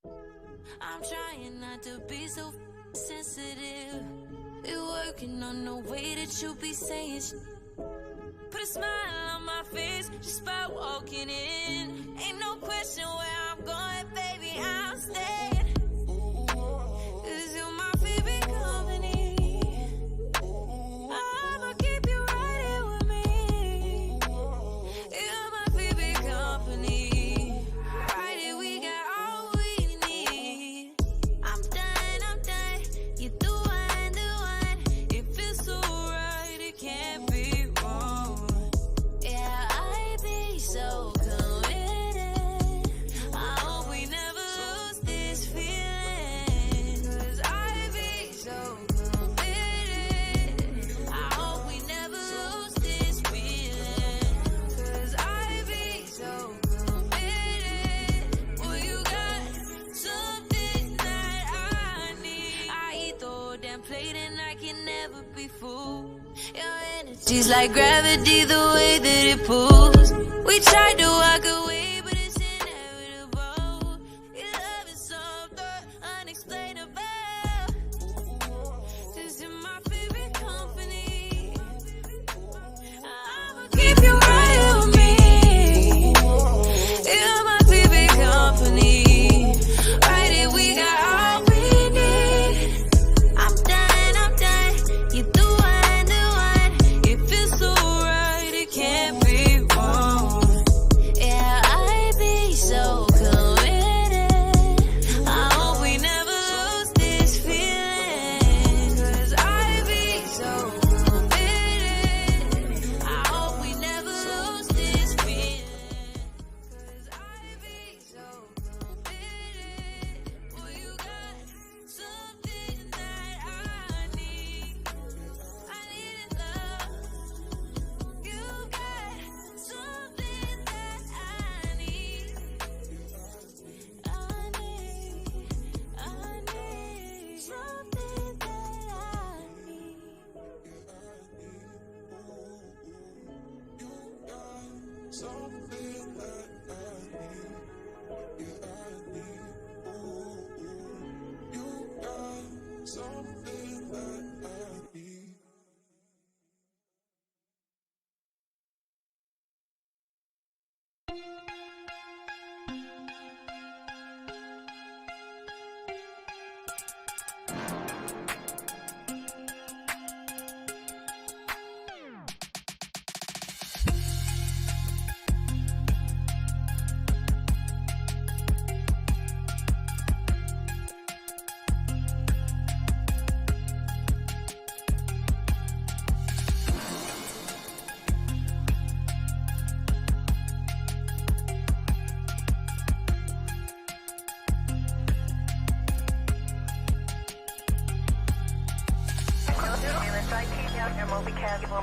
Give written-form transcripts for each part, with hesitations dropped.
I'm trying not to be so sensitive. We're working on the way that you be saying Put a smile on my face just by walking in. Ain't no question where I'm going, baby, I'll stay. 'Cause you're my favorite company. I'ma keep you right here with me. You're my favorite company. Right here, we got all we need. I'm done, you're the one. It feels so right, it can't be wrong. Yeah, I be so committed. I hope we never lose this feeling. 'Cause I be so committed. I hope we never lose this feeling. 'Cause I be so committed. Well, you got something that I need. I eat the whole damn plate and I can never be fooled. Your energy's like gravity, the way that it pulls. We tried to walk away, but it's inevitable. Your love is something unexplainable. 'Cause you're my favorite company. I'ma keep you right here with me. You're my favorite company. Right here, we got all we need. I'm done, you're the one. It feels so right, it can't be wrong. Yeah, I be so committed. I hope we never lose this feeling. 'Cause I be so committed. I hope we never lose this feeling. 'Cause I be so committed. Well, you got something that I need. I need love. You got something that I need. I need something that I need.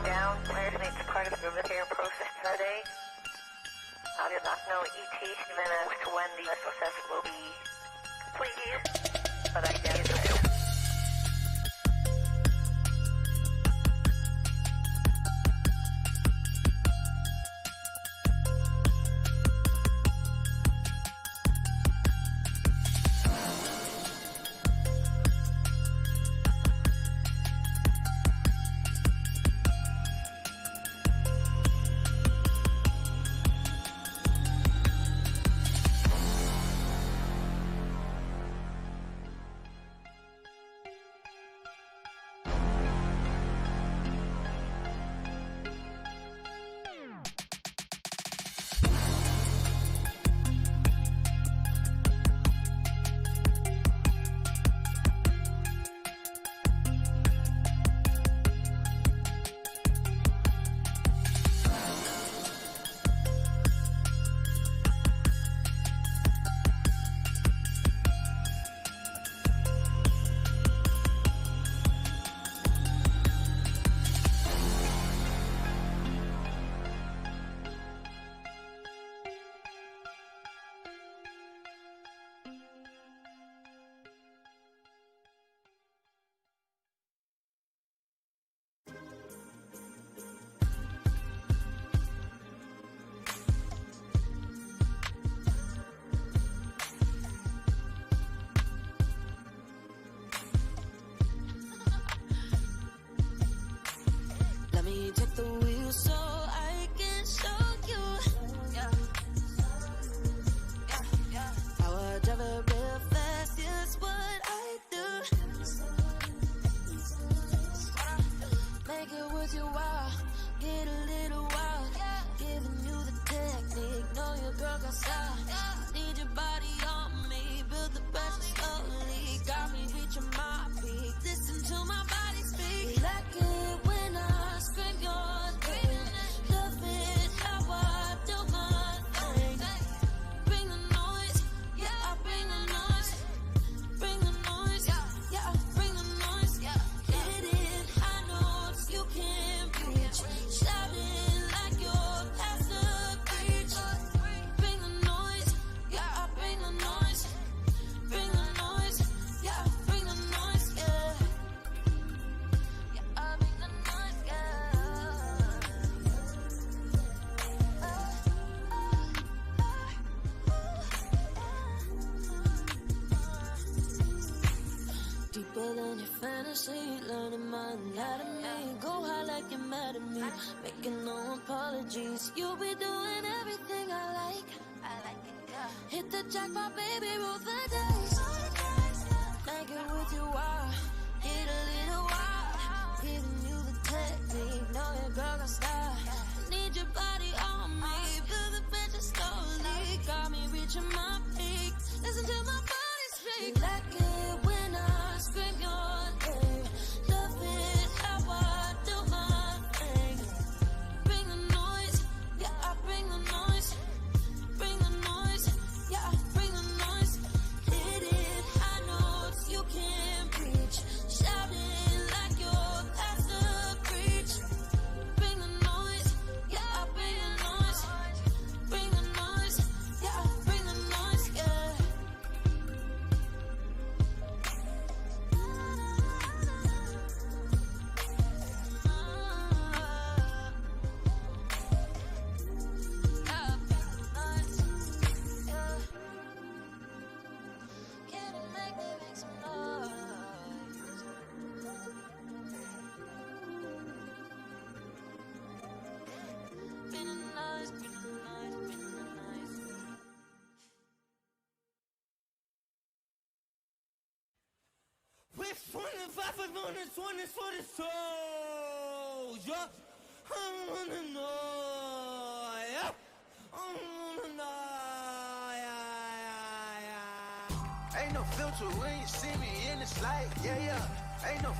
Down. Where to make part of the repair process today? I do not know ET minutes when the process will be completed, but I guess I do. girl got style. Need your body on me, build the pressure slowly. Got me reaching my peak. Listen to my body speak. You like it when I scream your name. Love it how I do my thing. Bring the noise, yeah, I bring the noise. Bring the noise, yeah, I bring the noise. Hit it, high notes you can't reach. Shouting like your pastor preach. Bring the noise, yeah, I bring the noise. Bring the noise, yeah, I bring the noise, yeah. Yeah, I bring the noise, yeah. Deeper than your fantasy, learning my anatomy. Go high like you're mad at me, making no apologies. You'll be doing everything I like. I like it, yeah. Hit the jackpot, baby, roll the dice. Make it with you, wow. Get a little wild. Giving you the technique, know your girl got style. Need your body on me, build the pressure slowly. Got me reaching my peak. Listen to my body speak. You like it when I scream your name. Love it how I do my thing. Bring the noise, yeah, I bring the noise. Bring the noise, yeah, I bring the noise. Hit it, high notes you can't reach. Shouting like your pastor preach. Bring the noise, yeah, I bring the noise. Bring the noise, yeah, I bring the noise, yeah. Which 25 on this one is for the soldier. I wanna know, yeah. I wanna know, yeah. Ain't no filter when you see me in this light, yeah. Ain't no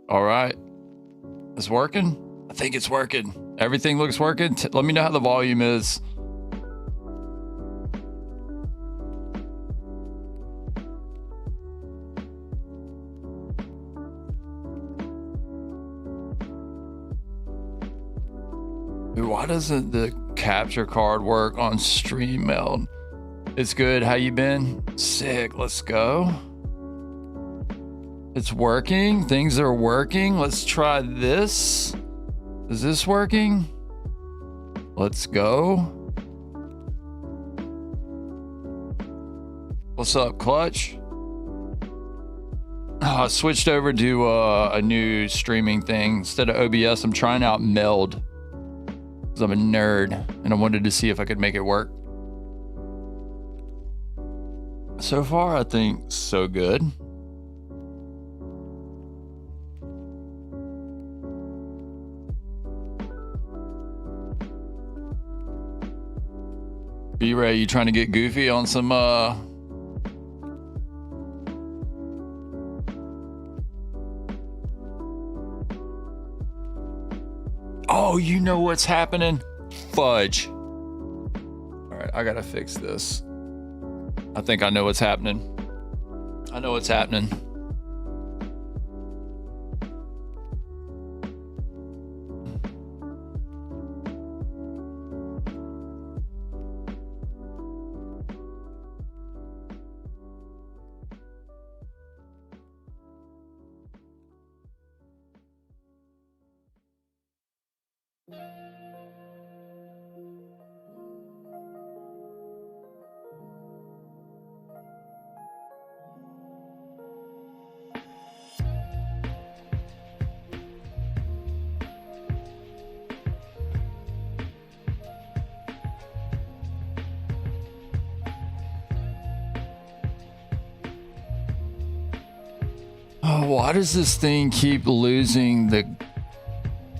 All right. It's working? I think it's working. Everything looks working. Let me know how the volume is. Dude, why doesn't the capture card work on Meld? It's good. How you been? Sick. Let's go. It's working. Things are working. Let's try this. Is this working? Let's go. What's up, Clutch? I switched over to a new streaming thing. Instead of OBS, I'm trying out Meld. Because I'm a nerd and I wanted to see if I could make it work. So far, I think so good. B-Ray, you trying to get goofy on some Oh, you know what's happening? Fudge. All right, I gotta fix this. I think I know what's happening. I know what's happening. Oh, why does this thing keep losing the...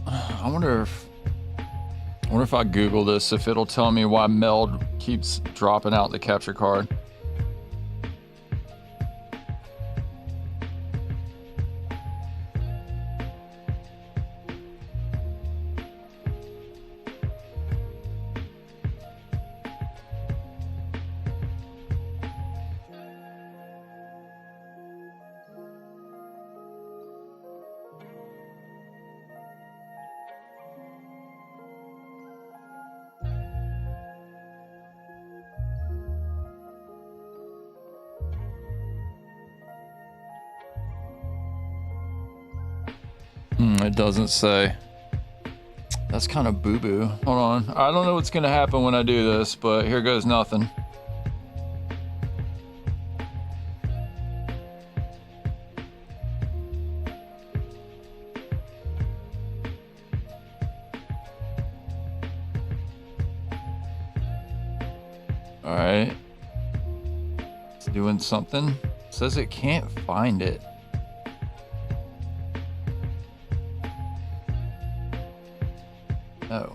I wonder if I Google this, if it'll tell me why Meld keeps dropping out the capture card. It doesn't say. That's kind of boo-boo. Hold on. I don't know what's going to happen when I do this, but here goes nothing. All right. It's doing something. It says it can't find it. Oh.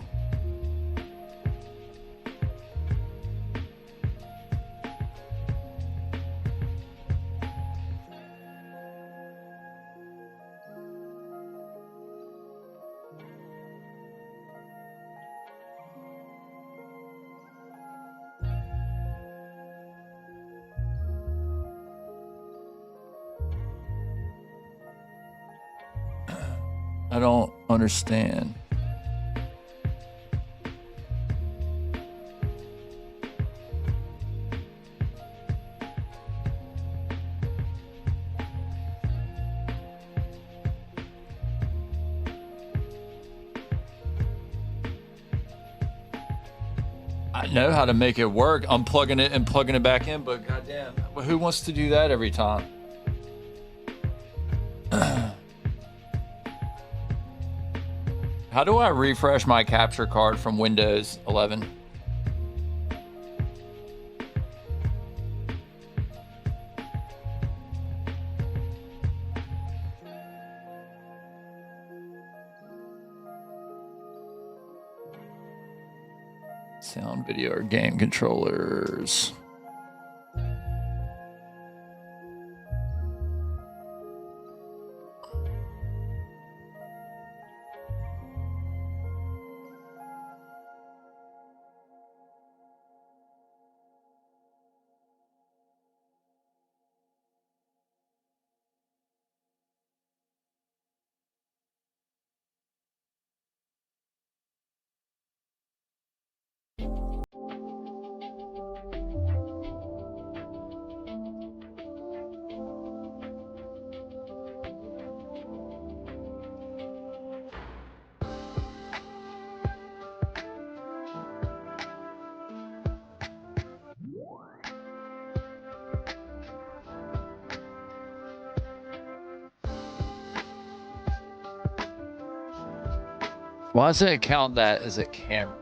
I don't understand. I know how to make it work. Unplugging it and plugging it back in, but goddamn, who wants to do that every time? How do I refresh my capture card from Windows 11? Sound, video, or game controllers. Why does it count that as a camera?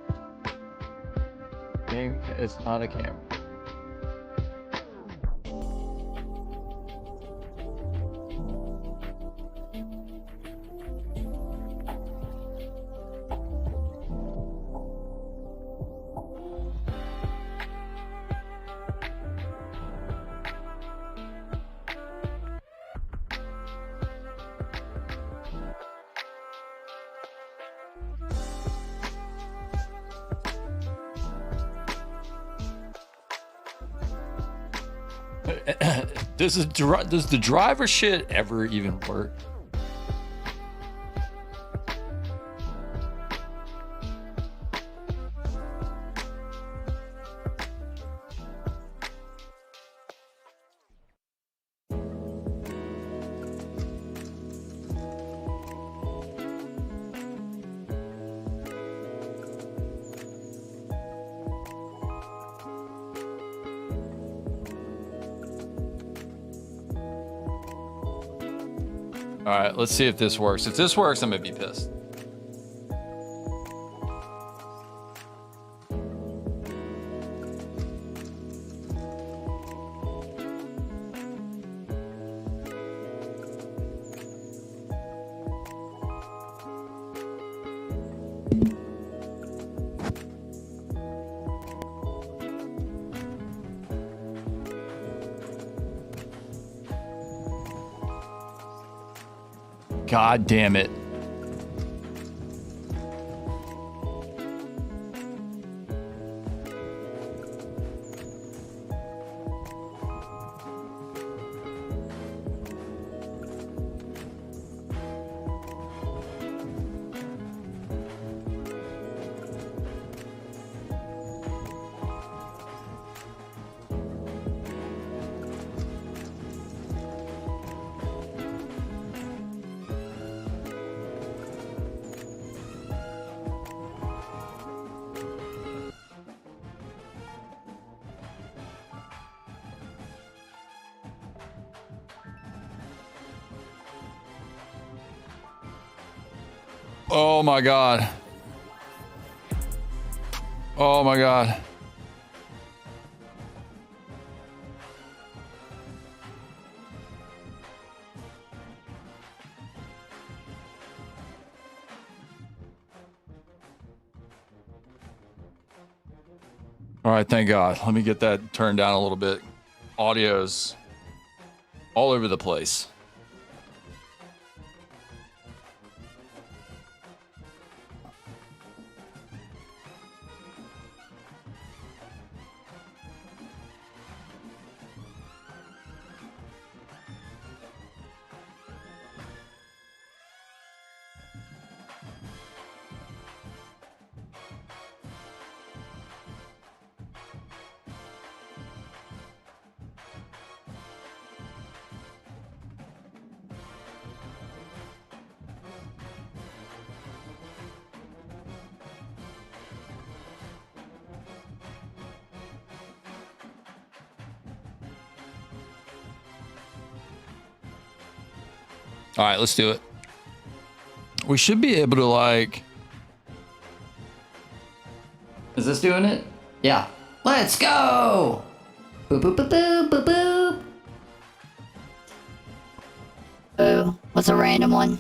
Game, it's not a camera. Does the driver shit ever even work? All right, let's see if this works. If this works, I'm gonna be pissed. God damn it. Oh my God. Oh my God. All right, thank God. Let me get that turned down a little bit. Audio's all over the place. All right, let's do it. We should be able to like... Is this doing it? Yeah. Let's go! Boop, boop, boop, boop, boop, boop. Oh, what's a random one?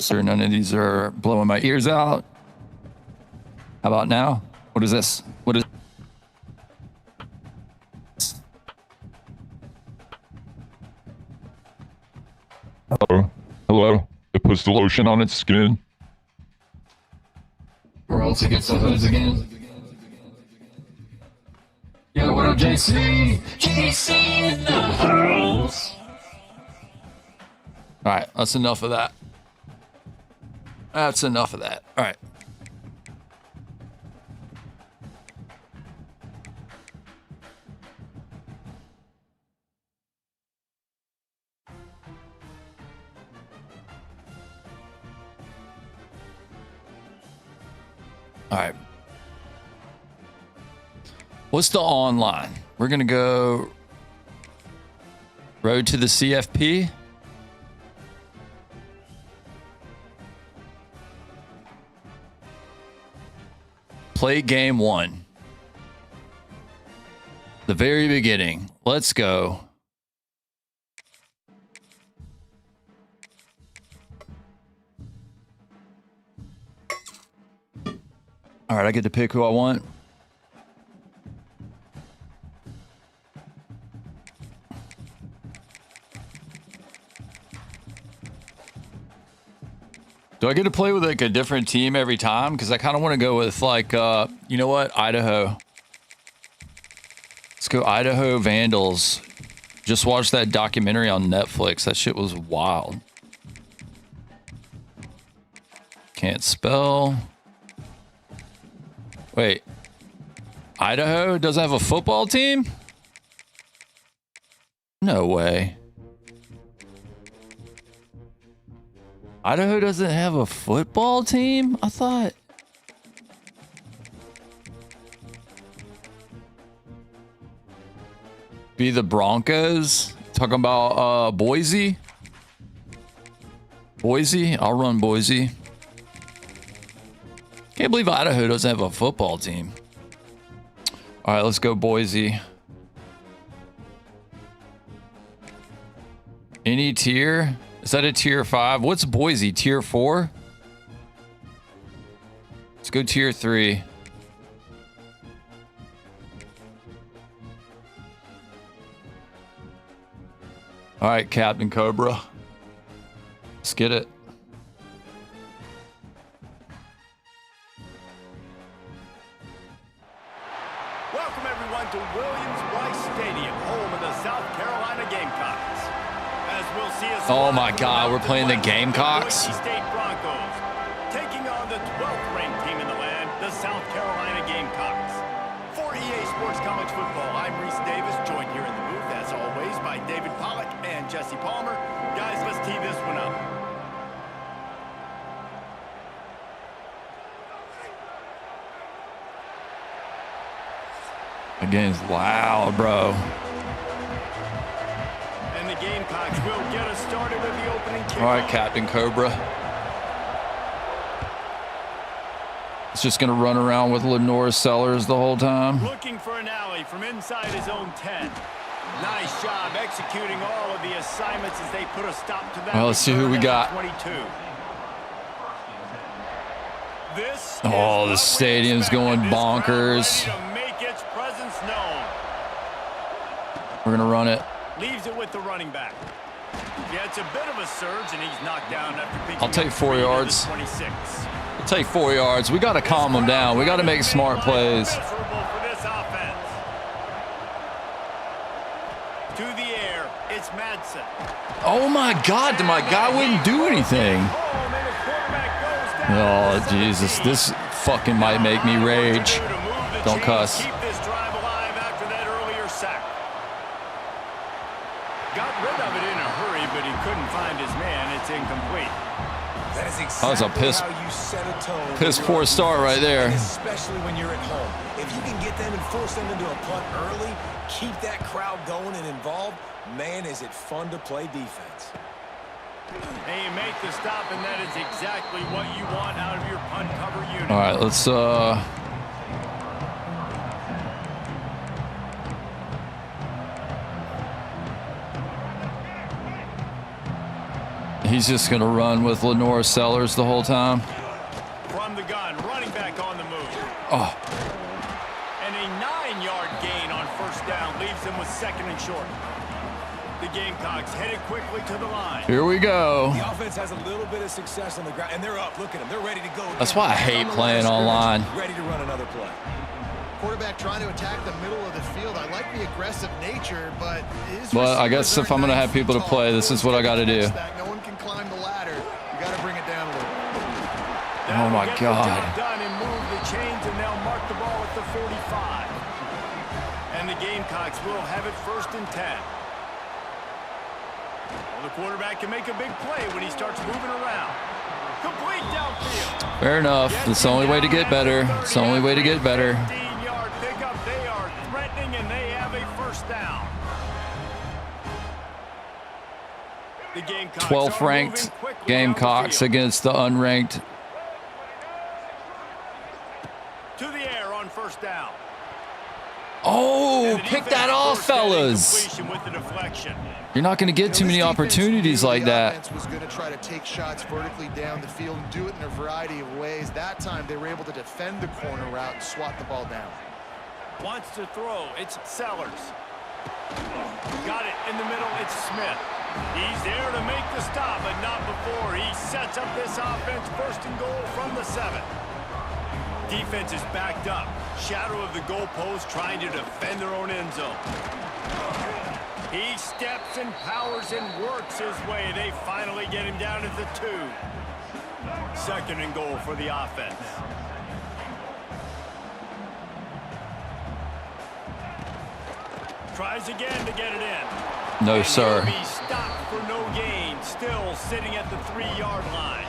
Sure, none of these are blowing my ears out. How about now? What is this? What is... Hello. Hello. It puts the lotion on its skin. Or else it gets the hoods again. Yo, what up, JC? JC in the house. All right, that's enough of that. That's enough of that. All right. All right. What's the online? We're going to go road to the CFP. Play game 1. The very beginning. Let's go. All right, I get to pick who I want. Do I get to play with like a different team every time? Because I kind of want to go with like, you know what? Idaho. Let's go Idaho Vandals. Just watched that documentary on Netflix. That shit was wild. Can't spell. Wait. Idaho doesn't have a football team? No way. Idaho doesn't have a football team? I thought. Be the Broncos? Talking about Boise? Boise? I'll run Boise. Can't believe Idaho doesn't have a football team. All right, let's go Boise. Any tier? Is that a tier 5? What's Boise? Tier 4? Let's go tier 3. All right, Captain Cobra. Let's get it. Welcome everyone to Williams-Brice Stadium, home of the South Carolina Gamecocks. As we'll see a Oh my God, we're playing the Gamecocks? Boise State Broncos, taking on the 12th ranked team in the land, the South Carolina Gamecocks. For EA Sports College Football, I'm Reese Davis, joined here in the booth, as always, by David Pollack and Jesse Palmer. Guys, let's tee this one up. The game's loud, bro. And the Gamecocks will get us started with the opening kickoff. All right, Captain Cobra. It's just gonna run around with Lenore Sellers the whole time. Looking for an alley from inside his own 10. Nice job executing all of the assignments as they put a stop to that. Well, let's see who we got. 22. This Oh, the stadium's going bonkers. We're gonna run it. Leaves it with the running back. Yeah, it's a bit of a surge, and he's knocked down after picking I'll take 4 yards. 26. I'll take 4 yards. We gotta calm them down. We gotta make smart plays. For this offense. To the air, it's Madsen. Oh my God, my guy wouldn't do anything. Oh, Jesus, this fucking might make me rage. Don't cuss. Keep this drive alive after that earlier sack. Got rid of it in a hurry, but he couldn't find his man. It's incomplete. That is That was a exactly how you set a tone. piss poor start right there. Especially when you're at home. If you can get them and force them into a punt early, keep that crowd going and involved, man, is it fun to play defense. Hey, you make the stop, and that is exactly what you want out of your punt cover unit. All right, let's he's just gonna run with Lenore Sellers the whole time. From the gun, running back on the move. Oh, And a 9-yard gain on first down leaves them with 2nd and short. The Gamecocks headed quickly to the line. here we go. The offense has a little bit of success on the ground, and they're up. Look at them. They're ready to go. That's why I hate playing online. Ready to run another play. Quarterback trying to attack the middle of the field. I like the aggressive nature, but Well, I guess if I'm gonna have people to play, this is what I gotta do. No one can climb the ladder. You got to bring it down a little. Oh my Get the God. job done and move the chains, and they'll mark the ball at the 45. And the Gamecocks will have it 1st and 10. Well, the quarterback can make a big play when he starts moving around. Complete downfield. Fair enough. It's the only way to get better. It's the only way to get better. 15-yard pickup. They are threatening, and they have a 1st down. The Gamecocks 12th are ranked moving quickly Gamecocks down the field. against the unranked. To the air, first down. Oh, pick that off, fellas. With the deflection. You're not going to get too many opportunities like that. The offense was going to try to take shots vertically down the field and do it in a variety of ways. That time they were able to defend the corner route and swat the ball down. Wants to throw. It's Sellers. Got it in the middle. It's Smith. He's there to make the stop, but not before. He sets up this offense first and goal from the 7. Defense is backed up. Shadow of the goalpost trying to defend their own end zone. He steps and powers and works his way. They finally get him down at the 2. Second and goal for the offense. Tries again to get it in. No, and sir. He'll be stopped for no gain. Still sitting at the 3-yard line.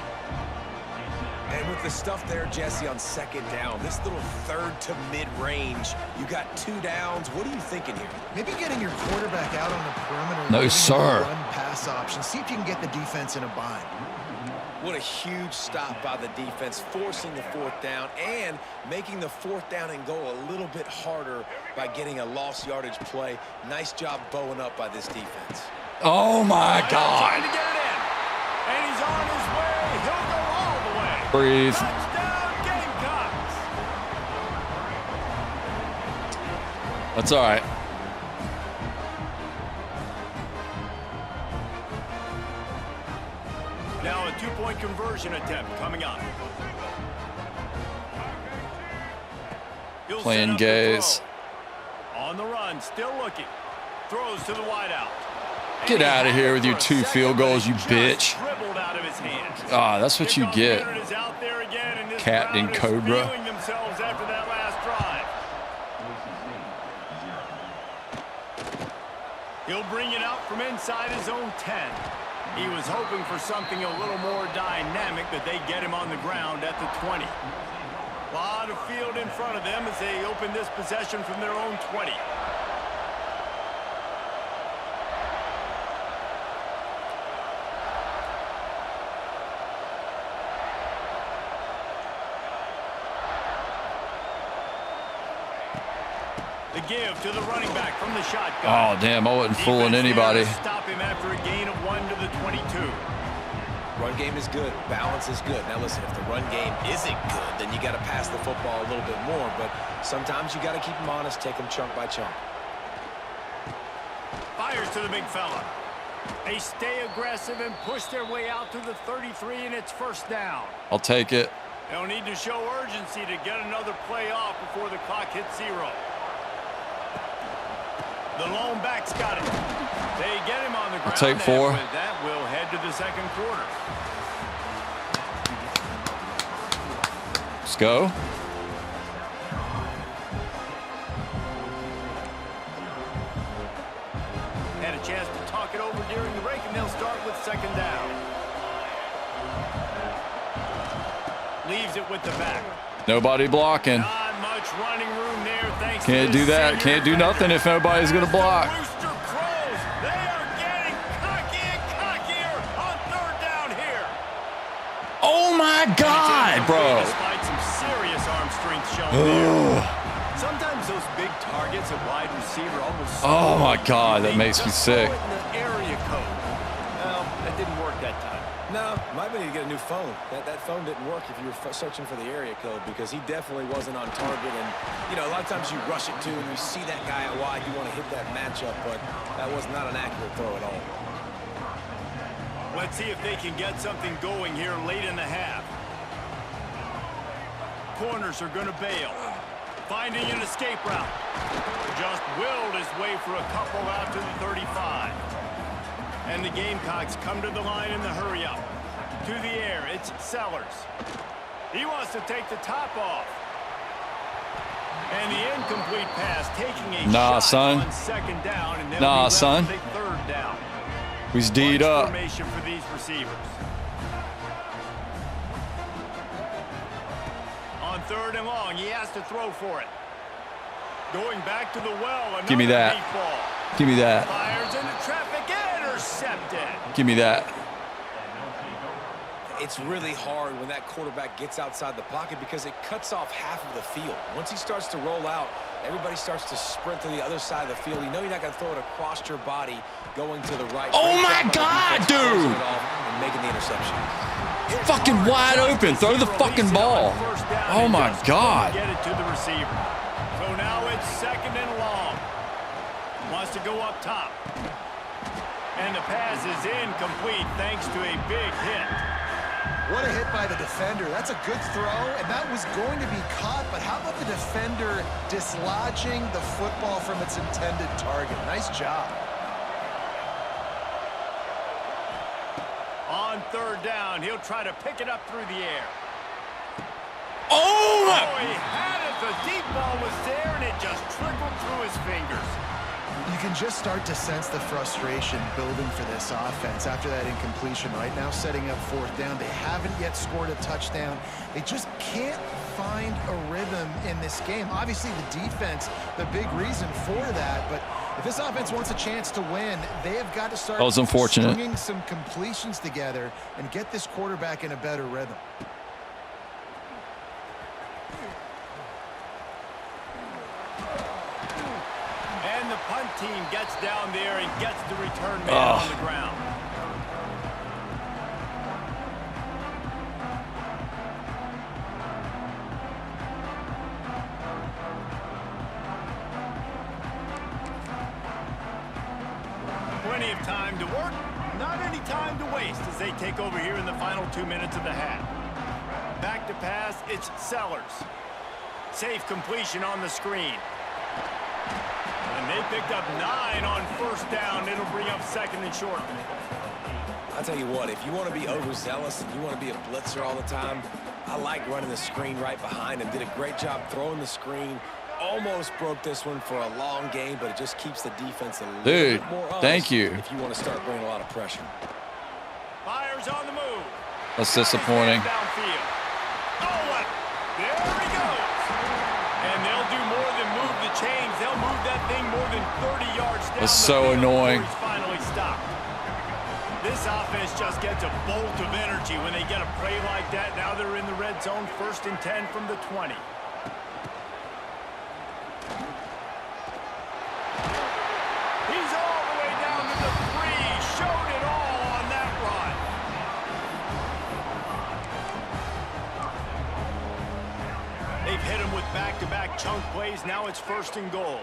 And with the stuff there, Jesse, on second down, this little third to mid-range, you got 2 downs. What are you thinking here? Maybe getting your quarterback out on the perimeter. No, and sir. Run pass option. See if you can get the defense in a bind. What a huge stop by the defense, forcing the 4th down and making the 4th down and goal a little bit harder by getting a lost yardage play. Nice job bowing up by this defense. Oh, my Trying God. to get it in. And he's on his way. He'll go all the way. Breathe. Touchdown, Gamecocks. That's all right. Now a 2-point conversion attempt coming up. He'll Playing set up the gaze. throw. On the run, still looking. Throws to the wideout. Get out of here with your 2 field goals, you bitch. Dribbled out of his hands. Ah, that's what you Kickoff get. unit is out there again, and this Captain crowd is Cobra. feeling themselves after that last drive. He'll bring it out from inside his own 10. He was hoping for something a little more dynamic, but they get him on the ground at the 20. A lot of field in front of them as they open this possession from their own 20. The give to the running back from the shotgun. Oh, damn, I wasn't fooling Defense anybody. there to stop him after a gain of 1 to the 22. Run game is good. Balance is good. Now, listen, if the run game isn't good, then you got to pass the football a little bit more. But sometimes you got to keep them honest, take them chunk by chunk. Fires to the big fella. They stay aggressive and push their way out to the 33, and it's first down. I'll take it. They'll need to show urgency to get another play off before the clock hits 0. The lone back's got it. They get him on the ground. I'll take 4. And with that, we'll head to the second quarter. Let's go. Had a chance to talk it over during the break, and they'll start with second down. Leaves it with the back. Nobody blocking. Not much running room there, thanks Can't to do that. Can't do nothing if nobody's going to block. Rooster Crows, they are getting cocky and cockier on third down here. Oh, my God, bro. Despite some serious arm strength shown there. Sometimes those big targets at wide receiver almost. Oh, my God, that makes me sick. Throw it in the area code. Well, that didn't work that time. No, might be need to get a new phone. That phone didn't work if you were searching for the area code because he definitely wasn't on target. And, you know, a lot of times you rush it to and you see that guy out wide, you want to hit that matchup, but that was not an accurate throw at all. Let's see if they can get something going here late in the half. Corners are going to bail. Finding an escape route. Just willed his way for a couple out to the 35. And the Gamecocks come to the line in the hurry up. To the air, it's Sellers. He wants to take the top off. And the incomplete pass taking a shot on second down. And Nah, son. Third down. He's D'd up. Formation for these receivers. On third and long, he has to throw for it. Going back to the well. Give me that. Deep ball. Give me that. Fires into traffic, intercepted. Give me that. it's really hard when that quarterback gets outside the pocket because it cuts off half of the field. Once he starts to roll out, everybody starts to sprint to the other side of the field. You know you're not going to throw it across your body going to the right. Oh my God, dude! And making the interception. Fucking wide open. Throw the fucking ball. Oh my God. Get it to the receiver. So now it's 2nd and long. Wants to go up top. And the pass is incomplete thanks to a big hit. What a hit by the defender. That's a good throw, and that was going to be caught, but how about the defender dislodging the football from its intended target? Nice job. On 3rd down, he'll try to pick it up through the air. Oh! He had it. The deep ball was there, and it just trickled through his fingers. You can just start to sense the frustration building for this offense after that incompletion. Right now, setting up 4th down. They haven't yet scored a touchdown. They just can't find a rhythm in this game. Obviously, the defense, the big reason for that, but if this offense wants a chance to win, they have got to start stringing some completions together and get this quarterback in a better rhythm. And the punt team gets down there and gets the return man on the ground. Plenty of time to work, not any time to waste as they take over here in the final 2 minutes of the half. Back to pass, it's Sellers. Safe completion on the screen. And they picked up 9 on 1st down. It'll bring up 2nd and short. I'll tell you what, if you want to be overzealous and you want to be a blitzer all the time, I like running the screen right behind him. Did a great job throwing the screen. Almost broke this one for a long game, but it just keeps the defense a little bit more honest. Thank you. If you want to start bringing a lot of pressure. Fires on the move. That's disappointing. Downfield. Oh, there he goes. And they'll do more than move the chains. They'll move that thing more than 30 yards down. That's so annoying. He's finally stopped. This offense just gets a bolt of energy when they get a play like that. Now they're in the red zone, 1st and 10 from the 20. He's all the way down to the 3. Showed it all on that run. They've hit him with back-to-back chunk plays. Now it's 1st and goal.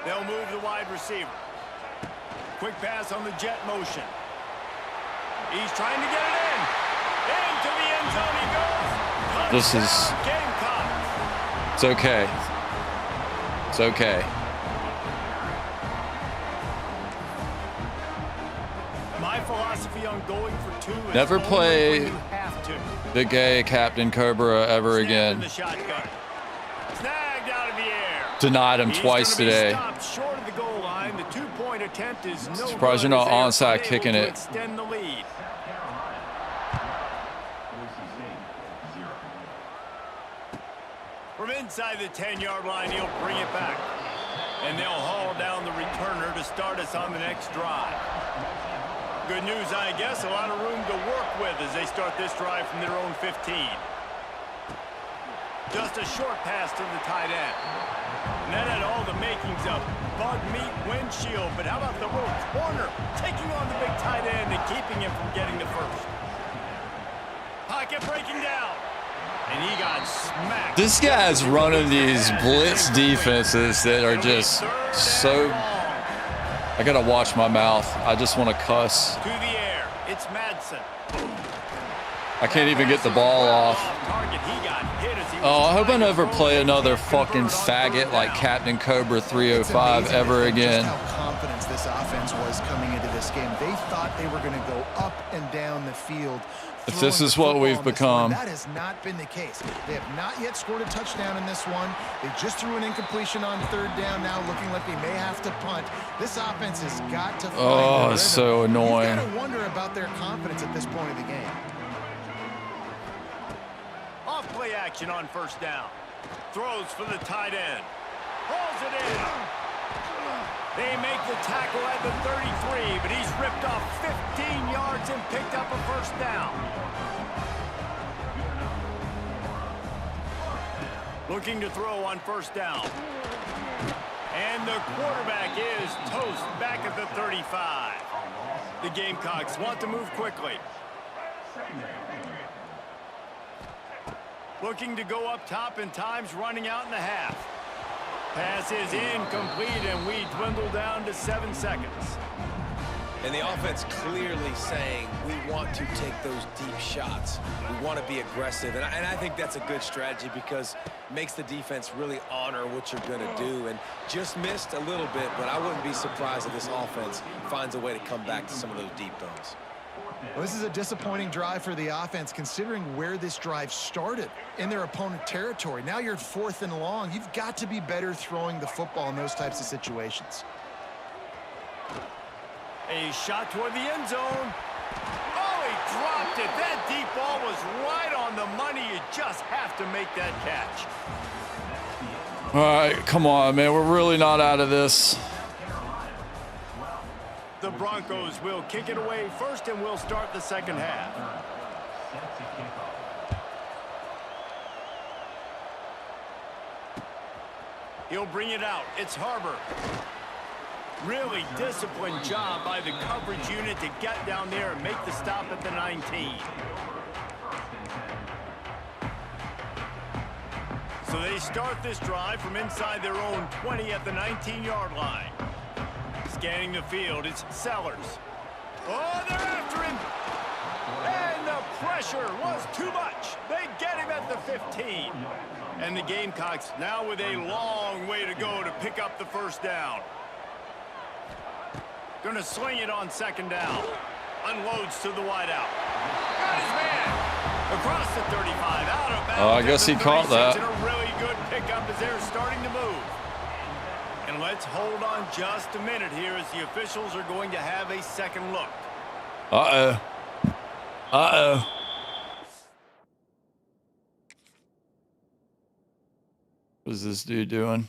They'll move the wide receiver. Quick pass on the jet motion. He's trying to get it in. Into the end zone he goes. This is... It's okay. It's okay. My philosophy on going for 2 is never play you have to. the gay Captain Cobra ever again. Snagged out of the air. Denied him twice today. Stopped short of the goal line. The 2-point attempt is no Surprised you're not onside kicking it. Extend the lead. From inside the 10-yard line, he'll bring it back. And they'll haul down the returner to start us on the next drive. Good news, I guess, a lot of room to work with as they start this drive from their own 15. Just a short pass to the tight end. And that had all the makings of bug meat windshield, but how about the little corner taking on the big tight end and keeping him from getting the first? Pocket breaking down. And he got smacked. This guy's running these blitz defenses that are just so... I gotta watch my mouth. I just want to cuss. To the air. It's Madsen. I can't even get the ball off. Oh, I hope I never play another fucking faggot like Captain Cobra 305 ever again. Just how confident this offense was coming into this game. They thought they were going to go up and down the field. If this is what we've become. That has not been the case. They have not yet scored a touchdown in this one. They just threw an incompletion on 3rd down now, looking like they may have to punt. This offense has got to find oh, it's so annoying. You've got to wonder about their confidence at this point of the game. Off play action on 1st down. Throws for the tight end. Hauls it in. They make the tackle at the 33, but he's ripped off 15 yards and picked up a first down. Looking to throw on first down. And the quarterback is toast back at the 35. The Gamecocks want to move quickly. Looking to go up top, and time's running out in the half. Pass is incomplete, and we dwindle down to 7 seconds. And the offense clearly saying, we want to take those deep shots. We want to be aggressive. And I think that's a good strategy because it makes the defense really honor what you're going to do. And just missed a little bit, but I wouldn't be surprised if this offense finds a way to come back to some of those deep throws. Well, this is a disappointing drive for the offense, considering where this drive started in their opponent territory. Now you're 4th and long. You've got to be better throwing the football in those types of situations. A shot toward the end zone. Oh, he dropped it. That deep ball was right on the money. You just have to make that catch. All right, come on, man. We're really not out of this. The Broncos will kick it away first, and we'll start the second half. He'll bring it out. It's Harbor. Really disciplined job by the coverage unit to get down there and make the stop at the 19. So they start this drive from inside their own 20 at the 19-yard line. Scanning the field, it's Sellers. Oh, they're after him! And the pressure was too much. They get him at the 15. And the Gamecocks now with a long way to go to pick up the first down. Gonna sling it on second down. Unloads to the wideout. Got his man! Across the 35, out of bounds. Oh, I guess he caught that. And a really good pickup as they're starting to move. And let's hold on just a minute here as the officials are going to have a second look. Uh-oh. Uh-oh. What is this dude doing?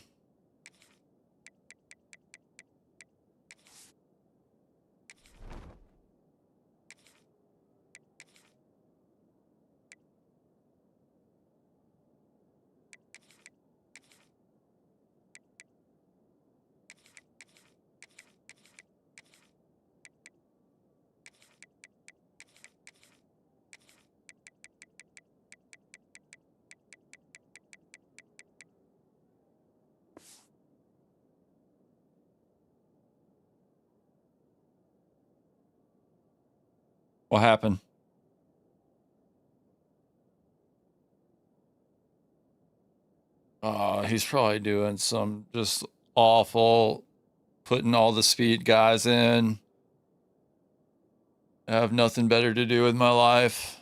What happened? He's probably doing some just awful, putting all the speed guys in. I have nothing better to do with my life.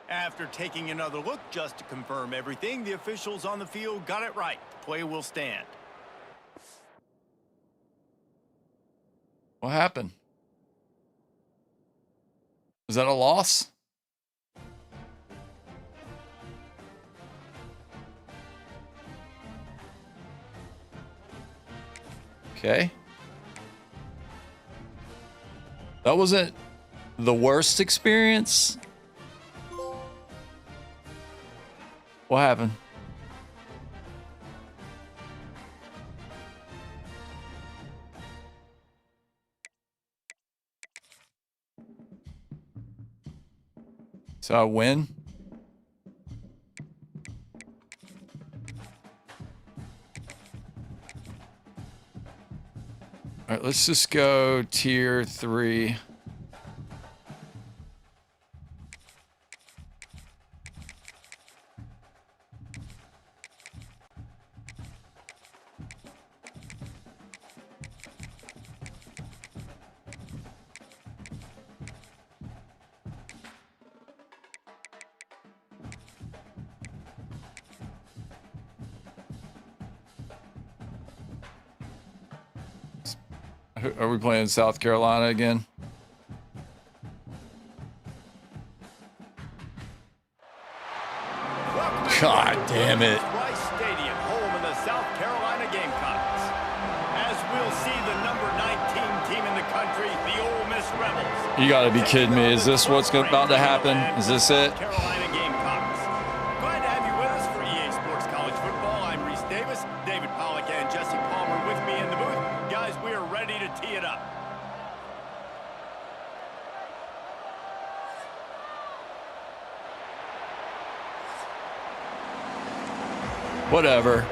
After taking another look just to confirm everything, the officials on the field got it right. The play will stand. What happened? Is that a loss? Okay. That wasn't the worst experience. What happened? So I win? All right, let's just go tier 3. Are we playing South Carolina again? God damn it. Rice Stadium, home of the South Carolina Gamecocks. As we'll see the number 19 team in the country, the Ole Miss Rebels. You gotta be kidding me. Is this what's about to happen? Is this it? South Carolina Gamecocks. Glad to have you with us for EA Sports College Football. I'm Reese Davis, David Pollack and Jesse Palmer with me in the booth. Guys, we are ready to tee it up. Whatever.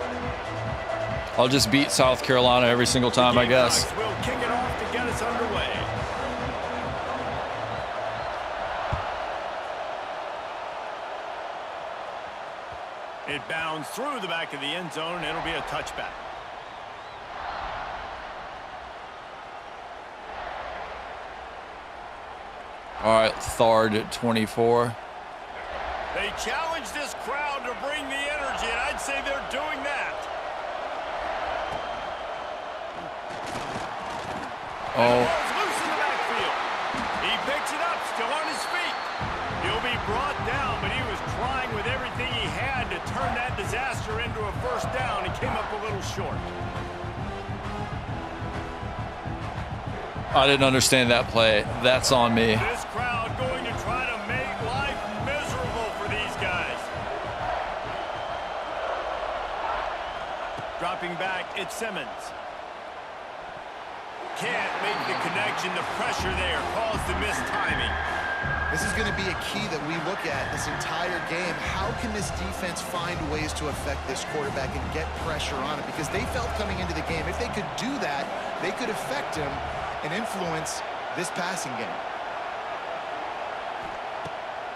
I'll just beat South Carolina every single time, I guess. We'll kick it off to get us underway. It bounds through the back of the end zone. It'll be a touchback. All right, Thard at 24. They challenge this crowd to bring the energy, and I'd say they're doing that. Oh. Loose in the backfield. He picks it up, still on his feet. He'll be brought down, but he was trying with everything he had to turn that disaster into a first down. He came up a little short. I didn't understand that play. That's on me. This crowd going to try to make life miserable for these guys. Dropping back, it's Simmons. Can't make the connection. The pressure there caused the missed timing. This is going to be a key that we look at this entire game. How can this defense find ways to affect this quarterback and get pressure on him? Because they felt coming into the game, if they could do that, they could affect him and influence this passing game.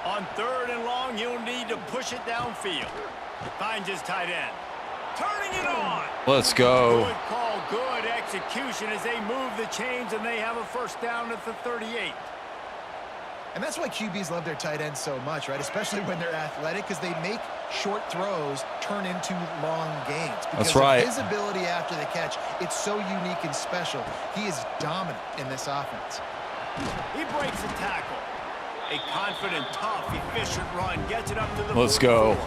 On 3rd and long, he'll need to push it downfield. Finds his tight end. Turning it on. Let's go. Good call, good execution as they move the chains and they have a first down at the 38. And that's why QBs love their tight ends so much, right? Especially when they're athletic, because they make short throws turn into long gains. That's right. His ability after the catch, it's so unique and special. He is dominant in this offense. He breaks a tackle. A confident, tough, efficient run gets it up to the Let's go.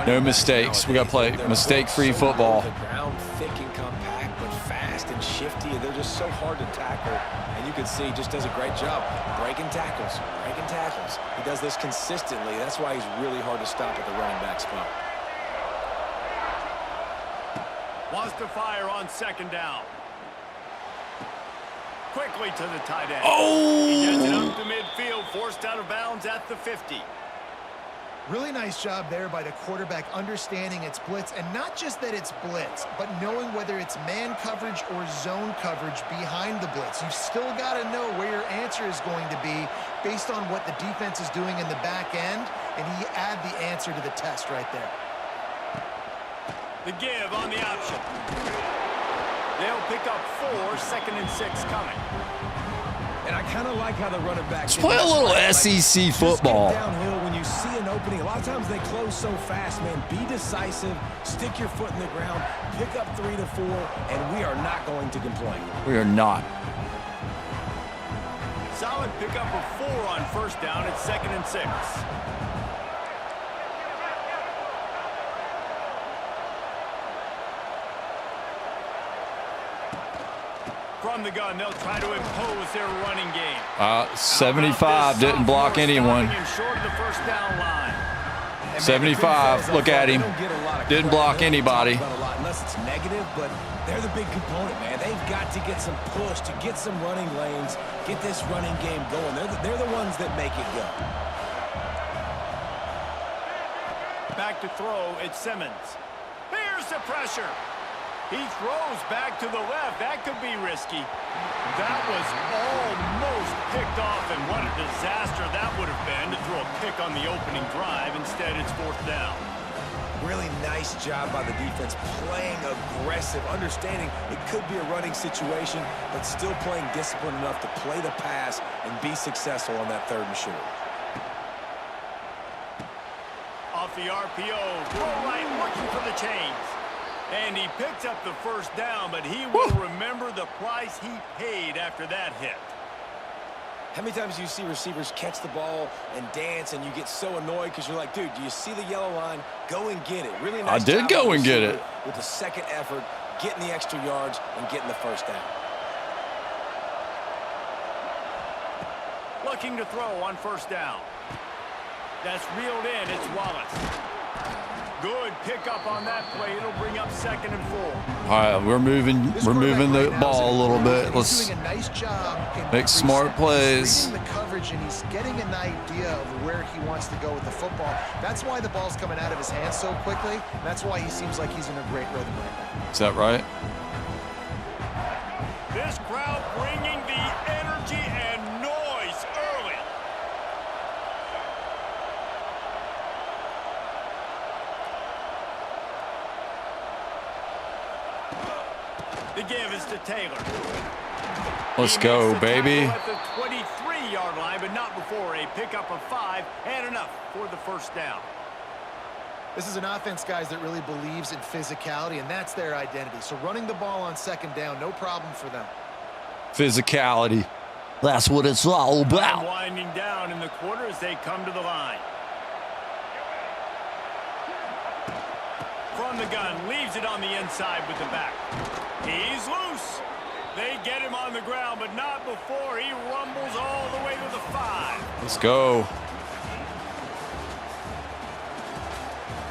No mistakes. We got to play mistake-free football. The ground thick and compact, but fast and shifty. They're just so hard to tackle. And you can see he just does a great job breaking tackles, breaking tackles. He does this consistently. That's why he's really hard to stop at the running back spot. Wants to fire on 2nd down. Quickly to the tight end. Oh! He gets it up to midfield, forced out of bounds at the 50. Really nice job there by the quarterback understanding it's blitz, and not just that it's blitz, but knowing whether it's man coverage or zone coverage behind the blitz. You've still got to know where your answer is going to be based on what the defense is doing in the back end, and he add the answer to the test right there. The give on the option. They'll pick up 4, 2nd and 6 coming. And I kind of like how the running back. Let's play a little SEC football. Downhill when you see an opening. A lot of times they close so fast, man. Be decisive. Stick your foot in the ground. Pick up 3 to 4, and we are not going to complain. We are not. Solid pickup of 4 on 1st down. It's 2nd and 6. From the gun, they'll try to impose their running game. 75 didn't block anyone. Short of the 1st down line. 75, look at him. Didn't block anybody. Unless it's negative, but they're the big component, man. They've got to get some push, to get some running lanes, get this running game going. They're the ones that make it go. Back to throw, it's Simmons. Here's the pressure. He throws back to the left. That could be risky. That was almost picked off, and what a disaster that would have been to throw a pick on the opening drive. Instead, it's 4th down. Really nice job by the defense, playing aggressive, understanding it could be a running situation, but still playing disciplined enough to play the pass and be successful on that 3rd and short. Off the RPO, throw right, looking for the chains. And he picks up the 1st down, but he will remember the price he paid after that hit. How many times do you see receivers catch the ball and dance and you get so annoyed because you're like, dude, do you see the yellow line? Go and get it. Really nice I did job go by and the get receiver it. with the second effort, getting the extra yards and getting the first down. Looking to throw on first down. That's reeled in. It's Wallace. Good pickup on that play. It'll bring up 2nd and 4. All right, we're moving the ball a little bit. Let's doing a nice job in make smart plays. reading the coverage, and he's getting an idea of where he wants to go with the football. That's why the ball's coming out of his hands so quickly. That's why he seems like he's in a great rhythm right now. Is that right? This crowd bringing the energy and noise early. The give is to Taylor. Let's go, baby. At the 23-yard line, but not before a pickup of 5 and enough for the first down. This is an offense, guys, that really believes in physicality, and that's their identity. So running the ball on 2nd down, no problem for them. Physicality. That's what it's all about. Winding down in the quarter as they come to the line. From the gun, leaves it on the inside with the back. He's loose. They get him on the ground, but not before he rumbles all the way to the 5. Let's go.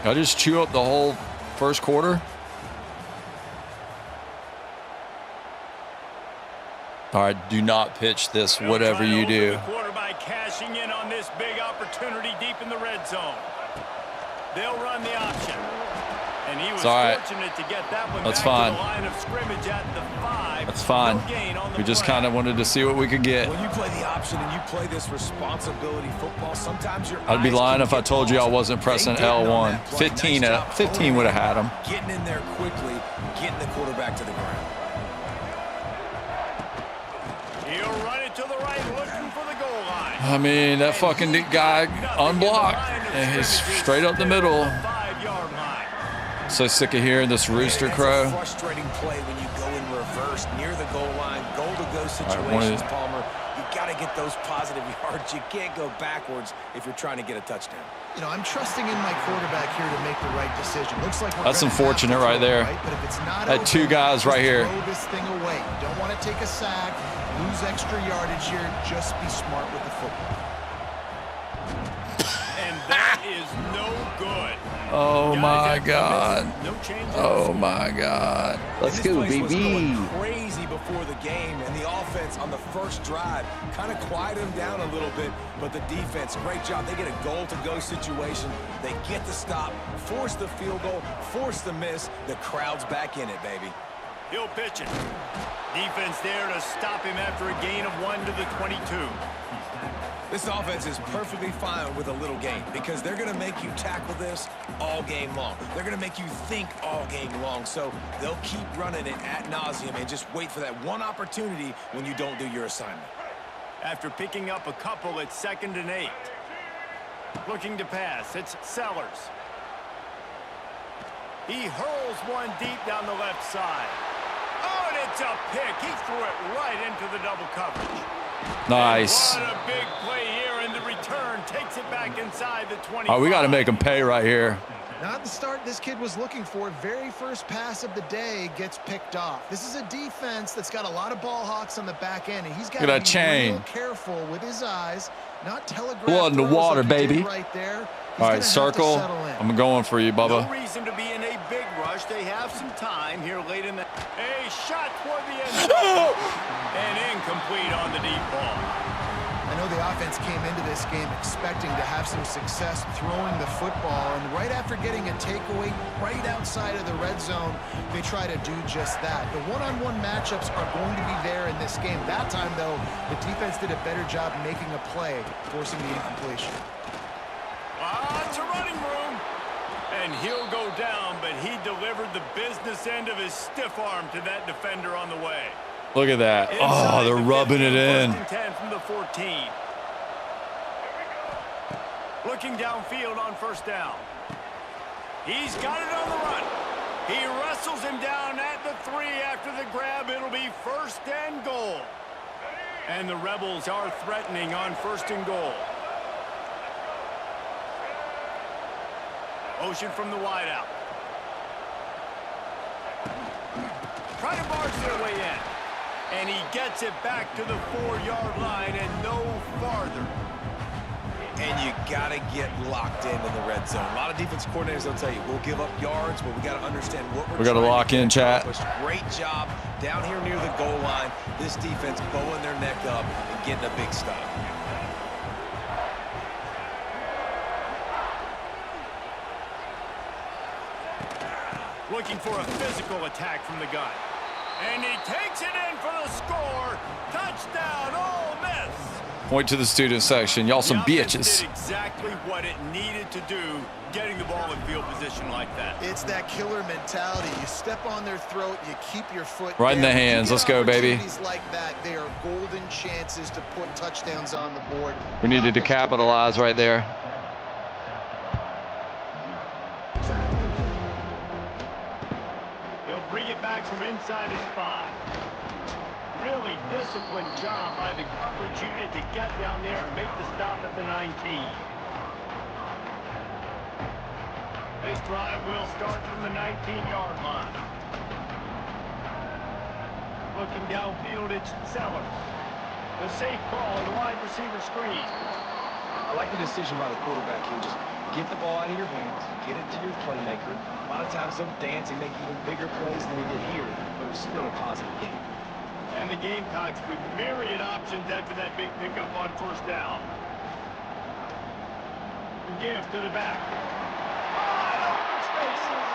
Can I just chew up the whole first quarter? All right, do not pitch this, whatever you do. The quarterback cashing in on this big opportunity deep in the red zone. They'll run the option. And he was fortunate to get that one back to the line of scrimmage at the 5. That's fine. No gain on the We just play. kind of wanted to see what we could get. When you play the option and you play this responsibility football, sometimes your I'd be eyes lying can if I get told you I lost. wasn't pressing They didn't on L1. that play. 15 Nice job 15 would have had him. getting in there quickly, getting the quarterback to the ground. He'll run it to the right, looking for the goal line. I mean, that fucking guy unblocked. And he's straight up the middle. 5-yard line. So sick of hearing this rooster crow. That's a frustrating play when you go in reverse near the goal line, goal-to-go situations, Palmer. You got to get those positive yards. You can't go backwards if you're trying to get a touchdown. You know, I'm trusting in my quarterback here to make the right decision. Looks like we're That's gonna have to unfortunate throw, right there. Right? But if it's not Had two open, guys just right here. Throw this thing away. You don't want to take a sack, lose extra yardage here. Just be smart with the football. And that is no good. Oh my God. No change. Oh my God. Let's This go, place was baby. going crazy before the game, and the offense on the first drive kind of quieted them down a little bit, but the defense, great job. They get a goal-to-go situation. They get the stop, force the field goal, force the miss. The crowd's back in it, baby. He'll pitch it. Defense there to stop him after a gain of 1 to the 22. This offense is perfectly fine with a little game because they're going to make you tackle this all game long. They're going to make you think all game long. So they'll keep running it ad nauseum and just wait for that one opportunity when you don't do your assignment. After picking up a couple at 2nd and 8. Looking to pass. It's Sellers. He hurls one deep down the left side. Oh, and it's a pick. He threw it right into the double coverage. Nice. What a big play here, and the return takes it back inside the 20. Oh, we got to make him pay right here. Not the start this kid was looking for. Very first pass of the day gets picked off. This is a defense that's got a lot of ball hawks on the back end, and he's got to be real careful with his eyes, not telegraph. Blood in the water, like baby. right there. All right, circle. I'm going for you, Bubba. No reason to be in a big rush. They have some time here late in the... A shot toward the end zone. And incomplete on the deep ball. I know the offense came into this game expecting to have some success throwing the football, and right after getting a takeaway right outside of the red zone, they try to do just that. The one-on-one matchups are going to be there in this game. That time, though, the defense did a better job making a play, forcing the incompletion. Lots of running room. And he'll go down, but he delivered the business end of his stiff arm to that defender on the way. Look at that. Oh, they're rubbing it in. 10 from the 14. Looking downfield on first down. He's got it on the run. He wrestles him down at the 3 after the grab. It'll be 1st and goal. And the Rebels are threatening on 1st and goal. Motion from the wideout. Trying to barge their way in. And he gets it back to the 4-yard line and no farther. And you got to get locked in the red zone. A lot of defense coordinators will tell you, we'll give up yards, but we got to understand what we're We got to lock in, chat. Great job down here near the goal line. This defense bowing their neck up and getting a big stop. Looking for a physical attack from the gun. And he takes it in for the score. Touchdown, Ole Miss. Point to the student section. Y'all some bitches. Did exactly what it needed to do, getting the ball in field position like that. It's that killer mentality. You step on their throat, you keep your foot right in the down. hands. Let's go, baby. Like that, they are golden chances to put touchdowns on the board. We needed to capitalize right there. He'll bring it back from inside his 5. Really disciplined job by the coverage unit to get down there and make the stop at the 19. This drive will start from the 19-yard line. Looking downfield, it's Zeller. The safe ball and the wide receiver screen. I like the decision by the quarterback here. Just get the ball out of your hands, get it to your playmaker. A lot of times they'll dance and make even bigger plays than we did here, but it's still a positive game. And the Gamecocks with myriad options after that big pickup on 1st down. Give to the back. Open spaces.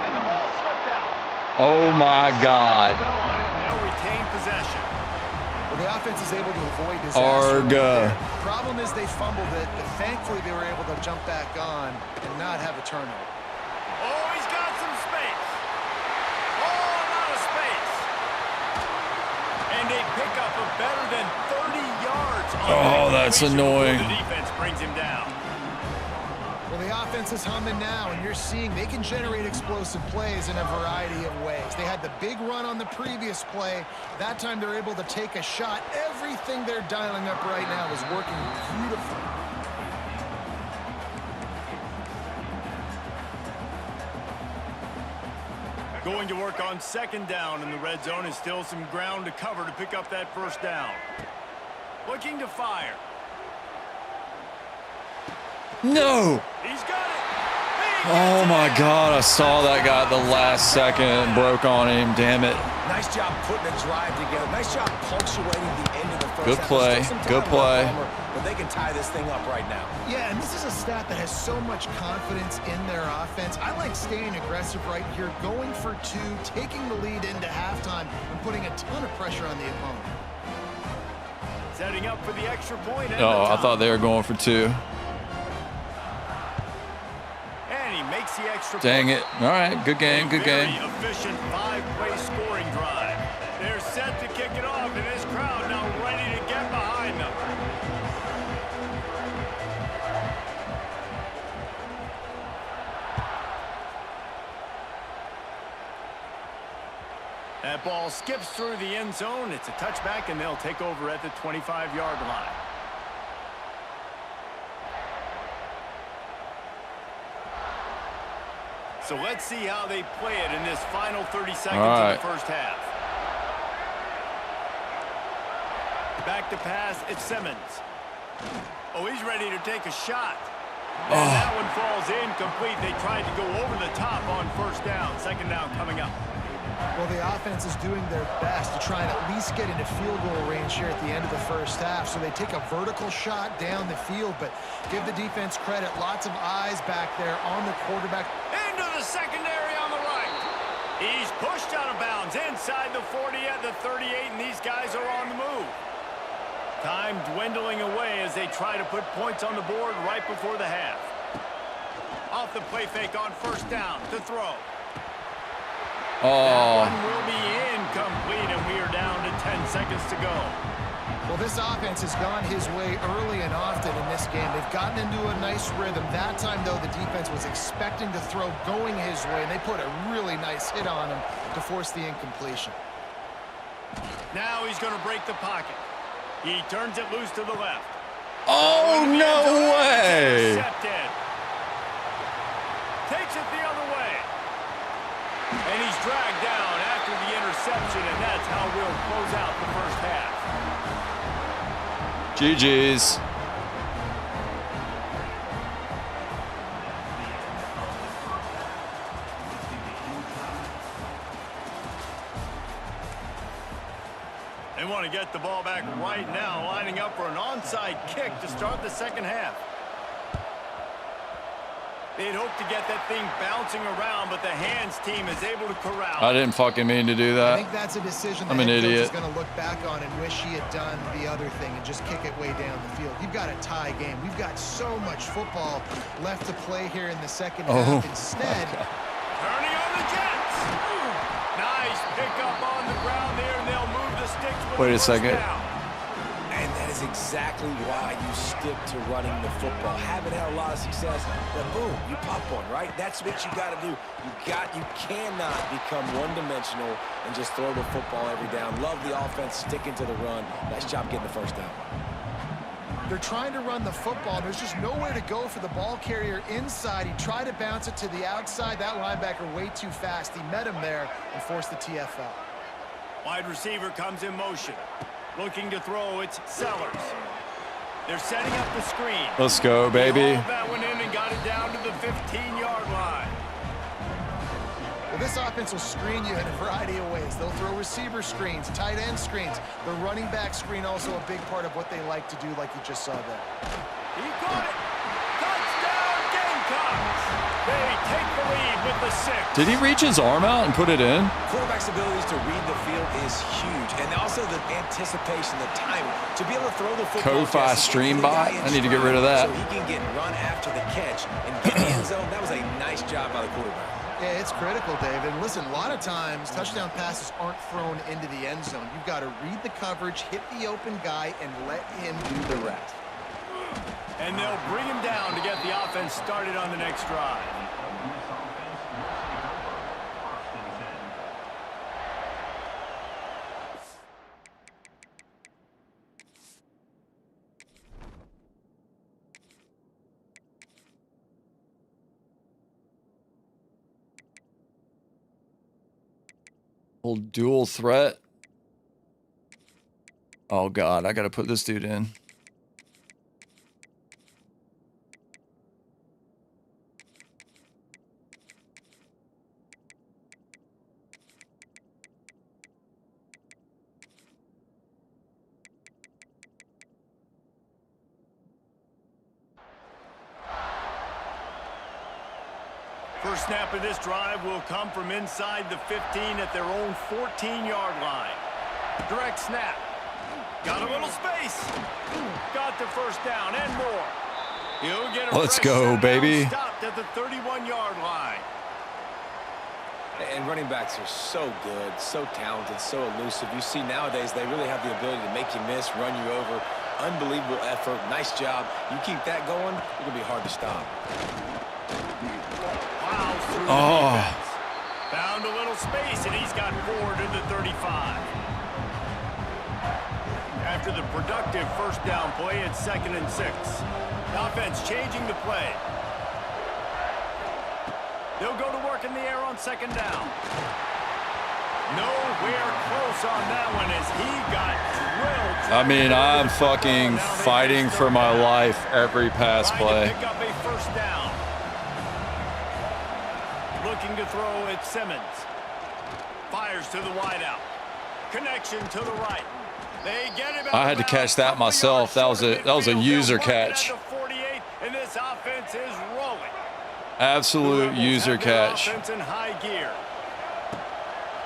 And the ball slipped out. Oh my God. They'll retain possession. Well, the offense is able to avoid disaster. Arga. Problem is they fumbled it, but thankfully they were able to jump back on and not have a turnover. Oh, he's got some space. Oh, a lot of space. And they pick up a better than 30 yards. Oh, that's annoying. The defense brings him down. Well, the offense is humming now, and you're seeing they can generate explosive plays in a variety of ways. They had the big run on the previous play. That time they're able to take a shot. Everything they're dialing up right now is working beautifully. Going to work on 2nd down in the red zone, and still some ground to cover to pick up that 1st down. Looking to fire. No. He's got it. Oh my God, I saw that guy at the last second and broke on him. Damn it. Nice job putting a drive together. Nice job punctuating the end of the first Good half. play. There's still some Good time play. left, but they can tie this thing up right now. Yeah, and this is a staff that has so much confidence in their offense. I like staying aggressive right here, going for 2, taking the lead into halftime, and putting a ton of pressure on the opponent. Setting up for the extra point. Oh, I thought they were going for 2. And he makes the extra Dang point. it. All right, good game, good game. Very efficient 5-play scoring drive. They're set to kick it off, and this crowd now ready to get behind them. That ball skips through the end zone. It's a touchback, and they'll take over at the 25-yard line. So let's see how they play it in this final 30 seconds of the first half. Back to pass, it's Simmons. Oh, he's ready to take a shot. And that one falls incomplete. They tried to go over the top on 1st down. 2nd down coming up. Well, the offense is doing their best to try and at least get into field goal range here at the end of the first half. So they take a vertical shot down the field, but give the defense credit. Lots of eyes back there on the quarterback. Into the secondary on the right. He's pushed out of bounds inside the 40 at the 38, and these guys are on the move. Time dwindling away as they try to put points on the board right before the half. Off the play fake on 1st down to throw. That one will be incomplete, and we are down to 10 seconds to go. Well, this offense has gone his way early and often in this game. They've gotten into a nice rhythm. That time, though, the defense was expecting to throw going his way, and they put a really nice hit on him to force the incompletion. Now he's going to break the pocket. He turns it loose to the left. Oh, no way. Intercepted. Takes it the other way. And he's dragged down after the interception, and that's how we'll close out the first half. GG's. They want to get the ball back right now, lining up for an onside kick to start the second half. They'd hope to get that thing bouncing around, but the hands team is able to corral. I didn't fucking mean to do that. I think that's a decision I'm the an head coach idiot. is going to look back on and wish he had done the other thing and just kick it way down the field. You've got a tie game. We've got so much football left to play here in the second half. Instead, Turning on the Jets. Nice pickup on the ground there, and they'll move the sticks with Wait a first second. down. And that is exactly why you stick to running the football. Haven't had a lot of success, but boom, you pop one, right? That's what you got to do. You cannot become one-dimensional and just throw the football every down. Love the offense, sticking to the run. Nice job getting the first down. they're trying to run the football. There's just nowhere to go for the ball carrier inside. He tried to bounce it to the outside. That linebacker way too fast. He met him there and forced the TFL. Wide receiver comes in motion. Looking to throw, it's Sellers. They're setting up the screen. Let's go, baby. He hauled that one in and got it down to the 15-yard line. Well, this offense will screen you in a variety of ways. They'll throw receiver screens, tight end screens. The running back screen also a big part of what they like to do, like you just saw there. He caught it. Touchdown, Gamecocks. They take the lead with the 6. Did he reach his arm out and put it in? Quarterback's abilities to read the field is huge, and also the anticipation, the timing to be able to throw the football. Ko-Fi stream bot. I need to get rid of that. So he can get run after the catch and get in the end zone. That was a nice job by the quarterback. Yeah, it's critical, David. Listen, a lot of times touchdown passes aren't thrown into the end zone. You've got to read the coverage, hit the open guy, and let him do the rest. And they'll bring him down to get the offense started on the next drive. Old dual threat. Oh God, I gotta put this dude in. First snap of this drive will come from inside the 15 at their own 14-yard line. Direct snap. Got a little space. Got the first down and more. He'll get a Let's fresh go, set baby. down, stopped at the 31-yard line. And running backs are so good, so talented, so elusive. You see nowadays they really have the ability to make you miss, run you over. Unbelievable effort. Nice job. You keep that going, it's going to be hard to stop. Wow, found a little space, and he's got forward to the 35. After the productive first down play, it's 2nd and 6. The offense changing the play. They'll go to work in the air on 2nd down. Nowhere close on that one as he got drilled. I mean, I'm fucking fighting for my life every pass play. Pick up a first down. Looking to throw at Simmons. Fires to the wideout. Connection to the right. They get him. I had to catch that myself. That was a user catch. 48, and this offense is rolling. Absolute user catch. Offense in high gear.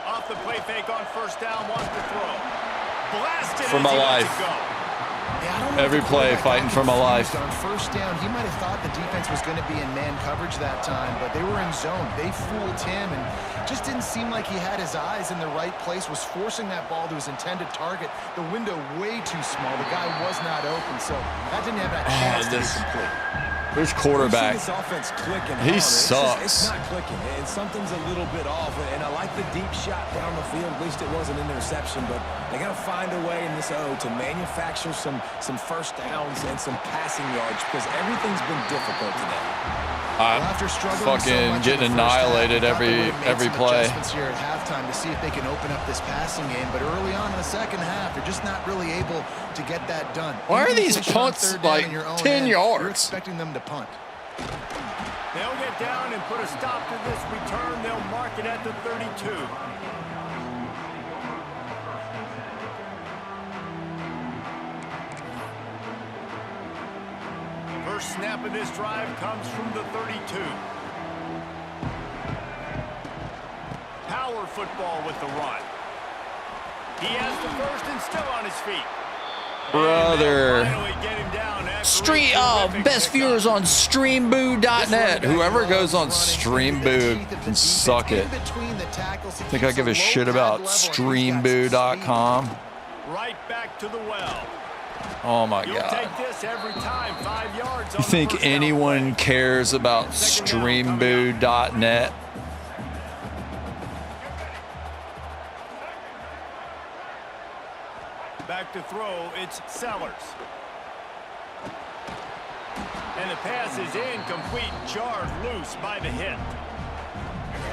Off the play fake on first down, wants to throw. Blasted For my life. Every play fighting for my life. On first down, he might have thought the defense was going to be in man coverage that time, but they were in zone. They fooled him and just didn't seem like he had his eyes in the right place, was forcing that ball to his intended target. The window way too small. The guy was not open, so that didn't have that chance to be complete. This quarterback, This offense clicking. he It's sucks. not clicking, and something's a little bit off. And I like the deep shot down the field. At least it wasn't an interception, but they got to find a way in this O to manufacture some first downs and some passing yards because everything's been difficult today. I'm fucking getting annihilated every play. Here at halftime to see if they can open up this passing game, but early on in the second half, they're just not really able to get that done. Why are these punts like 10 yards? You're expecting them to punt. They'll get down and put a stop to this return. They'll mark it at the 32. First snap of this drive comes from the 32. Power football with the run. He has the first and still on his feet. Brother. Stream best viewers on streamboo.net. Whoever goes on streamboo can suck it. Think I give a shit about streamboo.com? Right back to the well. Oh my You'll God. take this every time, 5 yards. You think anyone cares about streamboo.net? Back to throw, it's Sellers. And the pass is incomplete, jarred loose by the hit.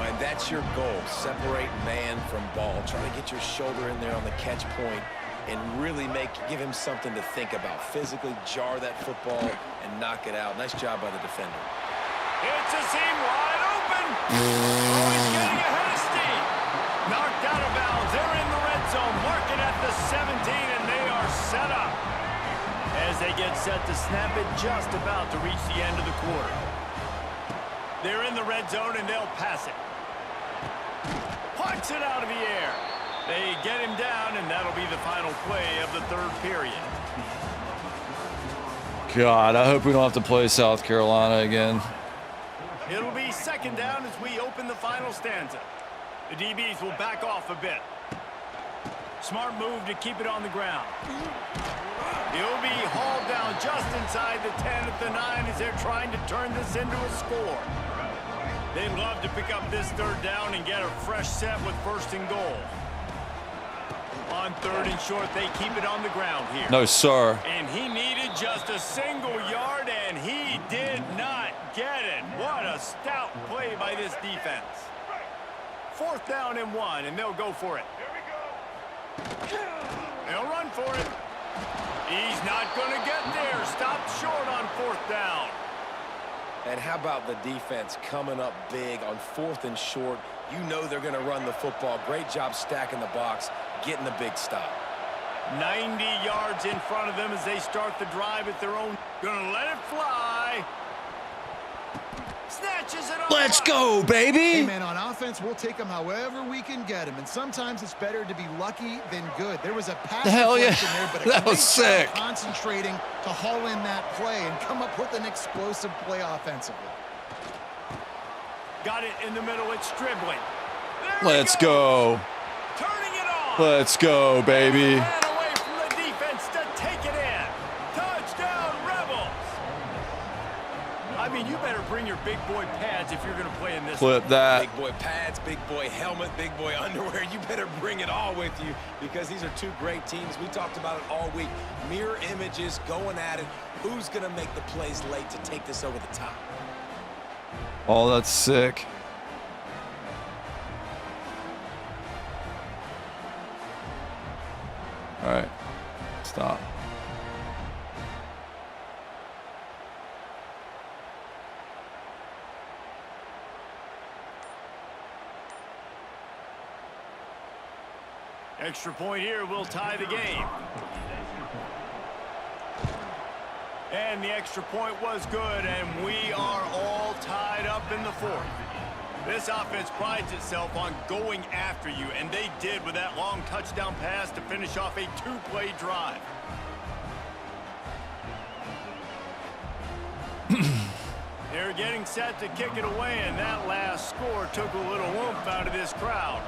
And that's your goal. Separate man from ball. Try to get your shoulder in there on the catch point and really give him something to think about. Physically jar that football and knock it out. Nice job by the defender. It's a seam wide open. Oh, he's getting ahead of steam. Knocked out of bounds. They're in the red zone. Mark it at the 17, and they are set up. As they get set to snap it, just about to reach the end of the quarter. They're in the red zone, and they'll pass it. Punts it out of the air. They get him down, and that'll be the final play of the third period. God, I hope we don't have to play South Carolina again. It'll be second down as we open the final stanza. The DBs will back off a bit. Smart move to keep it on the ground. He'll be hauled down just inside the 10 at the 9 as they're trying to turn this into a score. They'd love to pick up this third down and get a fresh set with first and goal. On third and short, they keep it on the ground here. No, sir. And he needed just a single yard, and he did not get it. What a stout play by this defense. Fourth down and 1, and they'll go for it. They'll run for it. He's not going to get there. Stopped short on fourth down. And how about the defense coming up big on fourth and short? You know they're going to run the football. Great job stacking the box, getting the big stop. 90 yards in front of them as they start the drive at their own. Gonna let it fly. Snatches it off. Let's go, baby. Hey, man, on offense, we'll take them however we can get them. And sometimes it's better to be lucky than good. There was a pass Hell yeah. there, but That was sick. Concentrating to haul in that play and come up with an explosive play offensively. Got it in the middle. It's Stribling. Let's go. Turning it on. Let's go, baby. Ran away from the defense to take it in. Touchdown, Rebels. I mean, you better bring your big boy pads if you're going to play in this. Flip that. Big boy pads, big boy helmet, big boy underwear. You better bring it all with you because these are two great teams. We talked about it all week. Mirror images, going at it. Who's going to make the plays late to take this over the top? Oh, that's sick. All right, stop. Extra point here will tie the game. And the extra point was good, and we are all tied up in the fourth. This offense prides itself on going after you, and they did with that long touchdown pass to finish off a two-play drive. They're getting set to kick it away, and that last score took a little oomph out of this crowd.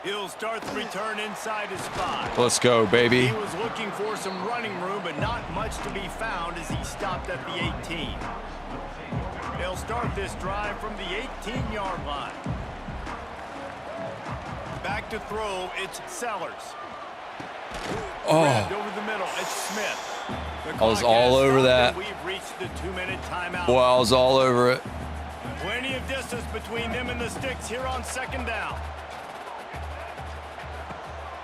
He'll start the return inside his 5. Let's go, baby. He was looking for some running room, but not much to be found as he stopped at the 18. They'll start this drive from the 18-yard line. Back to throw, it's Sellers. Oh, Over the middle, it's Smith. I was all over that. We've reached the 2-minute timeout. Boy, I was all over it. Plenty of distance between them and the sticks here on 2nd down.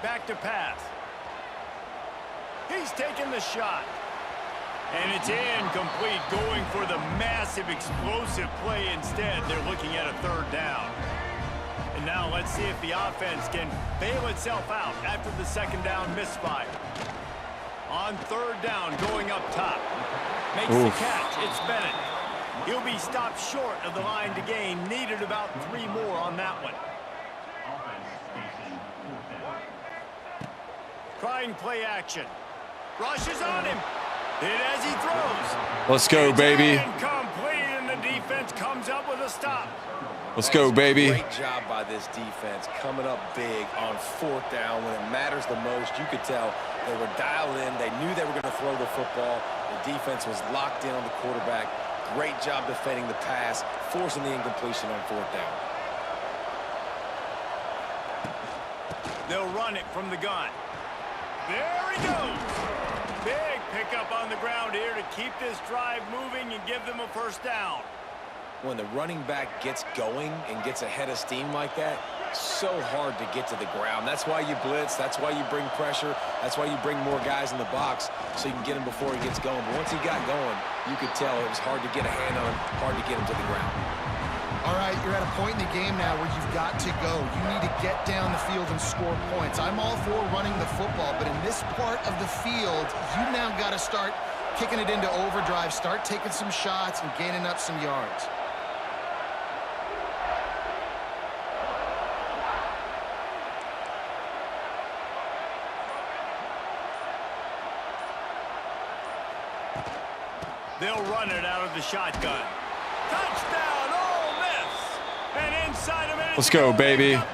Back to pass. He's taking the shot. And it's incomplete, going for the massive explosive play instead. They're looking at a 3rd down. And now let's see if the offense can bail itself out after the 2nd down misfire. On 3rd down, going up top. Makes the catch. It's Bennett. He'll be stopped short of the line to gain. Needed about 3 more on that one. Trying play action. Rushes on him. Hit as he throws. Let's go, baby. Incomplete, and the defense comes up with a stop. Let's go, baby. Great job by this defense coming up big on 4th down when it matters the most. You could tell they were dialed in. They knew they were going to throw the football. The defense was locked in on the quarterback. Great job defending the pass, forcing the incompletion on 4th down. They'll run it from the gun. There he goes. Big pickup on the ground here to keep this drive moving and give them a 1st down. When the running back gets going and gets ahead of steam like that, so hard to get to the ground. That's why you blitz. That's why you bring pressure. That's why you bring more guys in the box so you can get him before he gets going. But once he got going, you could tell it was hard to get a hand on him, hard to get him to the ground. All right, you're at a point in the game now where you've got to go. You need to get down the field and score points. I'm all for running the football, but in this part of the field, you now got to start kicking it into overdrive, start taking some shots and gaining up some yards. They'll run it out of the shotgun. Touchdown, Ole Miss! And inside a minute. Let's go, baby. And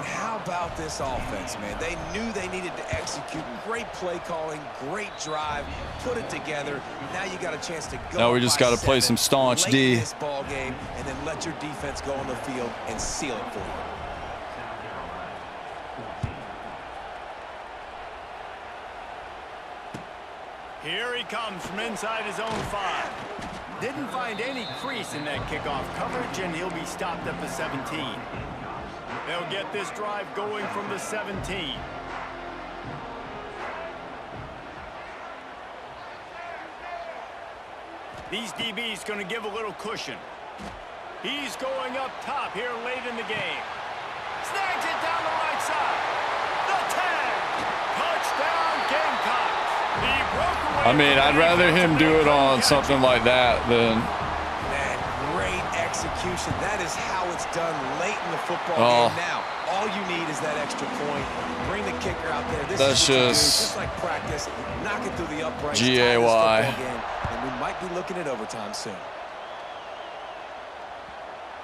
how about this offense, man? They knew they needed to execute. Great play calling, great drive, put it together. Now you got a chance to go. Now we just got to play some staunch D. This ball game, and then let your defense go on the field and seal it for you. Here he comes from inside his own 5. Didn't find any crease in that kickoff coverage, and he'll be stopped at the 17. They'll get this drive going from the 17. These DBs going to give a little cushion. He's going up top here late in the game. Snags it down the right side. The tag. Touchdown, Gamecocks. I mean, I'd rather him do it on something like that than... Man, great execution. That is how it's done late in the football game now. All you need is that extra point. Bring the kicker out there. This is just like practice. Knock it through the uprights. GAY. And we might be looking at overtime soon.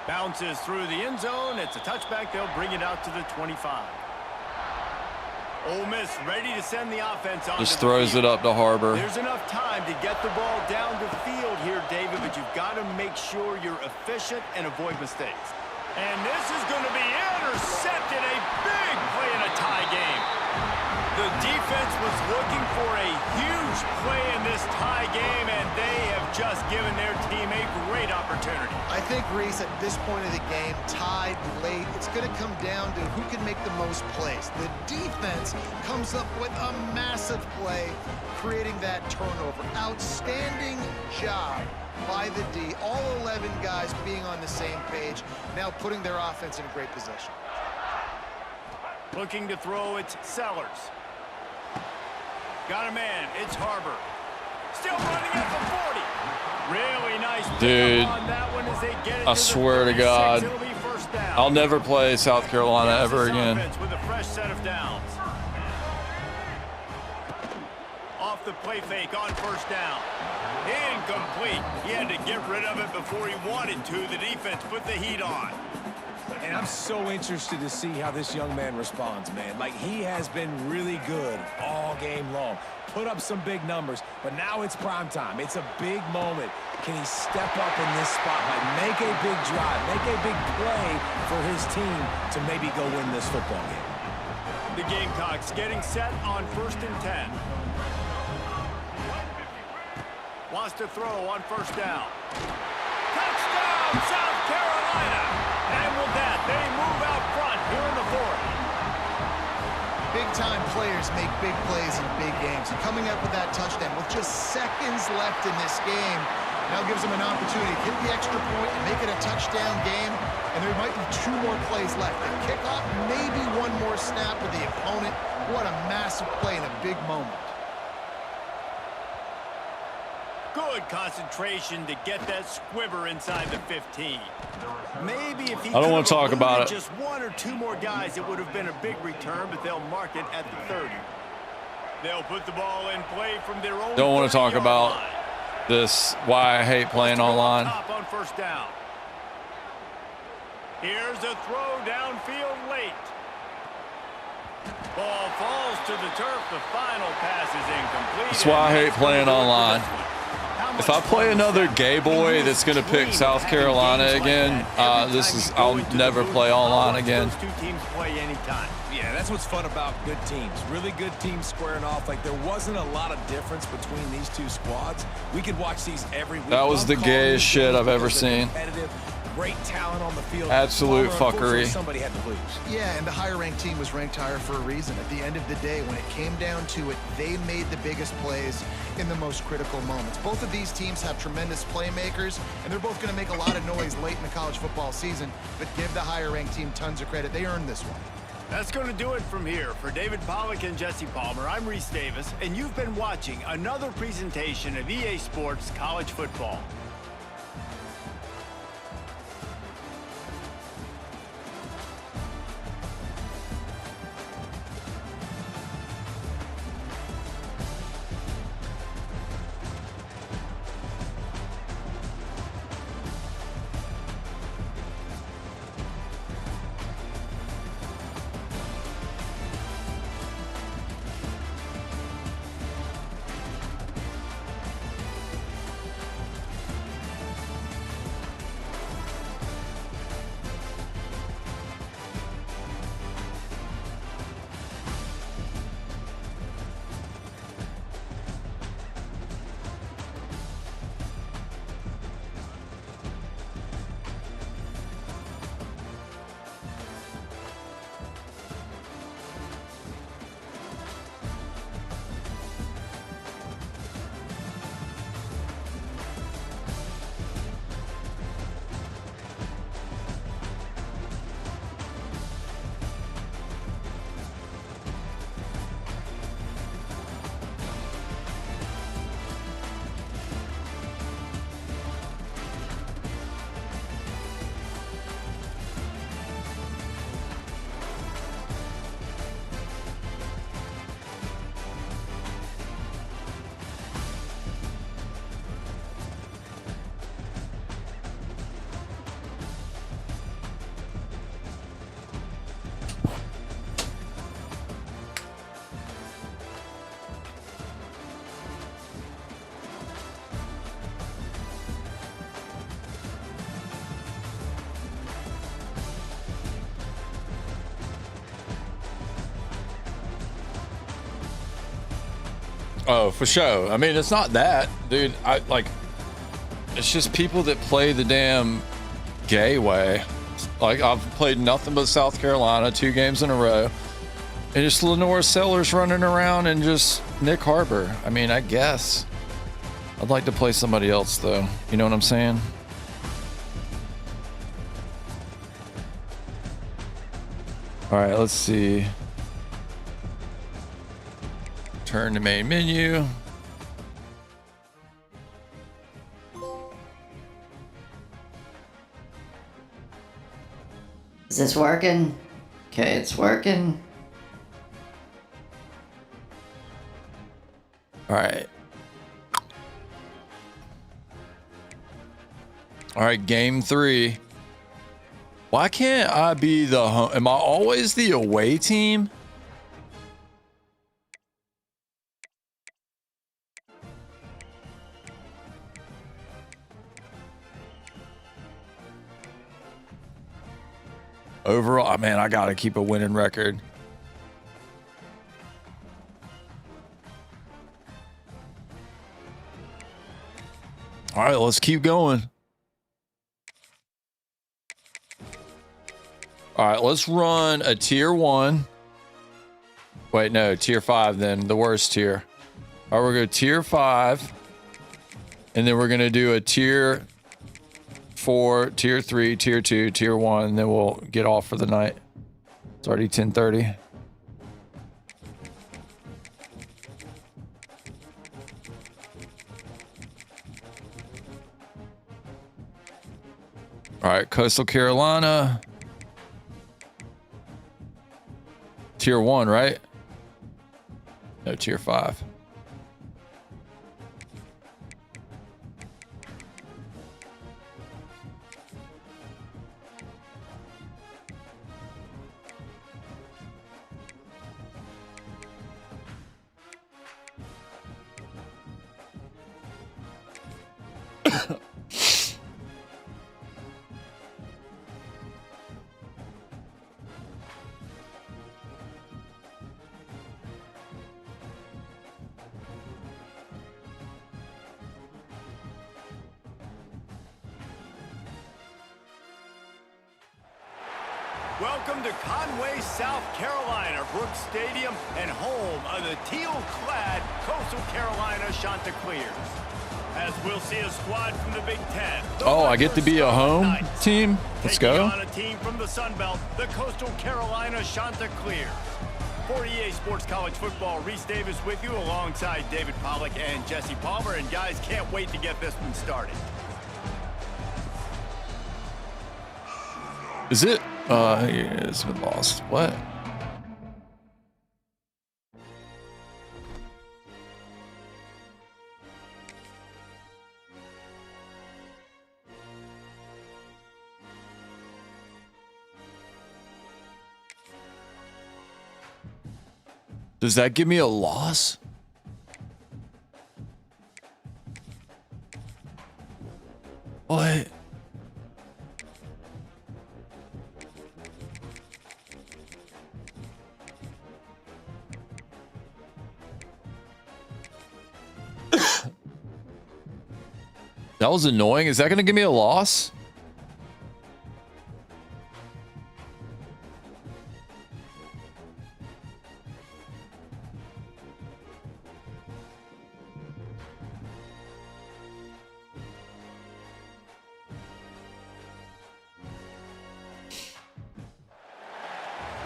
Bounces through the end zone. It's a touchback. They'll bring it out to the 25. Ole Miss ready to send the offense on. Just throws it up to Harbor. There's enough time to get the ball down the field here, David, but you've got to make sure you're efficient and avoid mistakes. And this is going to be intercepted. A big play in a tie game. The defense was looking for a huge play in this tie game, and they have just given their team a great opportunity. I think, Reese, at this point of the game, tied late, it's going to come down to who can make the most plays. The defense comes up with a massive play, creating that turnover. Outstanding job by the D. All 11 guys being on the same page, now putting their offense in a great position. Looking to throw, it's Sellers. Got a man, it's Harbor. Still running at the 40. Really nice dude, on that one as they get it I swear to God, I'll never play South Carolina ever again. With a fresh set of downs. Off the play fake on 1st down. Incomplete. He had to get rid of it before he wanted to. The defense put the heat on. And I'm so interested to see how this young man responds, man. Like, he has been really good all game long. Put up some big numbers, but now it's prime time. It's a big moment. Can he step up in this spotlight, make a big drive, make a big play for his team to maybe go win this football game? The Gamecocks getting set on 1st and 10. Wants to throw on 1st down. Touchdown, South Carolina! And with that, they move out front here in the 4th. Big-time players make big plays in big games. And coming up with that touchdown with just seconds left in this game now gives them an opportunity to hit the extra point and make it a touchdown game. And there might be 2 more plays left. The kickoff, maybe 1 more snap with the opponent. What a massive play in a big moment. Good concentration to get that squibber inside the 15. Maybe if he I don't want to talk about it. Just 1 or 2 more guys, it would have been a big return, but they'll mark it at the 30. They'll put the ball in play from their own. Don't want to talk about this, why I hate playing online. Top on 1st down. Here's a throw downfield late. Ball falls to the turf. The final pass is incomplete. That's why I hate playing online. If I play another gay boy that's going to pick South Carolina again, I'll never play online again. Those 2 teams play anytime. Yeah, that's what's fun about good teams. Really good teams squaring off. Like, there wasn't a lot of difference between these 2 squads. We could watch these every week. That was the gayest shit I've ever seen. Great talent on the field. Absolute fuckery. Somebody had to lose. Yeah, and the higher-ranked team was ranked higher for a reason. At the end of the day, when it came down to it, they made the biggest plays in the most critical moments. Both of these teams have tremendous playmakers, and they're both going to make a lot of noise late in the college football season, but give the higher-ranked team tons of credit. They earned this one. That's going to do it from here. For David Pollack and Jesse Palmer, I'm Reese Davis, and you've been watching another presentation of EA Sports College Football. Oh, for sure. I mean, it's not that, dude. It's just people that play the damn gay way. Like, I've played nothing but South Carolina 2 games in a row. And just Lenore Sellers running around and just Nick Harbor. I mean, I guess. I'd like to play somebody else, though. You know what I'm saying? All right, let's see. Turn to main menu. Is this working? Okay, it's working. All right. All right, game 3. Why can't I be the home? Am I always the away team? Overall, man, I gotta keep a winning record. All right, let's keep going. All right, let's run a tier 1. Wait, no, tier 5 then, the worst tier. All right, we're going to tier 5. And then we're going to do a tier 4, tier 3, tier 2, tier 1, and then we'll get off for the night. It's already 10:30. All right, Coastal Carolina. Tier 1, right? No, tier 5. Welcome to Conway, South Carolina, Brooks Stadium, and home of the teal-clad Coastal Carolina Chanticleers. As we'll see a squad from the Big Ten. Oh, I get to be a home team? Let's go. On a team from the Sun Belt, the Coastal Carolina Chanticleers. For EA Sports College Football, Reese Davis with you alongside David Pollack and Jesse Palmer. And guys, can't wait to get this one started. Is it? It's been lost. What? Does that give me a loss? What? That was annoying. Is that going to give me a loss?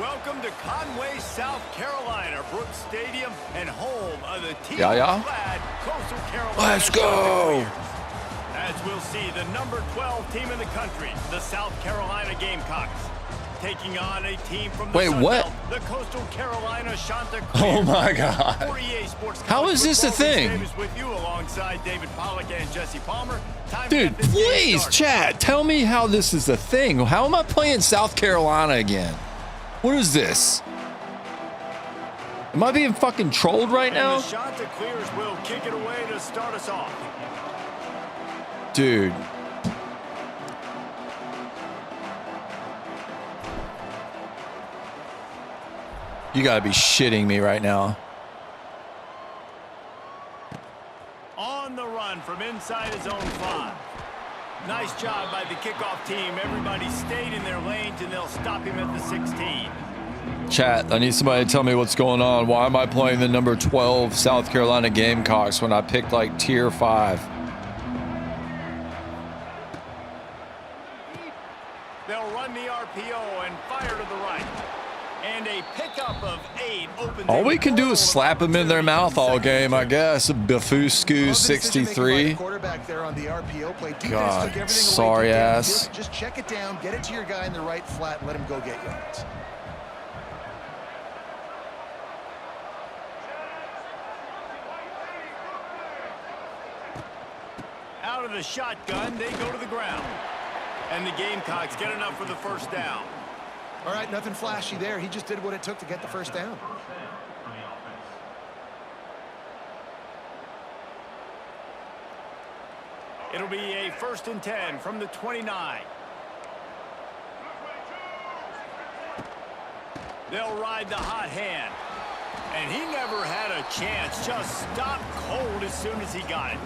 Welcome to Conway, South Carolina, Brooks Stadium, and home of the teal-clad Coastal Carolina. Let's go! As we'll see, the number 12 team in the country, the South Carolina Gamecocks, taking on a team from the Sun Belt, the Coastal Carolina Chanticleers. Oh my God! How is this a thing? Davis with you alongside David Pollack and Jesse Palmer. Dude, please, chat, tell me how this is a thing. How am I playing South Carolina again? What is this? Am I being fucking trolled right now? The Chanticleers will kick it away to start us off. Dude. You gotta be shitting me right now. On the run from inside his own 5. Nice job by the kickoff team. Everybody stayed in their lanes, and they'll stop him at the 16. Chat, I need somebody to tell me what's going on. Why am I playing the number 12 South Carolina Gamecocks when I picked like tier 5? They'll run the RPO and fire to the right. And a pickup of 8 opens. All we can do is slap them in their mouth all game, I guess. Bafusku 63. God, sorry ass. Just check it down, get it to your guy in the right flat, and let him go get yards. Out of the shotgun, they go to the ground. And the Gamecocks get enough for the first down. All right, nothing flashy there. He just did what it took to get the first down. It'll be a 1st and 10 from the 29. They'll ride the hot hand. And he never had a chance. Just stopped cold as soon as he got it.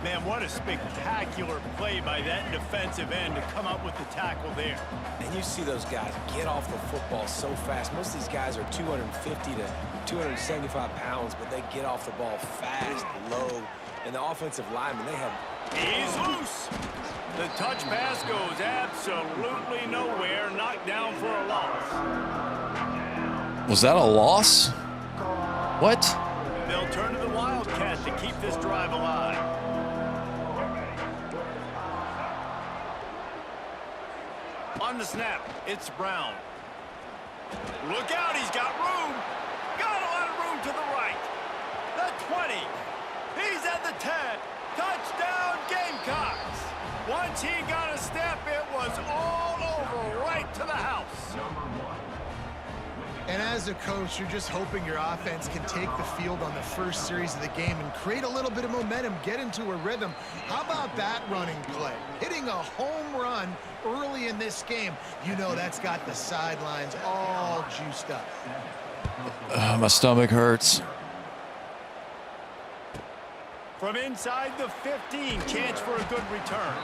Man, what a spectacular play by that defensive end to come up with the tackle there. And you see those guys get off the football so fast. Most of these guys are 250 to 275 pounds, but they get off the ball fast, low. And the offensive linemen, they have... He's loose. The touch pass goes absolutely nowhere. Knocked down for a loss. Was that a loss? What? They'll turn to the Wildcat to keep this drive alive. On the snap, it's Brown. Look out, he's got room. Got a lot of room to the right. The 20. He's at the 10. Touchdown, Gamecocks. Once he got a step, it was all over, right to the house. And as a coach, you're just hoping your offense can take the field on the first series of the game and create a little bit of momentum, get into a rhythm. How about that running play? Hitting a home run early in this game. You know that's got the sidelines all juiced up. My stomach hurts. From inside the 15, chance for a good return.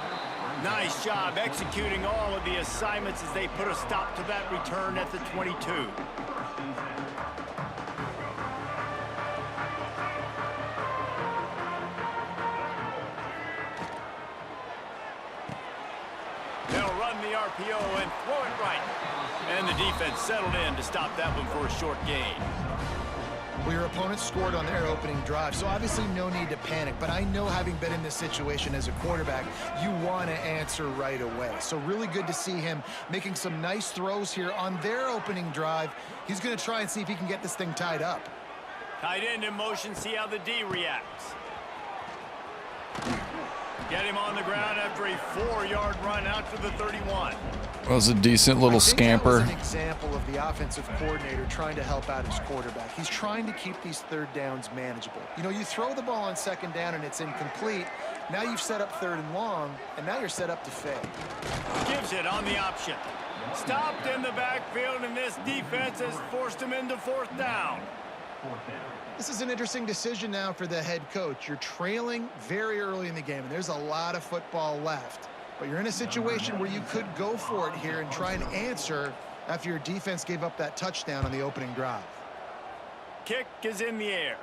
Nice job executing all of the assignments as they put a stop to that return at the 22. They'll run the RPO and throw it right. And the defense settled in to stop that one for a short gain. Well, your opponent scored on their opening drive, so obviously no need to panic. But I know, having been in this situation as a quarterback, you want to answer right away. So really good to see him making some nice throws here on their opening drive. He's going to try and see if he can get this thing tied up. Tight end in motion, see how the D reacts. Get him on the ground after a 4-yard run out to the 31. That was a decent little scamper. That was an example of the offensive coordinator trying to help out his quarterback. He's trying to keep these third downs manageable. You know, you throw the ball on second down and it's incomplete. Now you've set up third and long, and now you're set up to fail. Gives it on the option. Stopped in the backfield, and this defense has forced him into 4th down. This is an interesting decision now for the head coach. You're trailing very early in the game, and there's a lot of football left. But you're in a situation where you could go for it here and try and answer after your defense gave up that touchdown on the opening drive. Kick is in the air.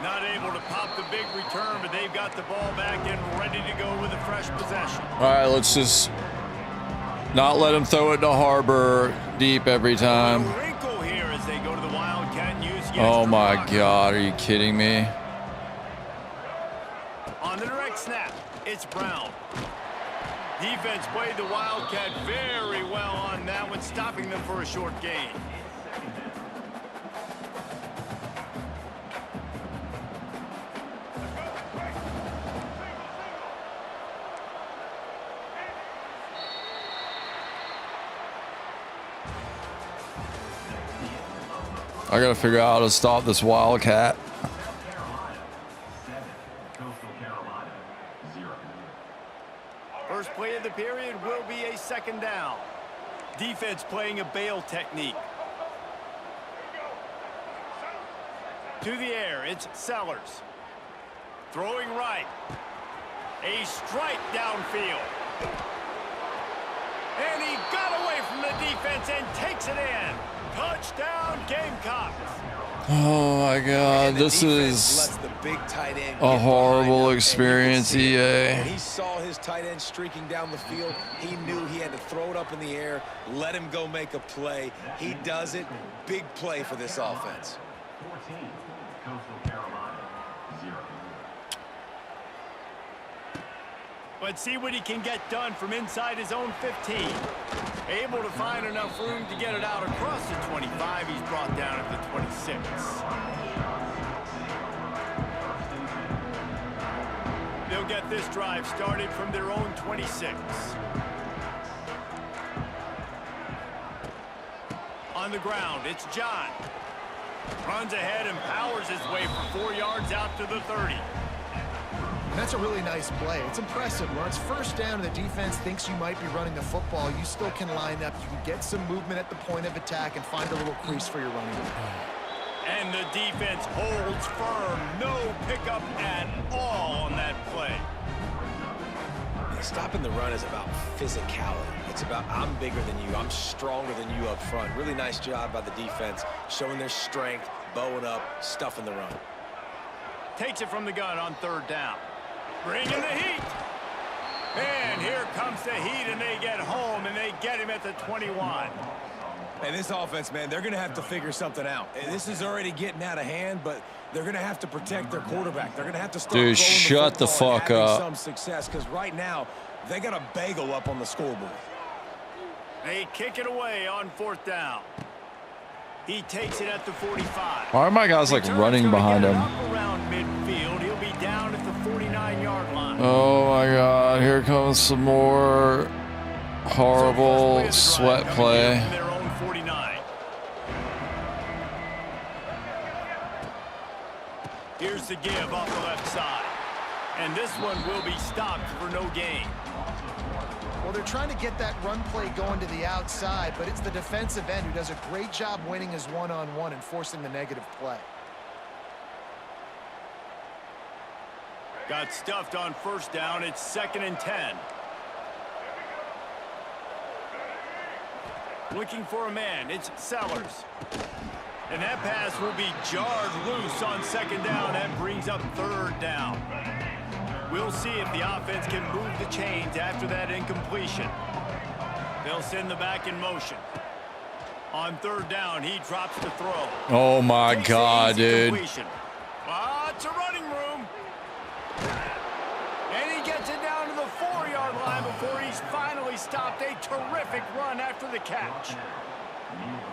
Not able to pop the big return, but they've got the ball back and ready to go with a fresh possession. All right, let's just not let him throw it to Harbor deep every time. Wrinkle here as they go to the Wildcat and use the Oh my extra God, are you kidding me? On the direct snap, it's Brown. Defense played the Wildcat very well on that one, stopping them for a short gain. I gotta figure out how to stop this Wildcat. First play of the period will be a 2nd down. Defense playing a bail technique. To the air, it's Sellers. Throwing right. A strike downfield. And he got away from the defense and takes it in. Touchdown, Gamecocks. Oh my God, this is a horrible experience, EA. When he saw his tight end streaking down the field, he knew he had to throw it up in the air, let him go make a play. He does it. Big play for this offense. But see what he can get done from inside his own 15. Able to find enough room to get it out across the 25. He's brought down at the 26. They'll they'll get this drive started from their own 26. On the ground, it's John. Runs ahead and powers his way for 4 yards out to the 30. And that's a really nice play. It's impressive. When it's first down and the defense thinks you might be running the football, you still can line up. You can get some movement at the point of attack and find a little crease for your running back. And the defense holds firm. No pickup at all on that play. Stopping the run is about physicality. It's about I'm bigger than you. I'm stronger than you up front. Really nice job by the defense, showing their strength, bowing up, stuffing the run. Takes it from the gun on 3rd down. Bringing the heat. And here comes the heat, and they get home, and they get him at the 21. Hey, this offense, man, they're going to have to figure something out. This is already getting out of hand, but they're going to have to protect their quarterback. They're going to have to start Dude, shut the fuck up. Some success, because right now they got a bagel up on the scoreboard. They kick it away on 4th down. He takes it at the 45. Why are my guys like running behind him? Around midfield, he'll be down at the 49-yard line. Oh my God! Here comes some more horrible sweat play. Their own 49. Here's the give off the left side, and this one will be stopped for no gain. Well, they're trying to get that run play going to the outside, but it's the defensive end who does a great job winning his one-on-one and forcing the negative play. Got stuffed on 1st down. It's 2nd and 10. Looking for a man. It's Sellers. And that pass will be jarred loose on 2nd down. That brings up 3rd down. We'll see if the offense can move the chains after that incompletion. They'll send the back in motion. On 3rd down, he drops the throw. Oh my God, dude. It's a running room. And he gets it down to the 4-yard line before he's finally stopped. A terrific run after the catch.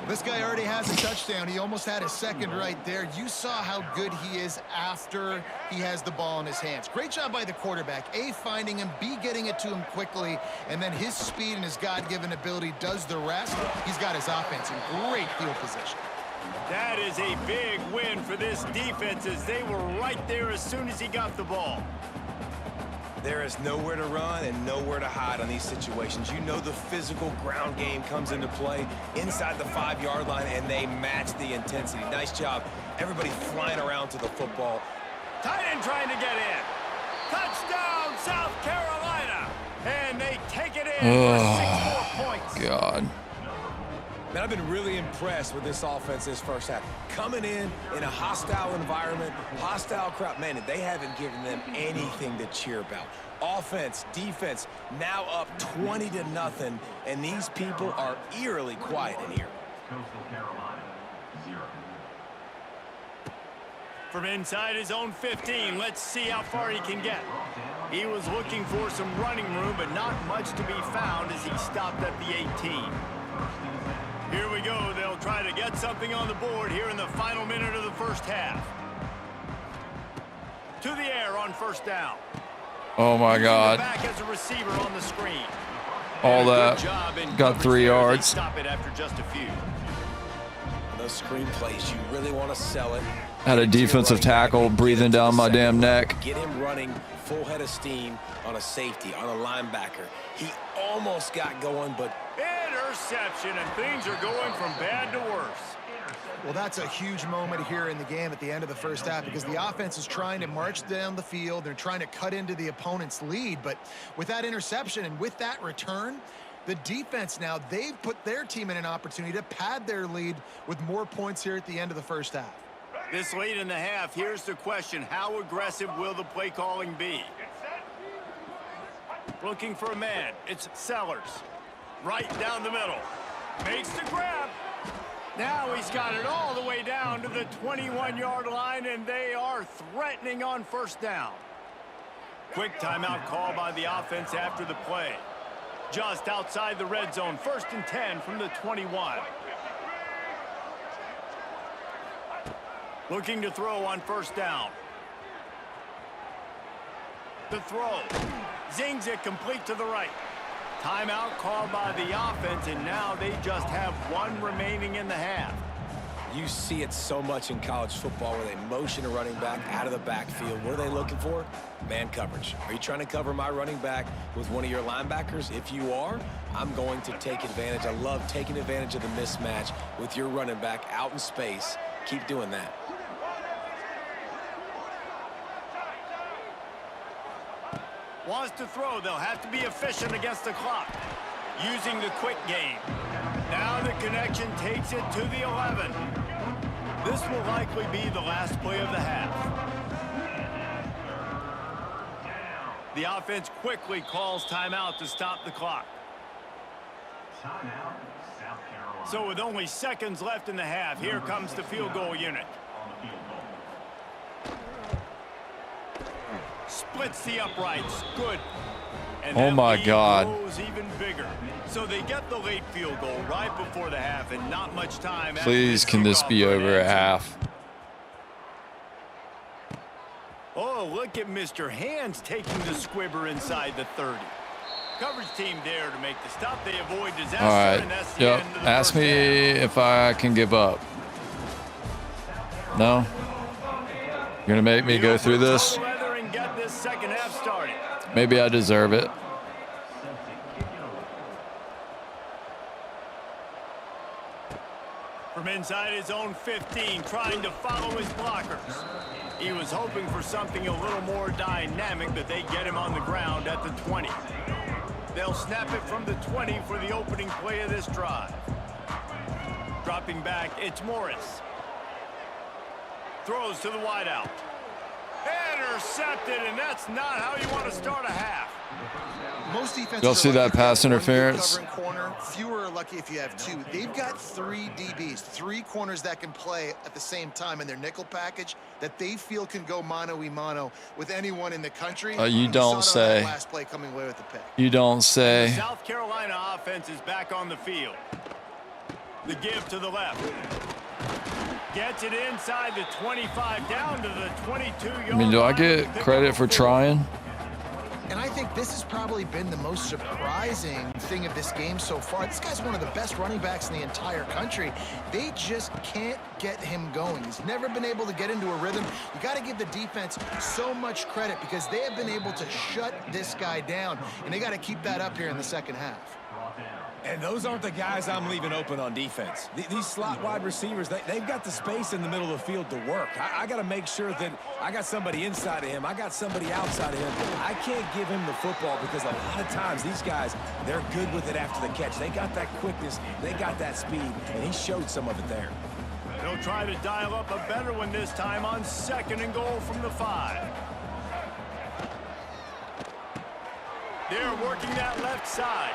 This guy already has a touchdown. He almost had a second right there. You saw how good he is after he has the ball in his hands. Great job by the quarterback. A, finding him, B, getting it to him quickly, and then his speed and his God-given ability does the rest. He's got his offense in great field position. That is a big win for this defense, as they were right there as soon as he got the ball. There is nowhere to run and nowhere to hide on these situations. You know the physical ground game comes into play inside the 5-yard line, and they match the intensity. Nice job. Everybody flying around to the football. Tight end trying to get in. Touchdown, South Carolina. And they take it in for 6 more points. God. Man, I've been really impressed with this offense this first half. Coming in a hostile environment, hostile crowd. Man, they haven't given them anything to cheer about. Offense, defense, now up 20-0, and these people are eerily quiet in here. From inside his own 15, let's see how far he can get. He was looking for some running room, but not much to be found as he stopped at the 18. Here we go. They'll try to get something on the board here in the final minute of the first half. To the air on 1st down. Oh my God. Back as a receiver on the screen. All that. Got 3 yards. Stop it after just a few. Those screen plays, you really want to sell it. Had a defensive tackle breathing down my damn neck. Get him running full head of steam on a safety, on a linebacker. He almost got going, but interception, and things are going from bad to worse. Well, that's a huge moment here in the game at the end of the first half, because the offense is trying to march down the field. They're trying to cut into the opponent's lead, but with that interception and with that return, the defense now, they've put their team in an opportunity to pad their lead with more points here at the end of the first half. This late in the half, here's the question: how aggressive will the play calling be? Looking for a man. It's Sellers. Right down the middle. Makes the grab. Now he's got it all the way down to the 21-yard line, and they are threatening on 1st down. Quick timeout call by the offense after the play. Just outside the red zone, 1st and 10 from the 21. Looking to throw on 1st down. to throw. Zings it complete to the right. Timeout called by the offense, and now they just have one remaining in the half. You see it so much in college football where they motion a running back out of the backfield. What are they looking for? Man coverage. Are you trying to cover my running back with one of your linebackers? If you are, I'm going to take advantage. I love taking advantage of the mismatch with your running back out in space. Keep doing that. Wants to throw. They'll have to be efficient against the clock. Using the quick game. Now the connection takes it to the 11. This will likely be the last play of the half. The offense quickly calls timeout to stop the clock. So with only seconds left in the half, here comes the field goal unit. Splits the uprights. Good. And oh my God. Grows even bigger. So they get the late field goal right before the half and not much time. Please, can this be over at half? Oh, look at Mr. Hands taking the squibber inside the 30. Coverage team there to make the stop. They avoid disaster. All right. And that's the Yep. end of the Ask first me half. if I can give up. No? You're going to make me go through this? And get this second half started. Maybe I deserve it. From inside his own 15, trying to follow his blockers. He was hoping for something a little more dynamic, but they get him on the ground at the 20. They'll snap it from the 20 for the opening play of this drive. Dropping back, it's Morris. Throws to the wideout. Intercepted, and that's not how you want to start a half. Most defenses Y'all see are that lucky pass if you have one interference? covering corner. Fewer are lucky if you have two. They've got 3 DBs, 3 corners that can play at the same time in their nickel package that they feel can go mano-a-mano with anyone in the country. You And don't saw it on that say. last play coming away with the pick. You don't The say. South Carolina offense is back on the field. The give to the left. Gets it inside the 25, down to the 22-yard I mean, do I line to get pick credit up for a 4. trying? And I think this has probably been the most surprising thing of this game so far. This guy's one of the best running backs in the entire country. They just can't get him going. He's never been able to get into a rhythm. You got to give the defense so much credit because they have been able to shut this guy down, and they got to keep that up here in the second half. And those aren't the guys I'm leaving open on defense. These slot wide receivers, they've got the space in the middle of the field to work. I got to make sure that I got somebody inside of him. I got somebody outside of him. I can't give him the football because a lot of times these guys, they're good with it after the catch. They got that quickness. They got that speed, and he showed some of it there. They'll try to dial up a better one this time on 2nd and goal from the 5. They're working that left side.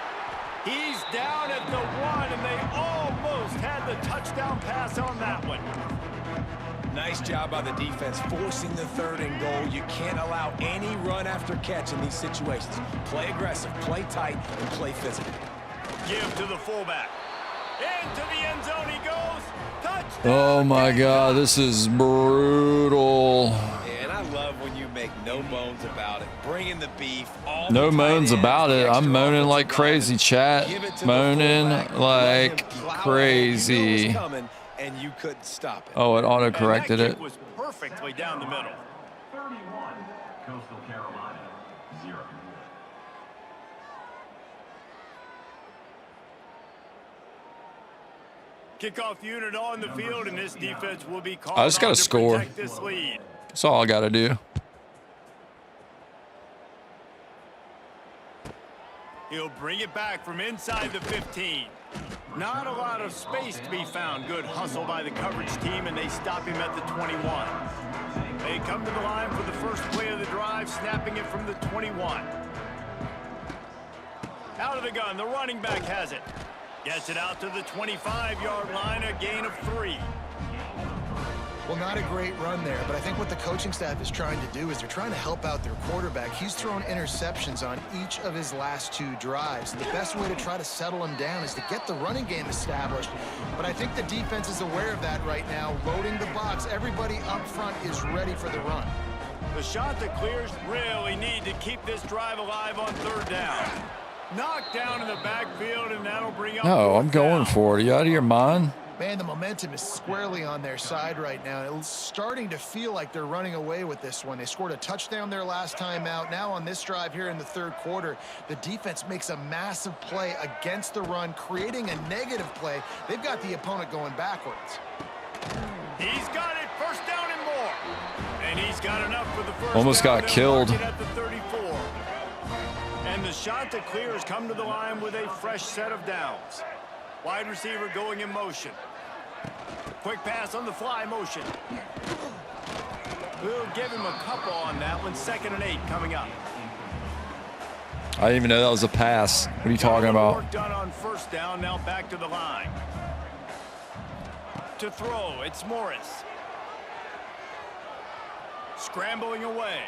He's down at the 1, and they almost had the touchdown pass on that one. Nice job by the defense, forcing the 3rd and goal. You can't allow any run after catch in these situations. Play aggressive, play tight, and play physical. Give to the fullback. Into the end zone he goes. Touchdown. Oh my God, this is brutal. And I love when you make no moans about it. Bringing the beef. All No the moans tight about ends, it. the I'm extra moaning like offensive linemen. crazy, chat. Give it to the Moaning fullback. Let like him plow ahead. You know it crazy. was coming, and you couldn't stop it. Oh, it auto-corrected And that it. kick was perfectly down the middle. 31, Coastal Carolina, 0. Kickoff unit on the field, and this defense will be called I just gotta on to score. protect this lead. That's all I got to do. He'll bring it back from inside the 15. Not a lot of space to be found. Good hustle by the coverage team, and they stop him at the 21. They come to the line for the first play of the drive, snapping it from the 21. Out of the gun, the running back has it. Gets it out to the 25-yard line, a gain of 3. Well, not a great run there, but I think what the coaching staff is trying to do is they're trying to help out their quarterback. He's thrown interceptions on each of his last 2 drives. And the best way to try to settle him down is to get the running game established. But I think the defense is aware of that right now, loading the box. Everybody up front is ready for the run. The shot that clears really need to keep this drive alive on third down. Knocked down in the backfield, and that'll bring up. No, I'm going for it. Are you out of your mind? Man, the momentum is squarely on their side right now. It's starting to feel like they're running away with this one. They scored a touchdown their last time out. Now on this drive here in the third quarter, the defense makes a massive play against the run, creating a negative play. They've got the opponent going backwards. He's got it, first down and more. And he's got enough for the first Almost down. got killed. At the 34. And the shot to clear has come to the line with a fresh set of downs. Wide receiver going in motion. Quick pass on the fly motion. We'll give him a couple on that one. 2nd and 8 coming up. I didn't even know that was a pass. What are you talking about? Work done on first down. Now back to the line. To throw, it's Morris. Scrambling away.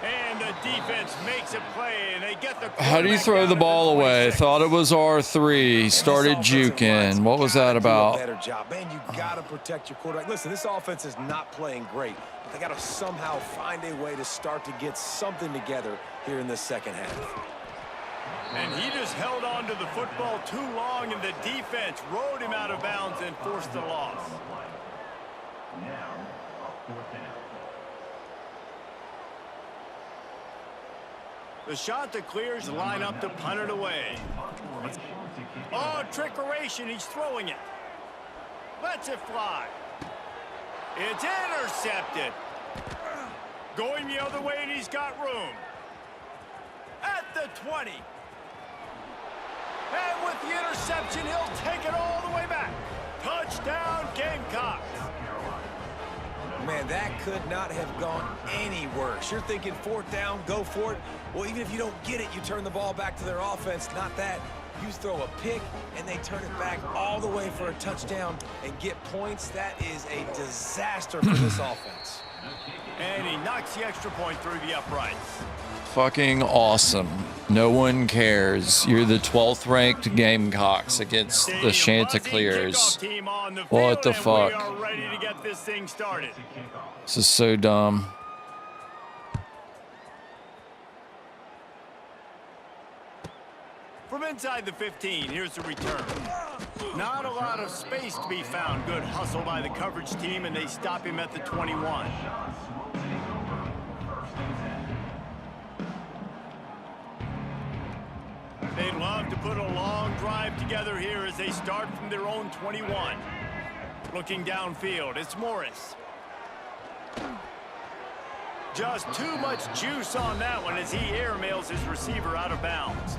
And the defense makes a play, and they get the. How do you throw the ball away? Thought it was R3. Started juking. What was that about? Better job, man. You gotta protect your quarterback. Listen, this offense is not playing great, but they gotta somehow find a way to start to get something together here in the second half. And he just held on to the football too long, and the defense rode him out of bounds and forced the loss. Now, 4th down. The shot that clears the line up to punt it away. Oh, trickeration. He's throwing it. Lets it fly. It's intercepted. Going the other way, and he's got room. At the 20. And with the interception, he'll take it all the way back. Touchdown, Gamecocks. Man, that could not have gone any worse. You're thinking 4th down, go for it. Well, even if you don't get it, you turn the ball back to their offense. Not that. You throw a pick, and they turn it back all the way for a touchdown and get points. That is a disaster for this offense. And he knocks the extra point through the uprights. Fucking awesome. No one cares. You're the 12th ranked Gamecocks against the Chanticleers. What the fuck? We are ready to get this thing started. This is so dumb. From inside the 15, here's the return. Not a lot of space to be found. Good hustle by the coverage team, and they stop him at the 21. They'd love to put a long drive together here as they start from their own 21. Looking downfield, it's Morris. Just too much juice on that one as he airmails his receiver out of bounds.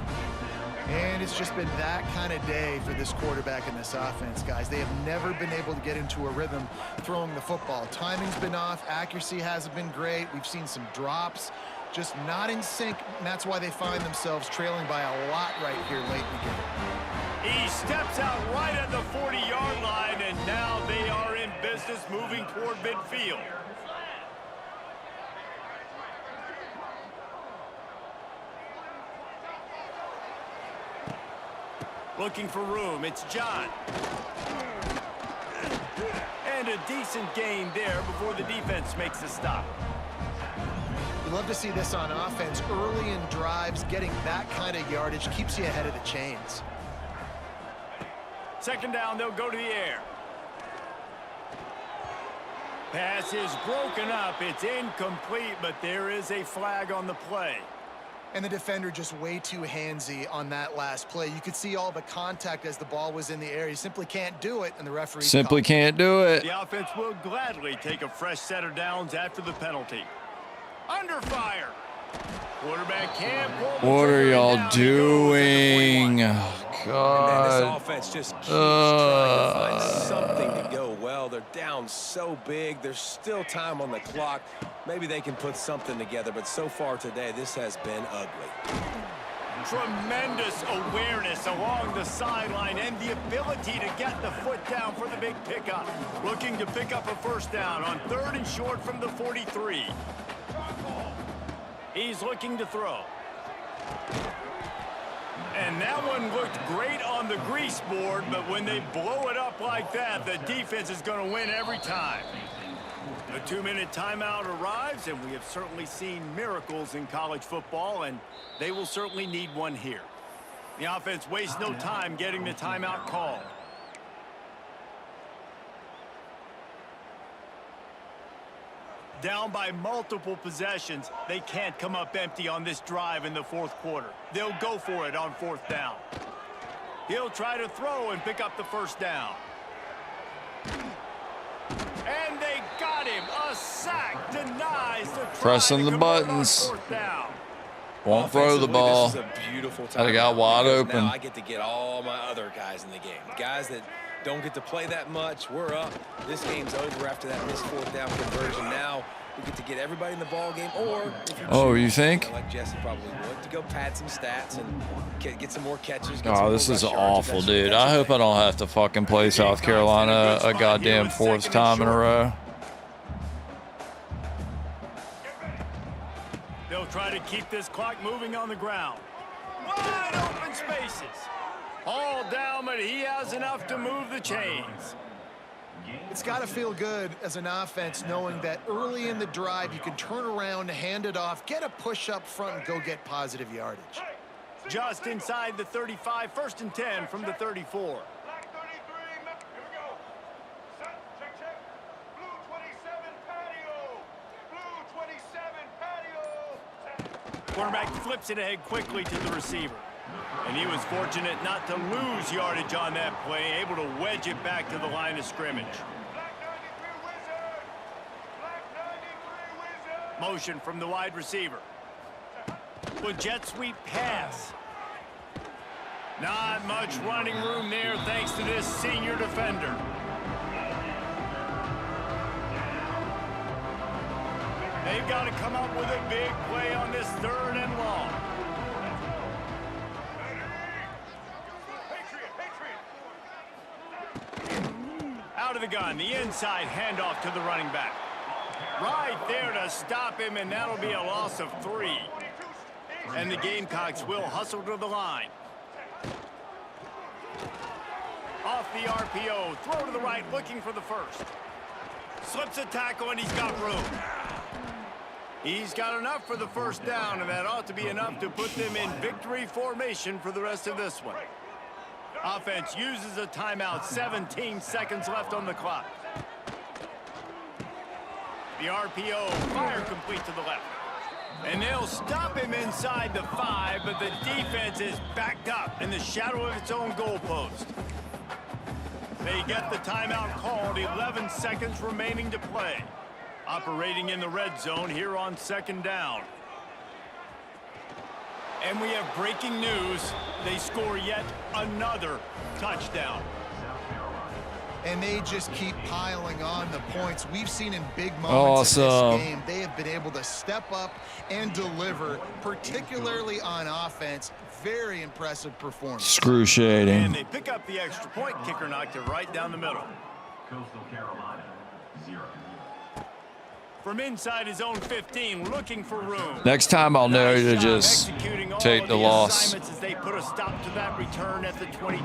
And it's just been that kind of day for this quarterback and this offense, guys. They have never been able to get into a rhythm throwing the football. Timing's been off. Accuracy hasn't been great. We've seen some drops. Just not in sync, and that's why they find themselves trailing by a lot right here late in the game. He steps out right at the 40-yard line, and now they are in business moving toward midfield. Looking for room, it's John. And a decent gain there before the defense makes a stop. We love to see this on offense. Early in drives, getting that kind of yardage keeps you ahead of the chains. 2nd down, they'll go to the air. Pass is broken up. It's incomplete, but there is a flag on the play. And the defender just way too handsy on that last play. You could see all the contact as the ball was in the air. He simply can't do it, and the referee simply can't do it. The offense will gladly take a fresh set of downs after the penalty. Under fire. Quarterback can't pull. What are y'all doing? God. Man, this offense just keeps trying to find something to go well. They're down so big. There's still time on the clock. Maybe they can put something together, but so far today, this has been ugly. Tremendous awareness along the sideline and the ability to get the foot down for the big pickup. Looking to pick up a first down on 3rd and short from the 43. He's looking to throw. And that one looked great on the grease board, but when they blow it up like that, the defense is going to win every time. A 2-minute timeout arrives, and we have certainly seen miracles in college football, and they will certainly need one here. The offense wastes no time getting the timeout called. Down by multiple possessions, they can't come up empty on this drive in the fourth quarter. They'll go for it on fourth down. He'll try to throw and pick up the first down. And they got him. A sack denies the try. Pressing the buttons. Won't throw the ball. This is a beautiful Had a guy wide open. Now I get to get all my other guys in the game. Guys that don't get to play that much. We're up. This game's over after that missed fourth down conversion. Now we get to get everybody in the ball game, or if you think? Like Jesse probably would, to go pad some stats and get some more catches. Oh, this is awful, dude. I hope I don't have to fucking play South Carolina a goddamn fourth time in a row. They'll try to keep this clock moving on the ground. Wide open spaces. All down, but he has enough to move the chains. It's got to feel good as an offense knowing that early in the drive you can turn around, hand it off, get a push up front, and go get positive yardage. Just inside the 35, 1st and 10 from the 34. Quarterback flips it ahead quickly to the receiver. And he was fortunate not to lose yardage on that play, able to wedge it back to the line of scrimmage. Motion from the wide receiver. With jet sweep pass. Not much running room there thanks to this senior defender. They've got to come up with a big play on this 3rd and long. Out of the gun, the inside handoff to the running back. Right there to stop him, and that'll be a loss of 3. And the Gamecocks will hustle to the line. Off the RPO, throw to the right, looking for the first. Slips a tackle, and he's got room. He's got enough for the first down, and that ought to be enough to put them in victory formation for the rest of this one. Offense uses a timeout, 17 seconds left on the clock. The RPO, fire complete to the left. And they'll stop him inside the 5, but the defense is backed up in the shadow of its own goalpost. They get the timeout called, 11 seconds remaining to play. Operating in the red zone here on 2nd down. And we have breaking news. They score yet another touchdown. And they just keep piling on the points. We've seen in big moments in this game, they have been able to step up and deliver, particularly on offense. Very impressive performance. Excruciating. And they pick up the extra point. Kicker knocked it right down the middle. Coastal Carolina, 0. From inside his own 15, looking for room. Next time I'll know to just take the loss. As they put a stop to that return at the 22.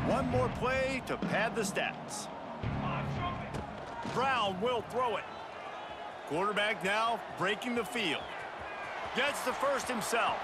One more play to pad the stats. Brown will throw it. Quarterback now breaking the field. Gets the first himself.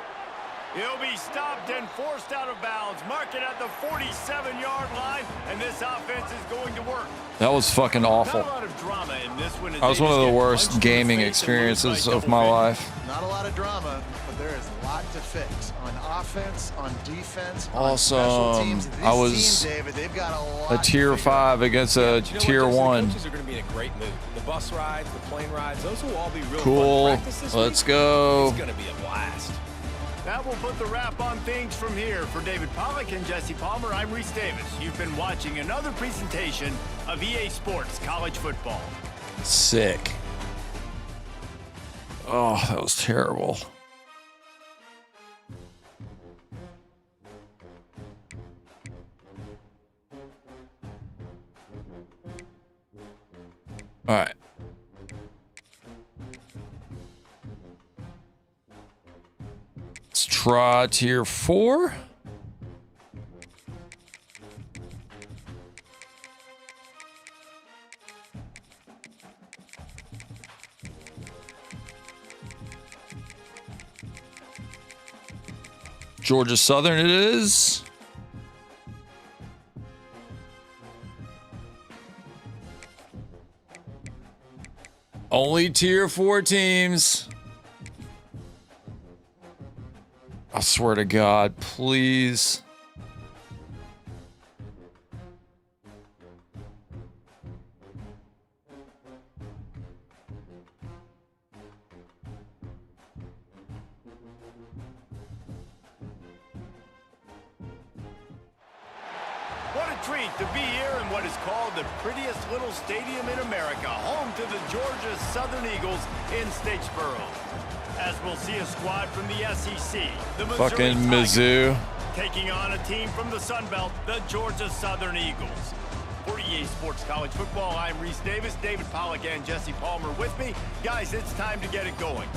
He'll be stopped and forced out of bounds. Mark it at the 47-yard line, and this offense is going to work. That was fucking awful. Not a lot of drama in this one. That was one of the worst gaming experiences of my life. Not a lot of drama, but there is a lot to fix on offense, on defense, on Awesome. special teams. This I was team, David, they've got a lot a tier 5 against a tier 1. The coaches are going to be in a great mood. The bus rides, the plane rides, those will all be real Cool. fun. Practice this Let's week, go. It's going to be a blast. That will put the wrap on things from here. For David Pollack and Jesse Palmer, I'm Reese Davis. You've been watching another presentation of EA Sports College Football. Sick. Oh, that was terrible. All right. Let's try tier 4. Georgia Southern it is. Only tier 4 teams. I swear to God, please. What a treat to be here in what is called the prettiest little stadium in America, home to the Georgia Southern Eagles in Statesboro. As we'll see a squad from the SEC, the Missouri Fucking Tigers, Mizzou. taking on a team from the Sun Belt, the Georgia Southern Eagles. For EA Sports College Football, I'm Reese Davis, David Pollack and Jesse Palmer with me. Guys, it's time to get it going.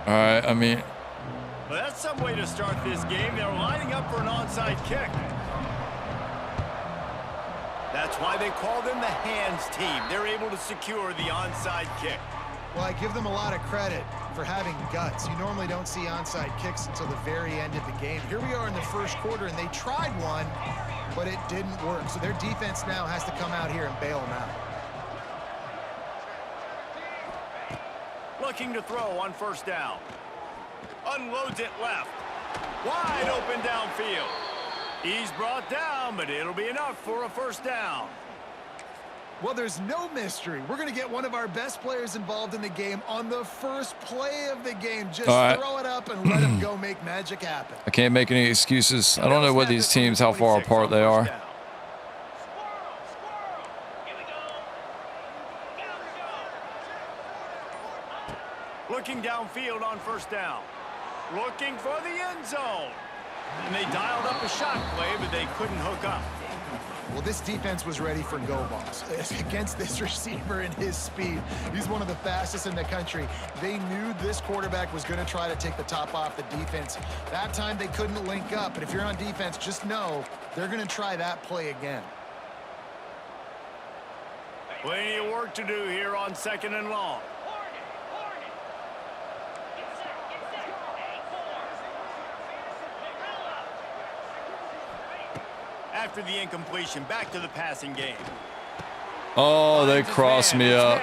All right, I mean, Well, that's some way to start this game. They're lining up for an onside kick. That's why they call them the hands team. They're able to secure the onside kick. Well, I give them a lot of credit for having guts. You normally don't see onside kicks until the very end of the game. Here we are in the first quarter, and they tried one, but it didn't work. So their defense now has to come out here and bail them out. Looking to throw on first down. Unloads it left. Wide open downfield. He's brought down, but it'll be enough for a first down. Well, there's no mystery. We're going to get one of our best players involved in the game on the first play of the game. Just throw it up and let him go make magic happen. I can't make any excuses. I don't know what these teams, how far apart they are. Looking downfield on first down. Looking for the end zone. And they dialed up a shot play, but they couldn't hook up. Well, this defense was ready for go balls against this receiver and his speed. He's one of the fastest in the country. They knew this quarterback was going to try to take the top off the defense. That time they couldn't link up, but if you're on defense, just know they're going to try that play again. Plenty of work to do here on second and long. After the incompletion, back to the passing game. Oh, they crossed me up.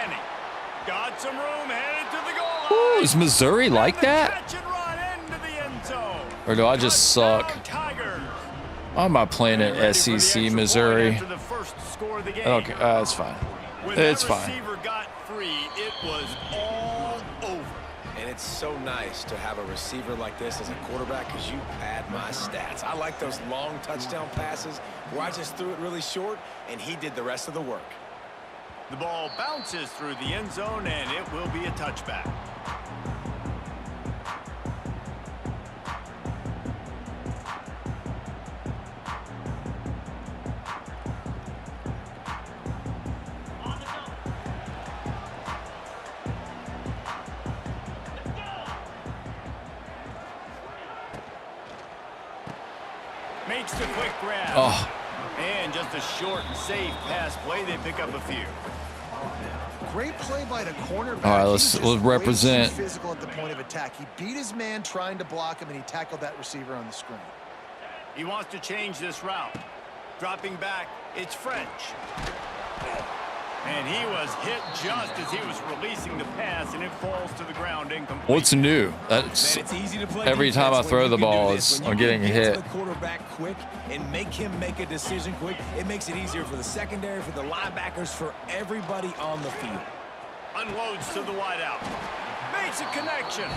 Got some room, headed to the goal line. Ooh, is Missouri like that? Catch and run into the end zone. Or do I just suck? Why am I playing at SEC, Missouri? Okay, it's fine. It's fine. Receiver got free, it was all over. And it's so nice to have a receiver like this as a quarterback because you pad my stats. I like those long touchdown passes where I just threw it really short and he did the rest of the work. The ball bounces through the end zone and it will be a touchback. Makes the quick grab. Oh. And just a short and safe pass play. They pick up a few. Great play by the cornerback. All right, let's represent. Physical at the point of attack. He beat his man trying to block him, and he tackled that receiver on the screen. He wants to change this route. Dropping back, it's French. And he was hit just as he was releasing the pass, and it falls to the ground incomplete. What's new? That's every time I throw the ball, I'm getting hit. The quarterback quick and make him make a decision quick. It makes it easier for the secondary, for the linebackers, for everybody on the field. Unloads to the wideout. Makes a connection.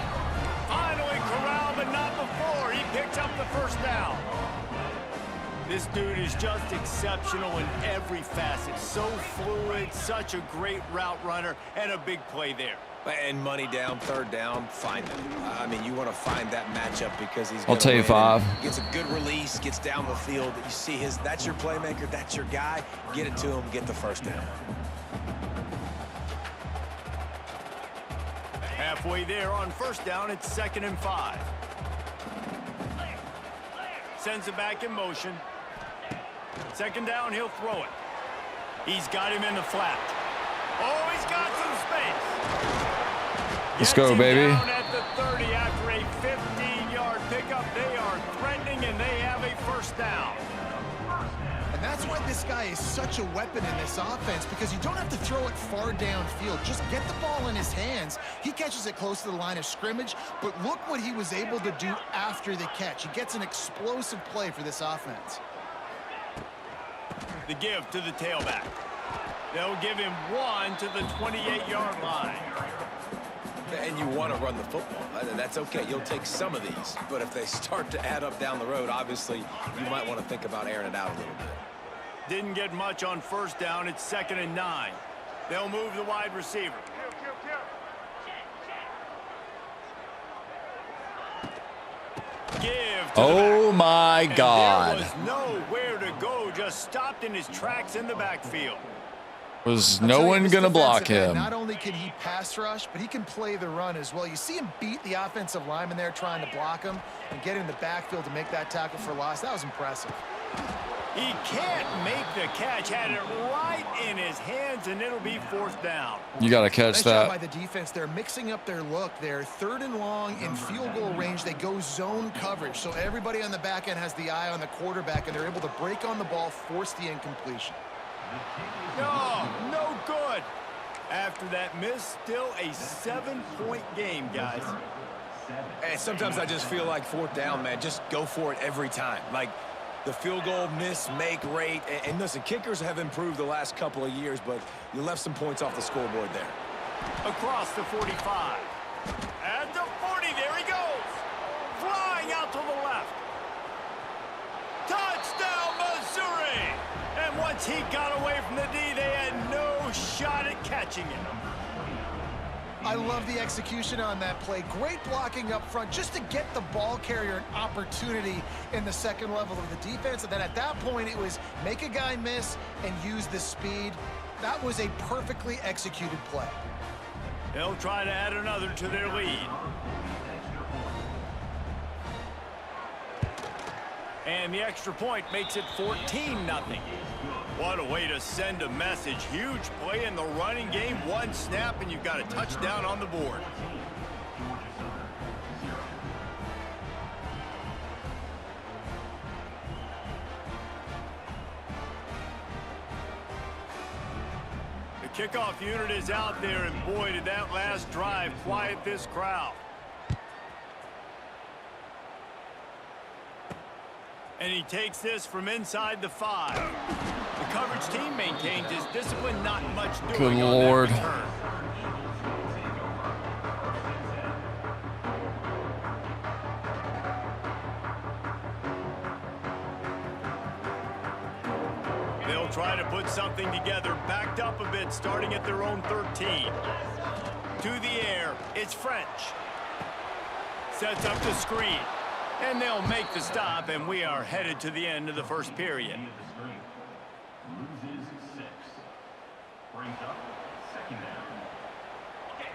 Finally corralled, but not before. He picks up the first down. This dude is just exceptional in every facet. So fluid, such a great route runner, and a big play there. And money down, third down, find him. I mean, you want to find that matchup because he's I'll tell you 5. Gets a good release, gets down the field. You see that's your playmaker, that's your guy. Get it to him, get the first down. Halfway there on first down, it's 2nd and 5. Sends it back in motion. 2nd down, he'll throw it. He's got him in the flat. Oh, he's got some space. Let's go, baby. Down at the 30 after a 15-yard pickup. They are threatening, and they have a first down. And that's why this guy is such a weapon in this offense, because you don't have to throw it far downfield. Just get the ball in his hands. He catches it close to the line of scrimmage, but look what he was able to do after the catch. He gets an explosive play for this offense. The give to the tailback. They'll give him 1 to the 28-yard line. And you want to run the football. That's okay. You'll take some of these. But if they start to add up down the road, obviously, you might want to think about airing it out a little bit. Didn't get much on first down. It's 2nd and 9. They'll move the wide receiver. Give to Oh the my God. There was nowhere to go. Just stopped in his tracks in the backfield. Was no one going to block him? Not only can he pass rush, but he can play the run as well. You see him beat the offensive lineman there trying to block him and get in the backfield to make that tackle for loss. That was impressive. He can't make the catch. Had it right in his hands, and it'll be 4th down. You got to catch Nice that. job by the defense. They're mixing up their look. They're 3rd and long in field goal range. They go zone coverage. So everybody on the back end has the eye on the quarterback, and they're able to break on the ball, force the incompletion. No good. After that miss, still a 7-point game, guys. And sometimes I just feel like 4th down, man. Just go for it every time. Like the field goal miss, make rate. And listen, kickers have improved the last couple of years, but you left some points off the scoreboard there. Across the 45. At the 40, there he goes. Flying out to the left. Touchdown, Missouri! And once he got away from the D, they had no shot at catching him. I love the execution on that play. Great blocking up front just to get the ball carrier an opportunity in the second level of the defense. And then at that point, it was make a guy miss and use the speed. That was a perfectly executed play. They'll try to add another to their lead. And the extra point makes it 14-0. What a way to send a message. Huge play in the running game. One snap, and you've got a touchdown on the board. The kickoff unit is out there, and boy, did that last drive quiet this crowd. And he takes this from inside the 5. The coverage team maintains his discipline, not much doing. Good on Lord. that return. They'll try to put something together, backed up a bit, starting at their own 13. To the air, it's French. Sets up the screen. And they'll make the stop, and we are headed to the end of the first period. Loses 6. Brings up 2nd down. Okay,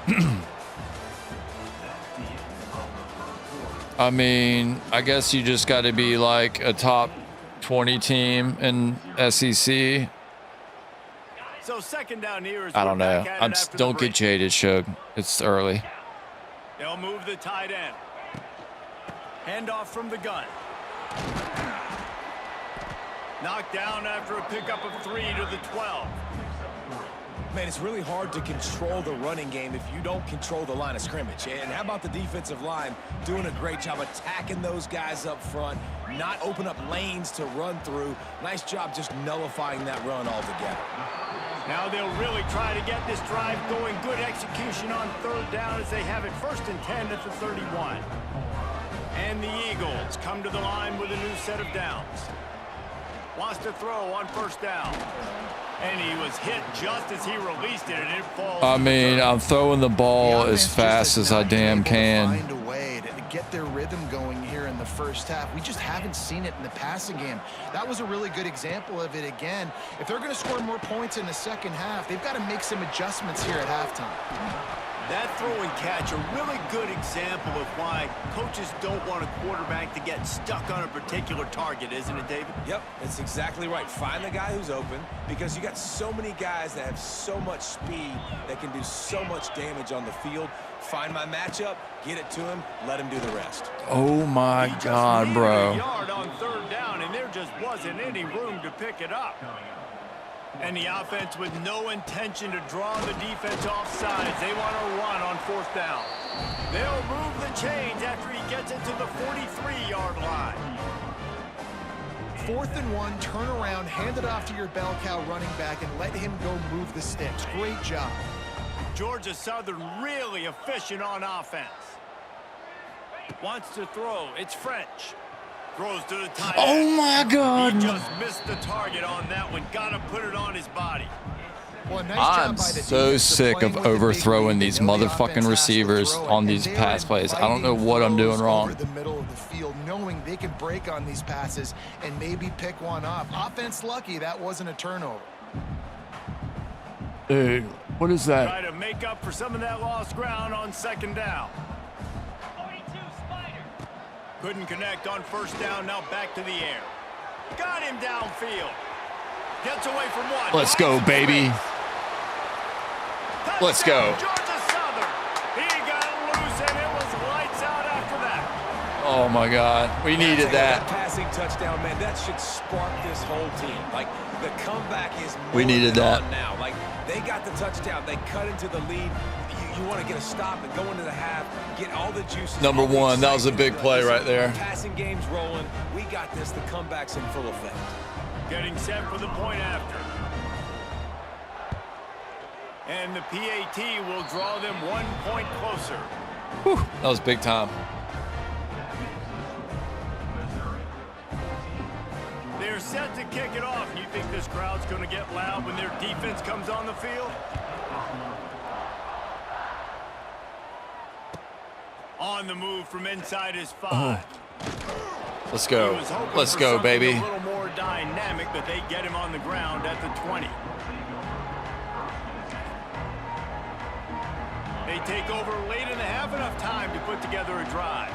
ready? I mean, I guess you just got to be like a top 20 team in SEC. So 2nd down here is I don't know. Don't get jaded, Shug. It's early. They'll move the tight end. Handoff from the gun. Knocked down after a pickup of 3 to the 12. Man, it's really hard to control the running game if you don't control the line of scrimmage. And how about the defensive line doing a great job attacking those guys up front, not open up lanes to run through. Nice job just nullifying that run altogether. Now they'll really try to get this drive going. Good execution on 3rd down as they have it 1st and 10 at the 31. And the Eagles come to the line with a new set of downs. Wants to throw on 1st down. And he was hit just as he released it, and it falls. I mean, I'm throwing the ball as fast as I damn can. Find a way to get their rhythm going here in the first half. We just haven't seen it in the passing game. That was a really good example of it again. If they're going to score more points in the second half, they've got to make some adjustments here at halftime. That throw and catch, a really good example of why coaches don't want a quarterback to get stuck on a particular target, isn't it, David? Yep, that's exactly right. Find the guy who's open, because you got so many guys that have so much speed that can do so much damage on the field. Find my matchup, get it to him, let him do the rest. Oh my God, bro. A yard on third down, and there just wasn't any room to pick it up. And the offense with no intention to draw the defense off sides. They want to run on fourth down. They'll move the chains after he gets it to the 43-yard line. 4th and 1, turn around, hand it off to your bell cow running back, and let him go move the sticks. Great job. Georgia Southern really efficient on offense. Wants to throw. It's French. Throws to the tight end. Oh my God. He just missed the target on that one. Got to put it on his body. Well, nice I'm so sick of overthrowing these motherfucking receivers on these pass plays. I don't know what I'm doing wrong. Over the middle of the field, knowing they can break on these passes and maybe pick one off. Offense lucky that wasn't a turnover. Dude, what is that? Try to make up for some of that lost ground on second down. Couldn't connect on first down. Now back to the air. Got him downfield. Gets away from one. Let's go, baby. Let's go. Georgia Southern. He got loose, and it was lights out after that. Oh my God, we needed that. Passing touchdown, man, that should spark this whole team. Like, the comeback is more We needed than that. on now. Like, they got the touchdown. They cut into the lead. You want to get a stop and go into the half, get all the juices. Number one, that was a big play right there. Passing game's rolling. We got this. The comeback's in full effect. Getting set for the point after. And the PAT will draw them 1 point closer. Whew, that was big time. They're set to kick it off. You think this crowd's going to get loud when their defense comes on the field? On the move from inside his 5. Let's go. Let's go, baby. A little more dynamic, but they get him on the ground at the 20. They take over late in the half, enough time to put together a drive.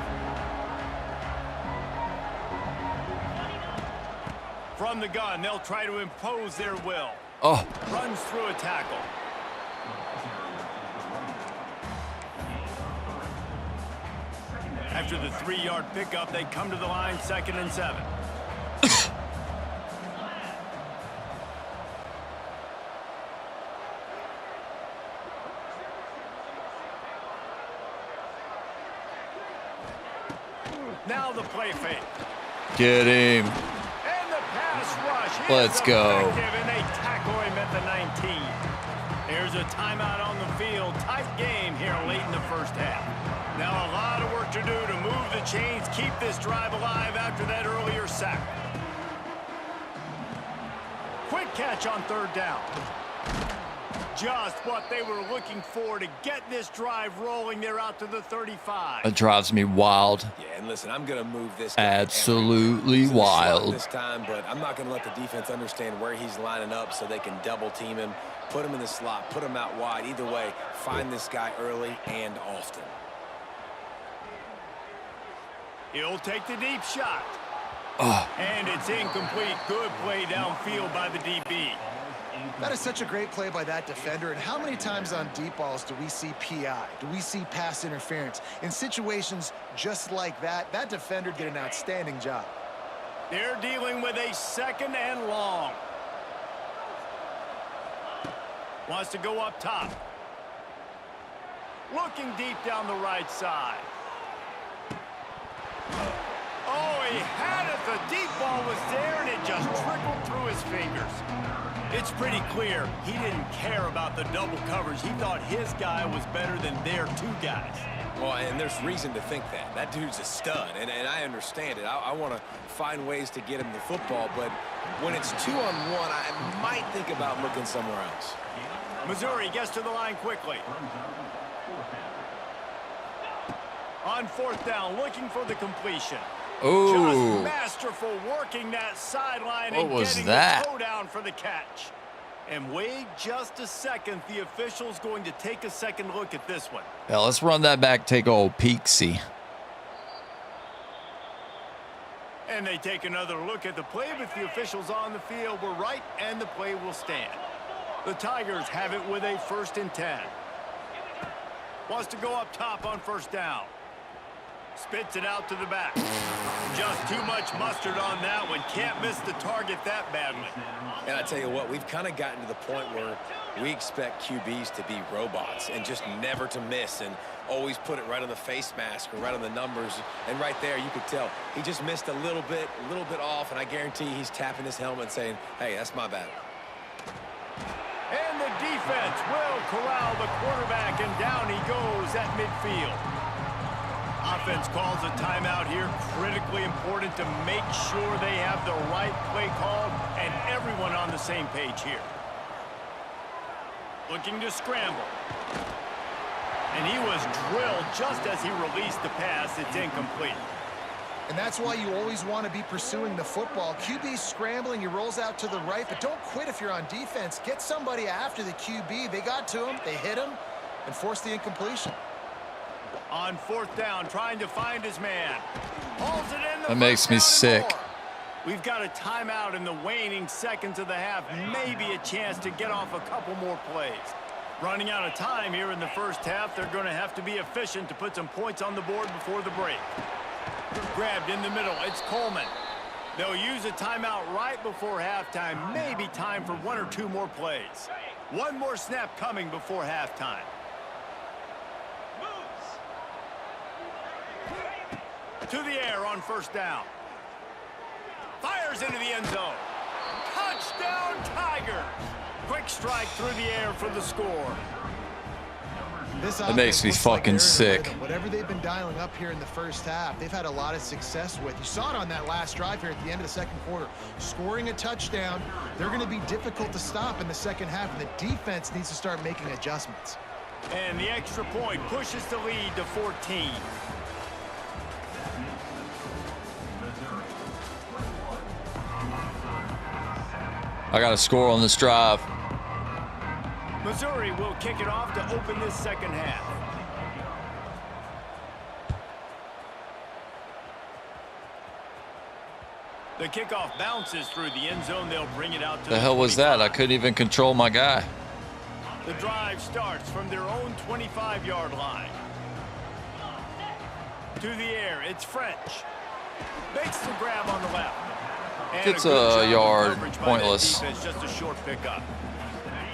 From the gun, they'll try to impose their will. Oh. Runs through a tackle. After the 3-yard pickup, they come to the line 2nd and 7. Now the play fake. Get him. And the pass rush. Let's go. And they tackle him at the 19. There's a timeout on the field. Tight game here late in the first half. Now a lot of work to do to move the chains, keep this drive alive after that earlier sack. Quick catch on third down. Just what they were looking for to get this drive rolling. They're out to the 35. It drives me wild. Yeah, and listen, I'm going to move this guy absolutely wild this time, but I'm not going to let the defense understand where he's lining up so they can double team him, put him in the slot, put him out wide. Either way, find this guy early and often. He'll take the deep shot. Oh. And it's incomplete. Good play downfield by the DB. That is such a great play by that defender. And how many times on deep balls do we see PI? Do we see pass interference? In situations just like that, that defender did an outstanding job. They're dealing with a 2nd and long. Wants to go up top. Looking deep down the right side. Oh, he had it. The deep ball was there, and it just trickled through his fingers. It's pretty clear he didn't care about the double coverage. He thought his guy was better than their 2 guys. Well, and there's reason to think that. That dude's a stud, and I understand it. I want to find ways to get him the football, but when it's 2-on-1, I might think about looking somewhere else. Missouri gets to the line quickly. On 4th down, looking for the completion. Ooh. Just masterful working that sideline what and was getting that? the toe down for the catch. And wait just a second. The official's going to take a second look at this one. Yeah, let's run that back, take a old peek-see. And they take another look at the play, but the officials on the field were right, and the play will stand. The Tigers have it with a 1st and 10. Wants to go up top on 1st down. Spits it out to the back. Just too much mustard on that one. Can't miss the target that badly. And I tell you what, we've kind of gotten to the point where we expect QBs to be robots and just never to miss and always put it right on the face mask or right on the numbers. And right there, you could tell he just missed a little bit off, and I guarantee he's tapping his helmet and saying, hey, that's my bad. And the defense will corral the quarterback, and down he goes at midfield. Offense calls a timeout here. Critically important to make sure they have the right play called and everyone on the same page here. Looking to scramble. And he was drilled just as he released the pass. It's incomplete. And that's why you always want to be pursuing the football. QB's scrambling, he rolls out to the right, but don't quit if you're on defense. Get somebody after the QB. They got to him, they hit him, and forced the incompletion. On 4th down, trying to find his man. Hauls it in. That makes me sick. We've got a timeout in the waning seconds of the half. Maybe a chance to get off a couple more plays. Running out of time here in the 1st half. They're going to have to be efficient to put some points on the board before the break. Grabbed in the middle. It's Coleman. They'll use a timeout right before halftime. Maybe time for 1 or 2 more plays. One more snap coming before halftime. To the air on 1st down. Fires into the end zone. Touchdown, Tigers. Quick strike through the air for the score. That makes me fucking sick. Whatever they've been dialing up here in the 1st half, they've had a lot of success with. You saw it on that last drive here at the end of the 2nd quarter. Scoring a touchdown, they're going to be difficult to stop in the 2nd half, and the defense needs to start making adjustments. And the extra point pushes the lead to 14. I got a score on this drive. Missouri will kick it off to open this 2nd half. The kickoff bounces through the end zone. They'll bring it out to The hell was that? I couldn't even control my guy. The drive starts from their own 25-yard line. To the air, it's French. Makes the grab on the left. Gets a yard, pointless. Defense, just a short pickup.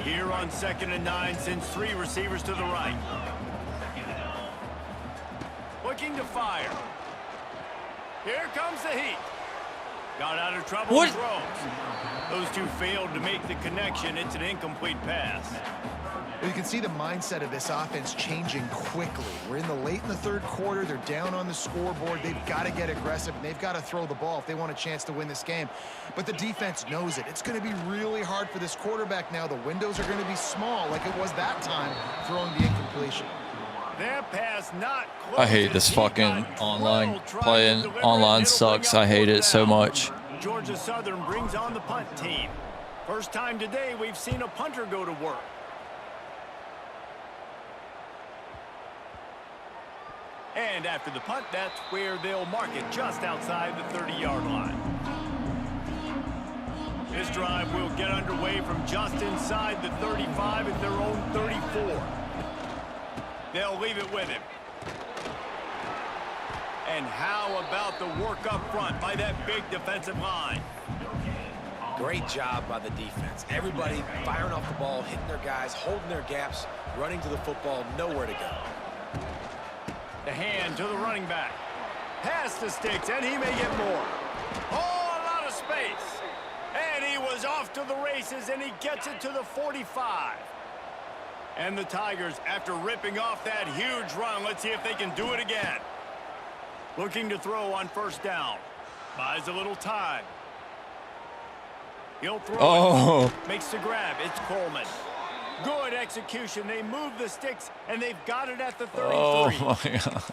Here on 2nd and 9, sends 3 receivers to the right. Looking to fire. Here comes the heat. Got out of trouble and throws. Those two failed to make the connection. It's an incomplete pass. Well, you can see the mindset of this offense changing quickly. We're in the late in the 3rd quarter. They're down on the scoreboard. They've got to get aggressive, and they've got to throw the ball if they want a chance to win this game. But the defense knows it. It's going to be really hard for this quarterback now. The windows are going to be small like it was that time throwing the incompletion. That pass not close. I hate this fucking online playing. Online sucks. I hate it so much. Georgia Southern brings on the punt team. First time today we've seen a punter go to work. And after the punt, that's where they'll mark it, just outside the 30-yard line. This drive will get underway from just inside the 35 at their own 34. They'll leave it with him. And how about the work up front by that big defensive line? Great job by the defense. Everybody firing off the ball, hitting their guys, holding their gaps, running to the football, nowhere to go. The hand to the running back. Pass the sticks, and he may get more. Oh, a lot of space. And he was off to the races, and he gets it to the 45. And the Tigers, after ripping off that huge run, let's see if they can do it again. Looking to throw on 1st down. Buys a little time. He'll throw it. Makes the grab. It's Coleman. Good execution. They move the sticks, and they've got it at the 33. Oh, my God.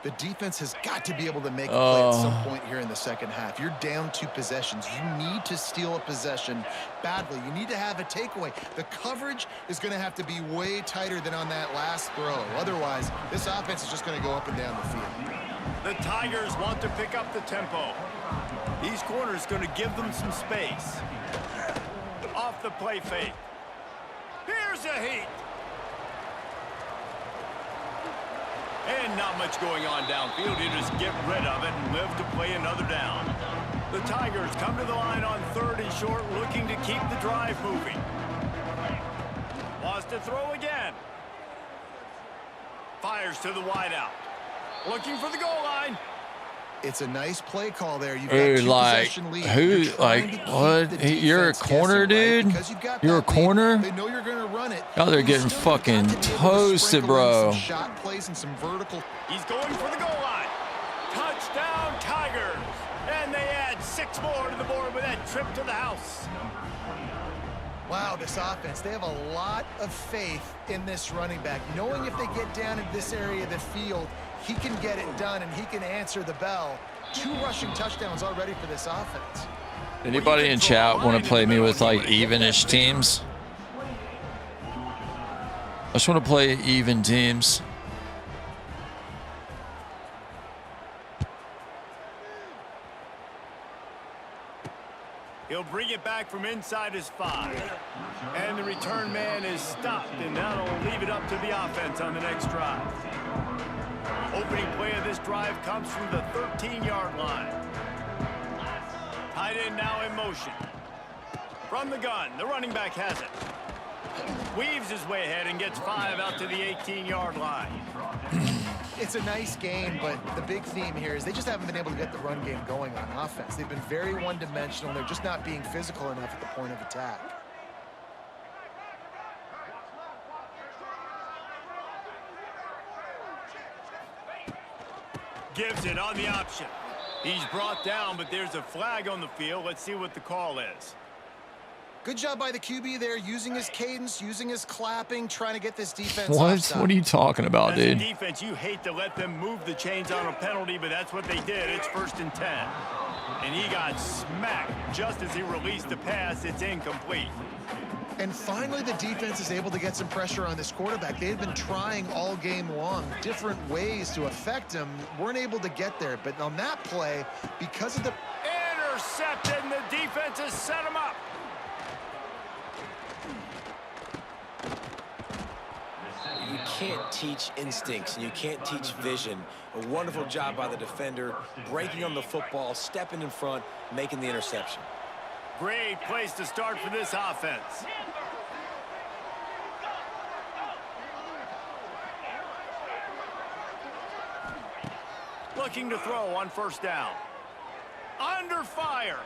The defense has got to be able to make a play at some point here in the second half. You're down 2 possessions. You need to steal a possession badly. You need to have a takeaway. The coverage is going to have to be way tighter than on that last throw. Otherwise, this offense is just going to go up and down the field. The Tigers want to pick up the tempo. These corners going to give them some space. Off the play fake. Here's a heat. And not much going on downfield. You just get rid of it and live to play another down. The Tigers come to the line on 3rd and short, looking to keep the drive moving. Wants to throw again. Fires to the wideout. Looking for the goal line. It's a nice play call there. You've Dude, got like, who, like, what? You're a corner, dude? You're a corner? They know you're going to run it. Oh, they're getting fucking toasted, bro. Shot plays and some vertical. He's going for the goal line. Touchdown, Tigers. And they add 6 more to the board with that trip to the house. Wow, this offense, they have a lot of faith in this running back, knowing if they get down in this area of the field, he can get it done and he can answer the bell. 2 rushing touchdowns already for this offense. Anybody in chat want to play me with like even-ish teams? I just want to play even teams. He'll bring it back from inside his 5. And the return man is stopped, and that'll leave it up to the offense on the next drive. Opening play of this drive comes from the 13-yard line. Tight end now in motion. From the gun, the running back has it. Weaves his way ahead and gets 5 out to the 18-yard line. It's a nice game, but the big theme here is they just haven't been able to get the run game going on offense. They've been very one-dimensional. They're just not being physical enough at the point of attack. Gives it on the option. He's brought down, but there's a flag on the field. Let's see what the call is. Good job by the QB there, using his cadence, using his clapping, trying to get this defense. What are you talking about, As dude? a defense, you hate to let them move the chains on a penalty, but that's what they did. It's 1st and 10. And he got smacked just as he released the pass. It's incomplete. And finally, the defense is able to get some pressure on this quarterback. They had been trying all game long, different ways to affect him. Weren't able to get there. But on that play, because of the... Intercepted, and the defense has set him up. You can't teach instincts, and you can't teach vision. A wonderful job by the defender, breaking on the football, stepping in front, making the interception. Great place to start for this offense. Looking to throw on 1st down. Under fire.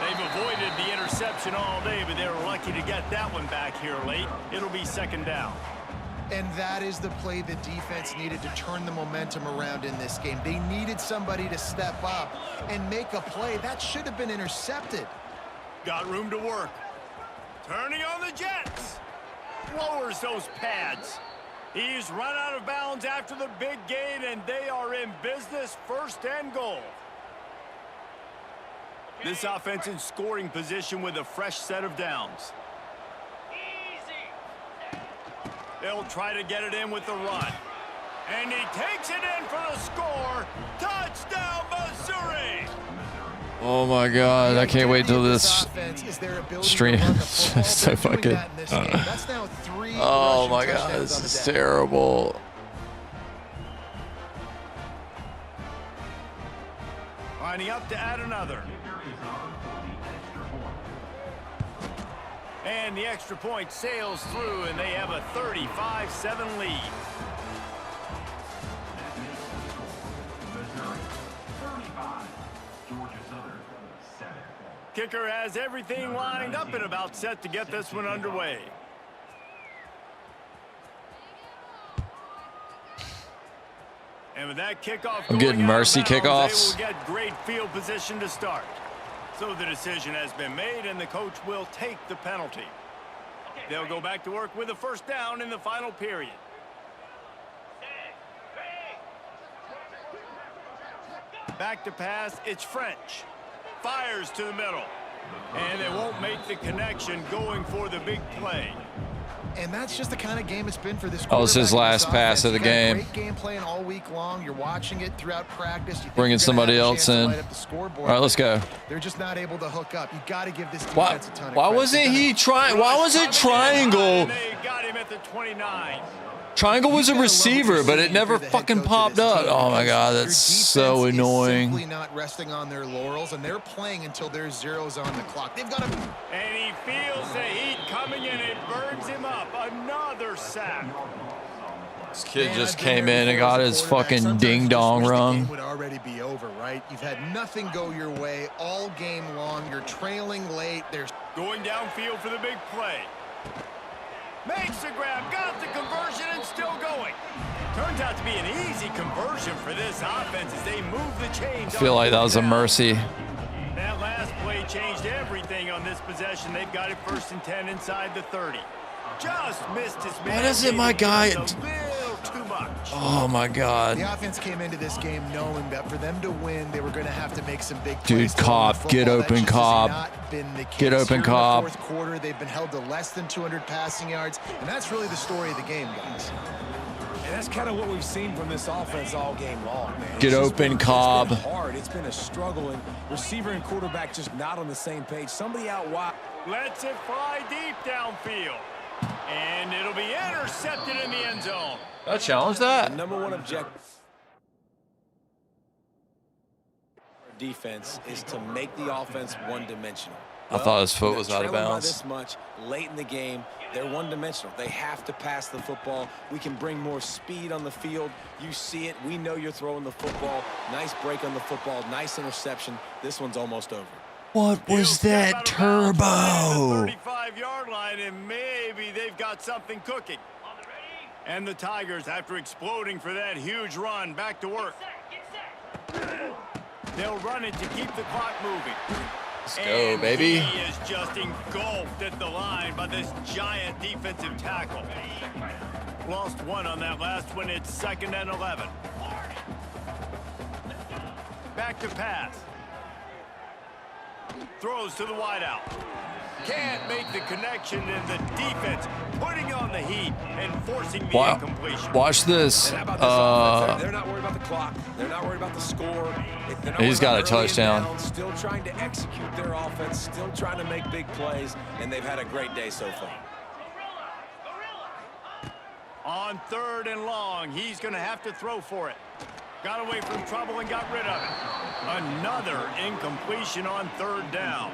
They've avoided the interception all day, but they were lucky to get that one back here late. It'll be 2nd down. And that is the play the defense needed to turn the momentum around in this game. They needed somebody to step up and make a play. That should have been intercepted. Got room to work. Turning on the Jets. Lowers those pads. He's run out of bounds after the big gain, and they are in business, 1st and goal. This offense in scoring position with a fresh set of downs. They'll try to get it in with the run. And he takes it in for the score. Touchdown, Missouri! Oh my God, I can't wait till this stream. So fucking. Oh my God, this is terrible. Lining up to add another. And the extra point sails through, and they have a 35-7 lead. Kicker has everything lined up and about set to get this one underway. And with that kickoff, I'm getting mercy kickoffs. They will get great field position to start. So the decision has been made, and the coach will take the penalty. They'll go back to work with a 1st down in the final period. Back to pass, it's French. Fires to the middle. And they won't make the connection going for the big play. And that's just the kind of game it's been for this. That was his last pass of the game. Great game playing all week long. You're watching it throughout practice. Bringing somebody else in. All right, let's go. They're just not able to hook up. You got to give this defense a ton of Why credit. wasn't he trying? Why was it triangle? They got him at the 29. Triangle was a receiver, but it never fucking popped up. Oh my god, that's so annoying. Simply not resting on their laurels, and they're playing until there's zeros on the clock. They've got to. And he feels the heat coming in. It burns him up. Another sack. This kid just came in and got his fucking ding dong rung. Would already be over, right? You've had nothing go your way all game long. You're trailing late. There's going downfield for the big play. Makes the grab, got the conversion, and still going. Turns out to be an easy conversion for this offense as they move the chains. I feel like that was a mercy. That last play changed everything on this possession. They've got it 1st and 10 inside the 30. Just missed his man. Why doesn't my guy? A little too much. Oh my god. The offense came into this game knowing that for them to win, they were going to have to make some big plays. Dude, Cobb, get open, Cobb. Get open, Cobb. In the 4th quarter, they've been held to less than 200 passing yards, and that's really the story of the game, guys. And that's kind of what we've seen from this offense all game long, man. Get open, Cobb. It's been hard. It's been a struggle, and receiver and quarterback just not on the same page. Somebody out wide. Lets it fly deep downfield. And it'll be intercepted in the end zone. I challenge that. The #1 objective defense is to make the offense one-dimensional. I thought his foot was out of bounds. This much late in the game, they're one-dimensional. They have to pass the football. We can bring more speed on the field. You see it. We know you're throwing the football. Nice break on the football. Nice interception. This one's almost over. What was that turbo? 35-yard line, and maybe they've got something cooking. And the Tigers, after exploding for that huge run, back to work. They'll run it to keep the clock moving. Let's go, baby. He is just engulfed at the line by this giant defensive tackle. Lost one on that last one. It's 2nd and 11. Back to pass. Throws to the wideout. Can't make the connection, and the defense putting on the heat and forcing the incompletion. Watch this. They're not worried about the clock. They're not worried about the score. He's got a touchdown. Still trying to execute their offense. Still trying to make big plays, and they've had a great day so far. On 3rd and long, he's going to have to throw for it. Got away from trouble and got rid of it. Another incompletion on 3rd down.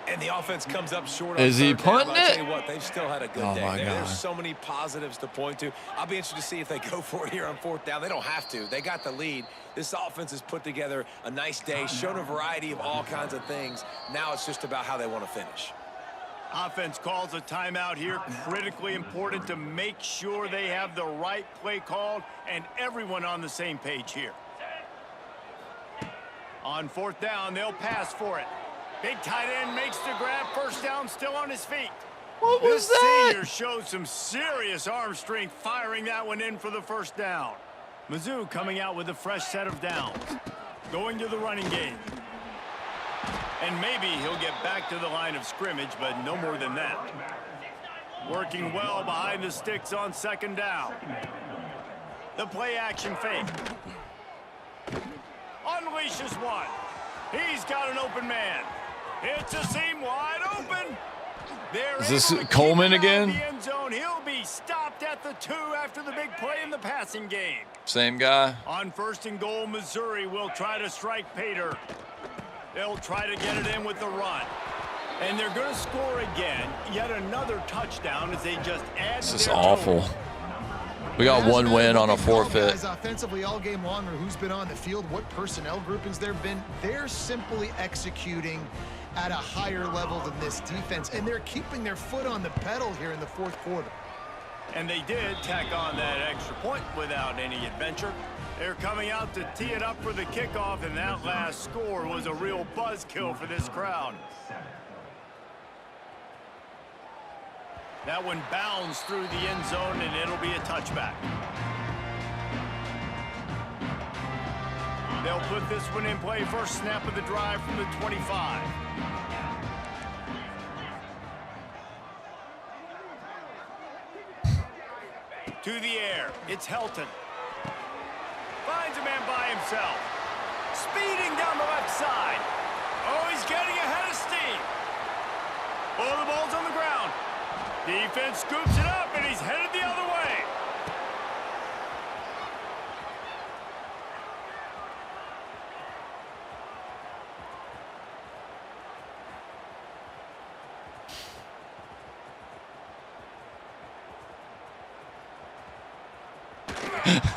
And the offense comes up short. Is he punting it? I'll tell you what, they've still had a good day. My God. There's so many positives to point to. I'll be interested to see if they go for it here on 4th down. They don't have to. They got the lead. This offense has put together a nice day, shown a variety of all kinds of things. Now it's just about how they want to finish. Offense calls a timeout here. Critically important to make sure they have the right play called and everyone on the same page here. On 4th down, they'll pass for it. Big tight end makes the grab. 1st down, still on his feet. What was this that? Senior showed some serious arm strength, firing that one in for the 1st down. Mizzou coming out with a fresh set of downs. Going to the running game. And maybe he'll get back to the line of scrimmage, but no more than that. Working well behind the sticks on 2nd down. The play action fake. Unleashes one. He's got an open man. It's a seam wide open. Is this Coleman again? The end zone. He'll be stopped at the 2 after the big play in the passing game. Same guy. On 1st and goal, Missouri will try to strike Pater. They'll try to get it in with the run. And they're going to score again. Yet another touchdown as they just add. This is awful. We got one win on a forfeit. Guys, offensively all game long, or who's been on the field, what personnel groupings there have been, they're simply executing at a higher level than this defense, and they're keeping their foot on the pedal here in the 4th quarter. And they did tack on that extra point without any adventure. They're coming out to tee it up for the kickoff, and that last score was a real buzzkill for this crowd. That one bounds through the end zone, and it'll be a touchback. They'll put this one in play first snap of the drive from the 25. To the air, it's Helton. Finds a man by himself. Speeding down the left side. Oh, he's getting ahead of steam. Oh, the ball's on the ground. Defense scoops it up, and he's headed the other way.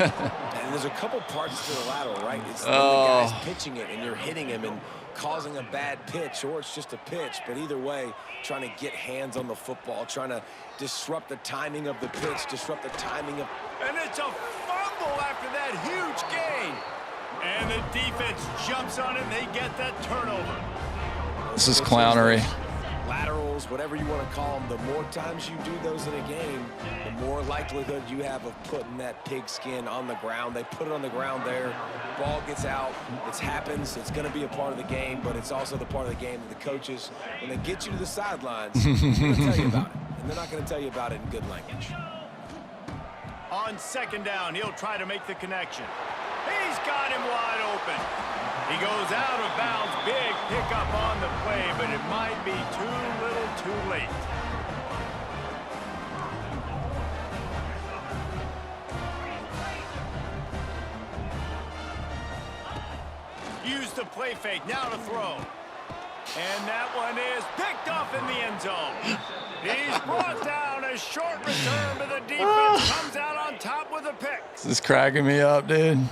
And there's a couple parts to the lateral, right? It's when the guy's pitching it and you're hitting him and causing a bad pitch, or it's just a pitch. But either way, trying to get hands on the football, trying to disrupt the timing of the pitch, disrupt the timing of... And it's a fumble after that huge gain. And the defense jumps on it and they get that turnover. This is clownery. Laterals, whatever you want to call them, the more times you do those in a game, the more likelihood you have of putting that pigskin on the ground. They put it on the ground there. Ball gets out. It happens. It's going to be a part of the game, but it's also the part of the game that the coaches, when they get you to the sidelines, they're going to tell you about it. And they're not going to tell you about it in good language. On second down, he'll try to make the connection. He's got him wide open. He goes out of bounds. Big pickup on the play, but it might be too little too late. Use the play fake, now to throw. And that one is picked off in the end zone. He's brought down. A short return, but the defense comes out on top with a pick. This is cracking me up, dude.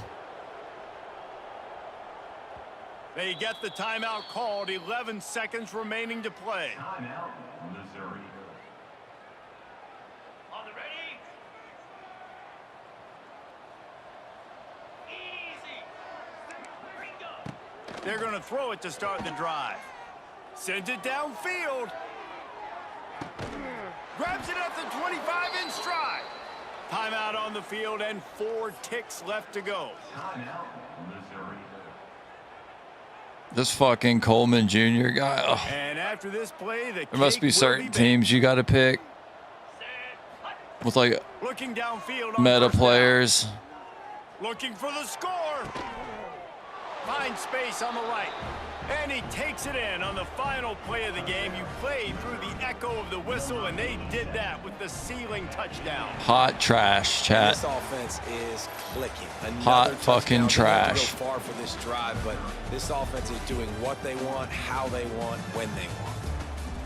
They get the timeout called. 11 seconds remaining to play. Timeout, Missouri. On the ready. Easy. They're going to throw it to start the drive. Sends it downfield. Grabs it at the 25 in stride. Timeout on the field and 4 ticks left to go. Timeout, Missouri. This fucking Coleman Jr. guy. Oh. And after this play, the There must be certain teams you got to pick with like looking downfield on meta first down. players. Looking for the score. Finds space on the right. And he takes it in on the final play of the game. You play through the echo of the whistle, and they did that with the ceiling touchdown. Hot trash, chat. This offense is clicking. Hot fucking trash. Go far for this drive, but this offense is doing what they want, how they want, when they want.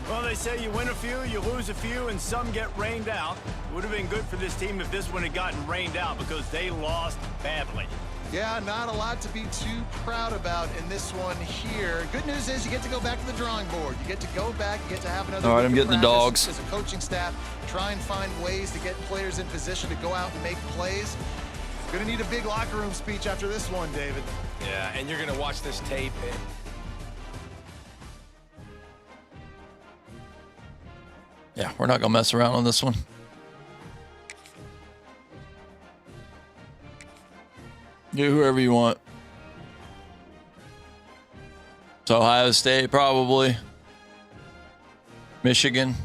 Well, they say you win a few, you lose a few, and some get rained out. It would have been good for this team if this one had gotten rained out because they lost badly. Yeah, not a lot to be too proud about in this one here. Good news is you get to go back to the drawing board. You get to go back, you get to have another All right, week I'm of getting the practice dogs. as a coaching staff, try and find ways to get players in position to go out and make plays. Gonna need a big locker room speech after this one, David. Yeah, and you're gonna watch this tape and Yeah, we're not gonna mess around on this one. Get whoever you want. It's Ohio State, probably. Michigan.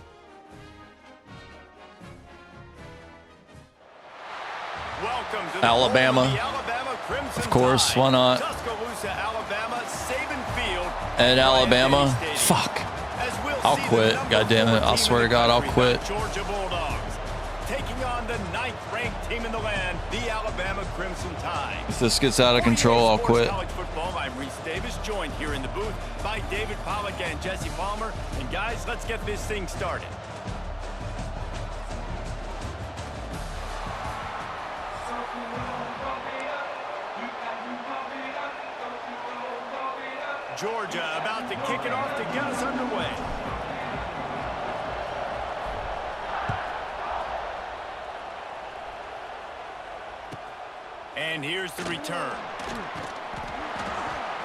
Welcome to the Alabama. home of the Alabama Crimson Of course, Tide. why not? Tuscaloosa, Alabama, Saban Field. And Alabama. Miami Stadium. Fuck. As we'll I'll see the quit. number God damn it. 4 I team swear in to God, I'll the quit. country, Georgia Bulldogs. Taking on the 9th-ranked team in the land, the Alabama Crimson Tide. If this gets out of control, I'll Sports quit. College football. I'm Reese Davis, joined here in the booth by David Pollack and Jesse Palmer. And guys, let's get this thing started. Georgia about to kick it off to get us underway. And here's the return.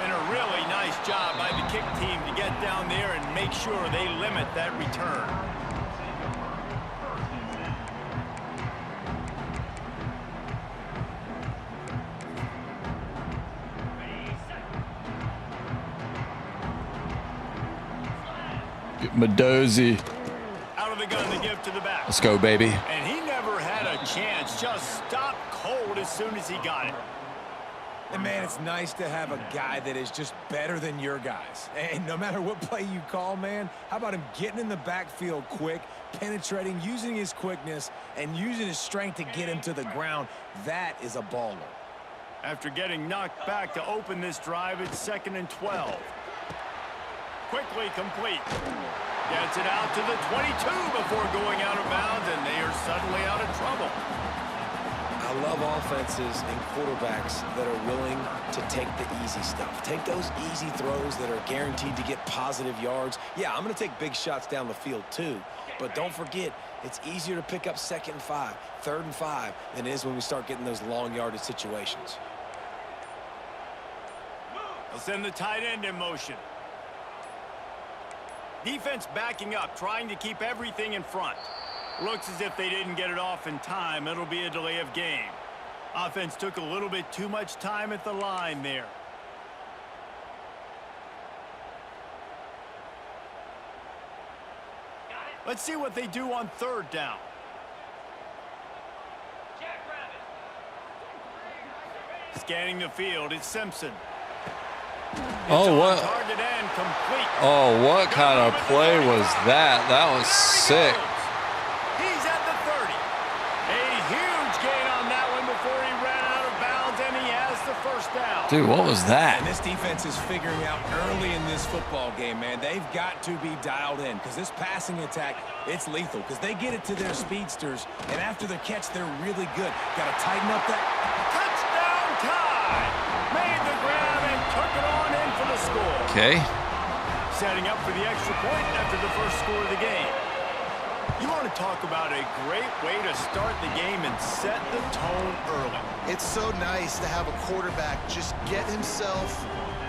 And a really nice job by the kick team to get down there and make sure they limit that return. Madozy. Out of the gun to give to the back. Let's go, baby. And he never had a chance. Just stopped cold as soon as he got it. And man, it's nice to have a guy that is just better than your guys. And no matter what play you call, man, how about him getting in the backfield quick, penetrating, using his quickness, and using his strength to get him to the ground? That is a baller. After getting knocked back to open this drive, it's 2nd and 12. Quickly complete. Gets it out to the 22 before going out of bounds, and they are suddenly out of trouble. I love offenses and quarterbacks that are willing to take the easy stuff. Take those easy throws that are guaranteed to get positive yards. Yeah, I'm going to take big shots down the field too. But don't forget, it's easier to pick up 2nd and 5, 3rd and 5 than it is when we start getting those long yardage situations. They'll send the tight end in motion. Defense backing up, trying to keep everything in front. Looks as if they didn't get it off in time. It'll be a delay of game. Offense took a little bit too much time at the line there. Let's see what they do on 3rd down. Scanning the field, it's Simpson. Oh, what? Target and complete. Oh, what kind of play was that? That was sick. He's at the 30. A huge gain on that one before he ran out of bounds, and he has the 1st down. Dude, what was that? And this defense is figuring out early in this football game, man. They've got to be dialed in because this passing attack, it's lethal because they get it to their speedsters, and after the catch, they're really good. Got to tighten up that. Touchdown tie. Made the grab and took it on in for the score. Okay. Setting up for the extra point after the first score of the game. You want to talk about a great way to start the game and set the tone early. It's so nice to have a quarterback just get himself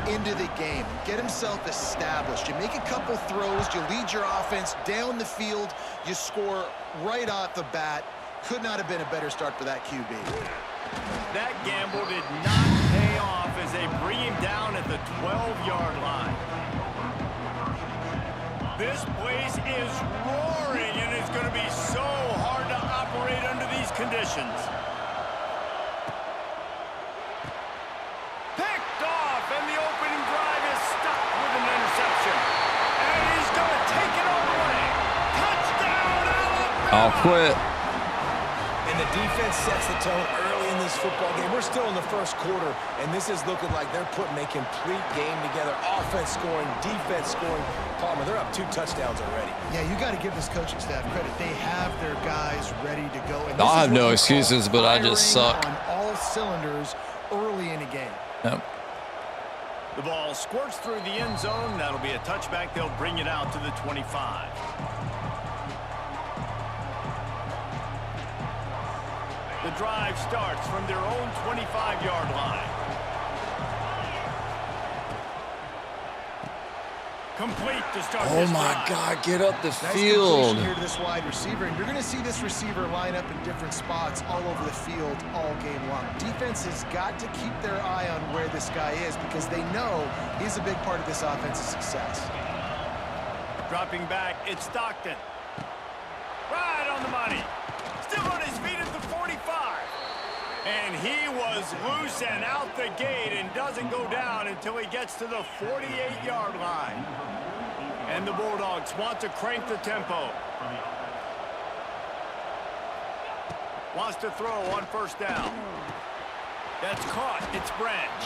into the game, get himself established. You make a couple throws, you lead your offense down the field, you score right off the bat. Could not have been a better start for that QB. That gamble did not pay off as they bring him down at the 12-yard line. This place is roaring, and it's going to be so hard to operate under these conditions. Picked off, and the opening drive is stopped with an interception. And he's going to take it all the way. Touchdown, Alabama! I'll quit. And the defense sets the tone early in this football game. We're still in the 1st quarter, and this is looking like they're putting a complete game together. Offense scoring, defense scoring. Palmer, they're up 2 touchdowns already. Yeah, you got to give this coaching staff credit. They have their guys ready to go. And I have no excuses, but I just suck. On all cylinders early in a game. Yep. The ball squirts through the end zone. That'll be a touchback. They'll bring it out to the 25. The drive starts from their own 25-yard line. Complete to start Oh this my drive. God, get up the Nice field. completion here to this wide receiver, and you're going to see this receiver line up in different spots all over the field all game long. Defense has got to keep their eye on where this guy is because they know he's a big part of this offense's success. Dropping back, it's Stockton. Right on the money. Still on his feet at the 45. And he was loose and out the gate and doesn't go down until he gets to the 48-yard line. And the Bulldogs want to crank the tempo. Wants to throw on 1st down. That's caught. It's Branch.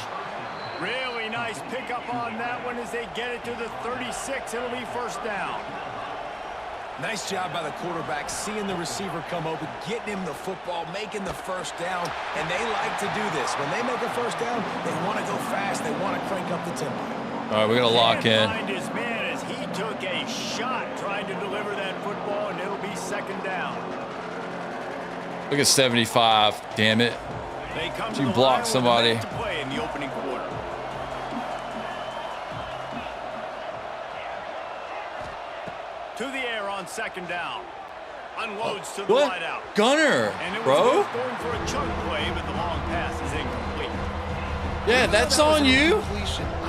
Really nice pickup on that one as they get it to the 36. It'll be 1st down. Nice job by the quarterback, seeing the receiver come open, getting him the football, making the 1st down, and they like to do this. When they make a 1st down, they want to go fast. They want to crank up the tempo. All right, we got to lock in. Find his man as he took a shot trying to deliver that football, and it'll be 2nd down. Look at 75. Damn it. They come to You the block line with somebody. a minute to play in the opening quarter. To the air on 2nd down. Unloads to the What? wideout. Gunner, And it was bro. Wolf going for a chunk play, but the long pass is incomplete. Yeah, that's on you.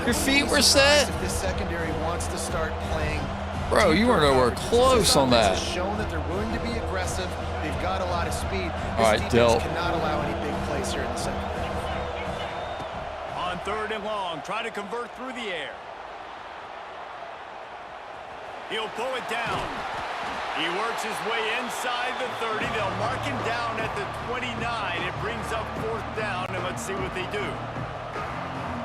Your feet were set. If this secondary wants to start playing Bro, you were nowhere close on that. Has shown that they're willing to be aggressive. They've got a lot of speed. All right, defense cannot allow any big plays here in the second half. On 3rd and long, try to convert through the air. He'll pull it down. He works his way inside the 30. They'll mark him down at the 29. It brings up 4th down, and let's see what they do.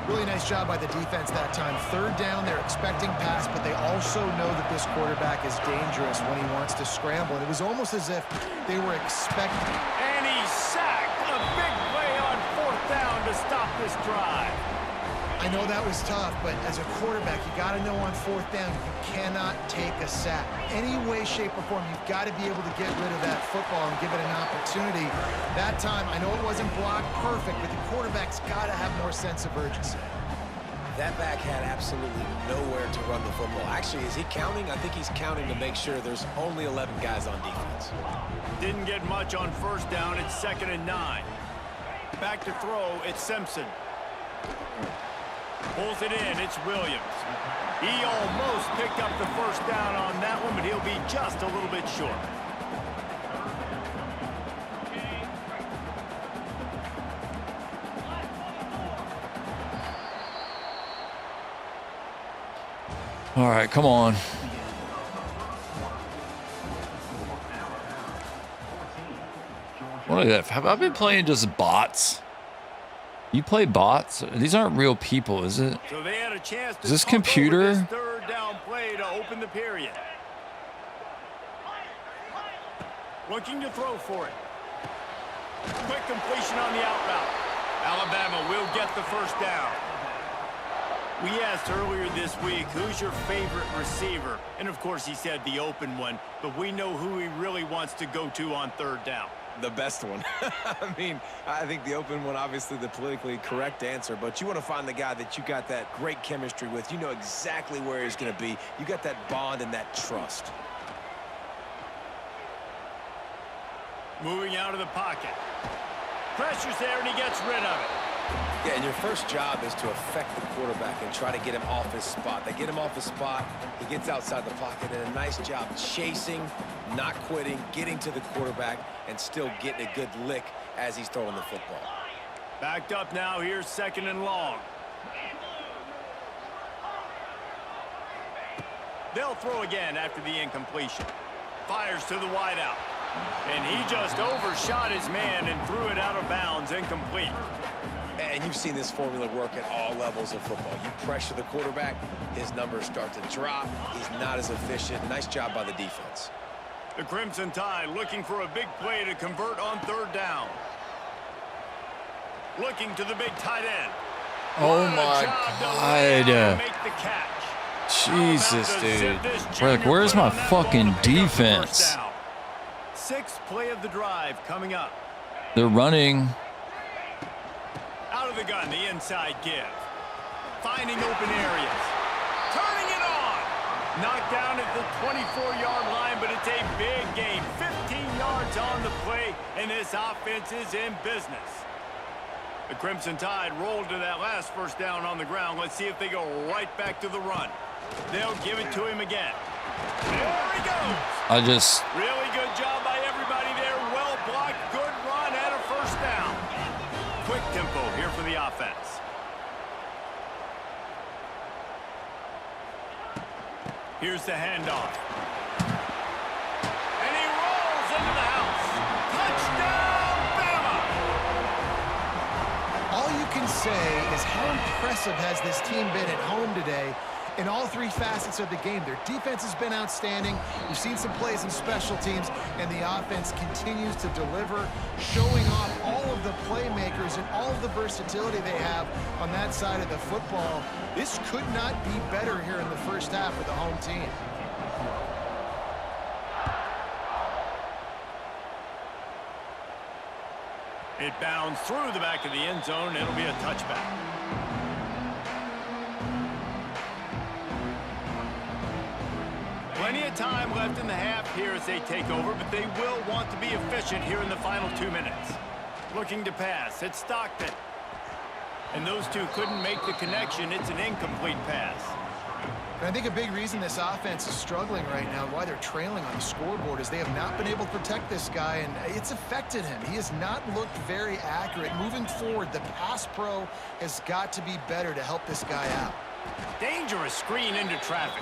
Really nice job by the defense that time. 3rd down, they're expecting pass, but they also know that this quarterback is dangerous when he wants to scramble. And it was almost as if they were expecting. And he's sacked. A big play on 4th down to stop this drive. I know that was tough, but as a quarterback, you got to know on 4th down, you cannot take a sack. Any way, shape, or form, you've got to be able to get rid of that football and give it an opportunity. That time, I know it wasn't blocked perfect, but the quarterback's got to have more sense of urgency. That back had absolutely nowhere to run the football. Actually, is he counting? I think he's counting to make sure there's only 11 guys on defense. Didn't get much on 1st down. It's 2nd and 9. Back to throw. It's Simpson. Pulls it in. It's Williams. He almost picked up the 1st down on that one, but he'll be just a little bit short. All right, come on. What is that? Have I been playing just bots? You play bots? These aren't real people, is it? So they had a chance to is this computer? This 3rd down play to open the period. Looking to throw for it. Quick completion on the out route. Alabama will get the 1st down. We asked earlier this week, who's your favorite receiver? And of course he said the open one, but we know who he really wants to go to on 3rd down. The best one. I mean, I think the open one, obviously the politically correct answer, but you want to find the guy that you got that great chemistry with. You know exactly where he's going to be. You got that bond and that trust. Moving out of the pocket. Pressure's there and he gets rid of it. Yeah, and your first job is to affect the quarterback and try to get him off his spot. They get him off his spot, he gets outside the pocket, and a nice job chasing, not quitting, getting to the quarterback, and still getting a good lick as he's throwing the football. Backed up now, here's 2nd and long. They'll throw again after the incompletion. Fires to the wideout. And he just overshot his man and threw it out of bounds, incomplete. And you've seen this formula work at all levels of football. You pressure the quarterback, his numbers start to drop. He's not as efficient. Nice job by the defense. The Crimson Tide looking for a big play to convert on 3rd down. Looking to the big tight end. Oh my God. Make the catch. Jesus, dude. Rick, where's my fucking defense? 6th play of the drive coming up. They're running. Out of the gun, the inside give. Finding open areas. Turning it on. Knocked down at the 24-yard line, but it's a big gain. 15 yards on the play, and this offense is in business. The Crimson Tide rolled to that last 1st down on the ground. Let's see if they go right back to the run. They'll give it to him again. There he goes. Really good job by everybody there. Well blocked. Good run and a 1st down. Quick tempo here for the offense. Here's the handoff. And he rolls into the house. Touchdown, Bama! All you can say is how impressive has this team been at home today in all 3 facets of the game. Their defense has been outstanding. We've seen some plays in special teams, and the offense continues to deliver, showing off all of the playmakers and all of the versatility they have on that side of the football. This could not be better here in the 1st half for the home team. It bounds through the back of the end zone. It'll be a touchback. Plenty of time left in the half here as they take over, but they will want to be efficient here in the final 2 minutes. Looking to pass. It's Stockton. And those two couldn't make the connection. It's an incomplete pass. And I think a big reason this offense is struggling right now, why they're trailing on the scoreboard, is they have not been able to protect this guy, and it's affected him. He has not looked very accurate. Moving forward, the pass pro has got to be better to help this guy out. Dangerous screen into traffic.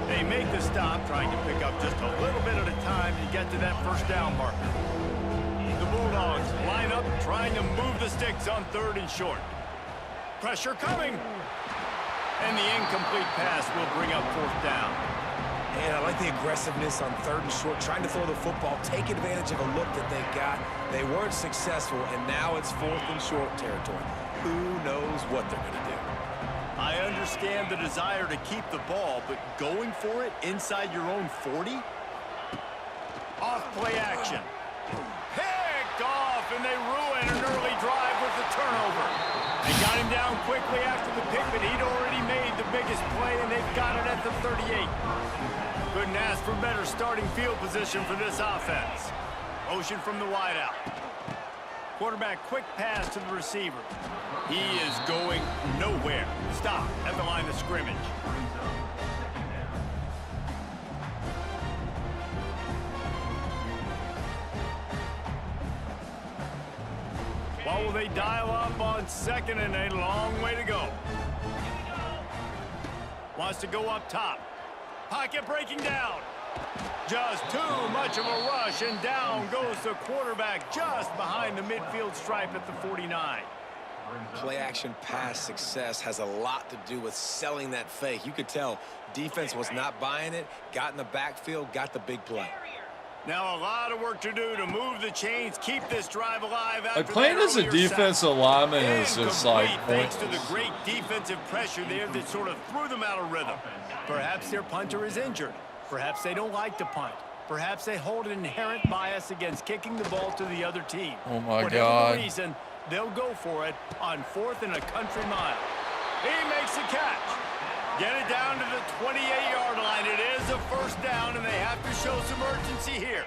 They make the stop, trying to pick up just a little bit at a time to get to that first down marker. The Bulldogs line up, trying to move the sticks on 3rd and short. Pressure coming. And the incomplete pass will bring up 4th down. And I like the aggressiveness on 3rd and short, trying to throw the football, take advantage of a look that they got. They weren't successful, and now it's 4th and short territory. Who knows what they're going to do? I understand the desire to keep the ball, but going for it inside your own 40? Off play action. Picked off, and they ruin an early drive with the turnover. They got him down quickly after the pick, but he'd already made the biggest play, and they've got it at the 38. Couldn't ask for better starting field position for this offense. Motion from the wideout. Quarterback quick pass to the receiver. He is going nowhere. Stop at the line of scrimmage. What will they dial up on 2nd and a long way to go? Wants to go up top. Pocket breaking down. Just too much of a rush, and down goes the quarterback just behind the midfield stripe at the 49. Play action pass success has a lot to do with selling that fake. You could tell defense was not buying it, got in the backfield, got the big play. Now a lot of work to do to move the chains, keep this drive alive. Like playing as a defensive lineman is just like thanks to the great defensive pressure there that sort of threw them out of rhythm. Perhaps their punter is injured. Perhaps they don't like to punt. Perhaps they hold an inherent bias against kicking the ball to the other team. Oh my Whatever God. the reason, they'll go for it on 4th and a country mile. He makes a catch. Get it down to the 28-yard line. It is a 1st down, and they have to show some urgency here.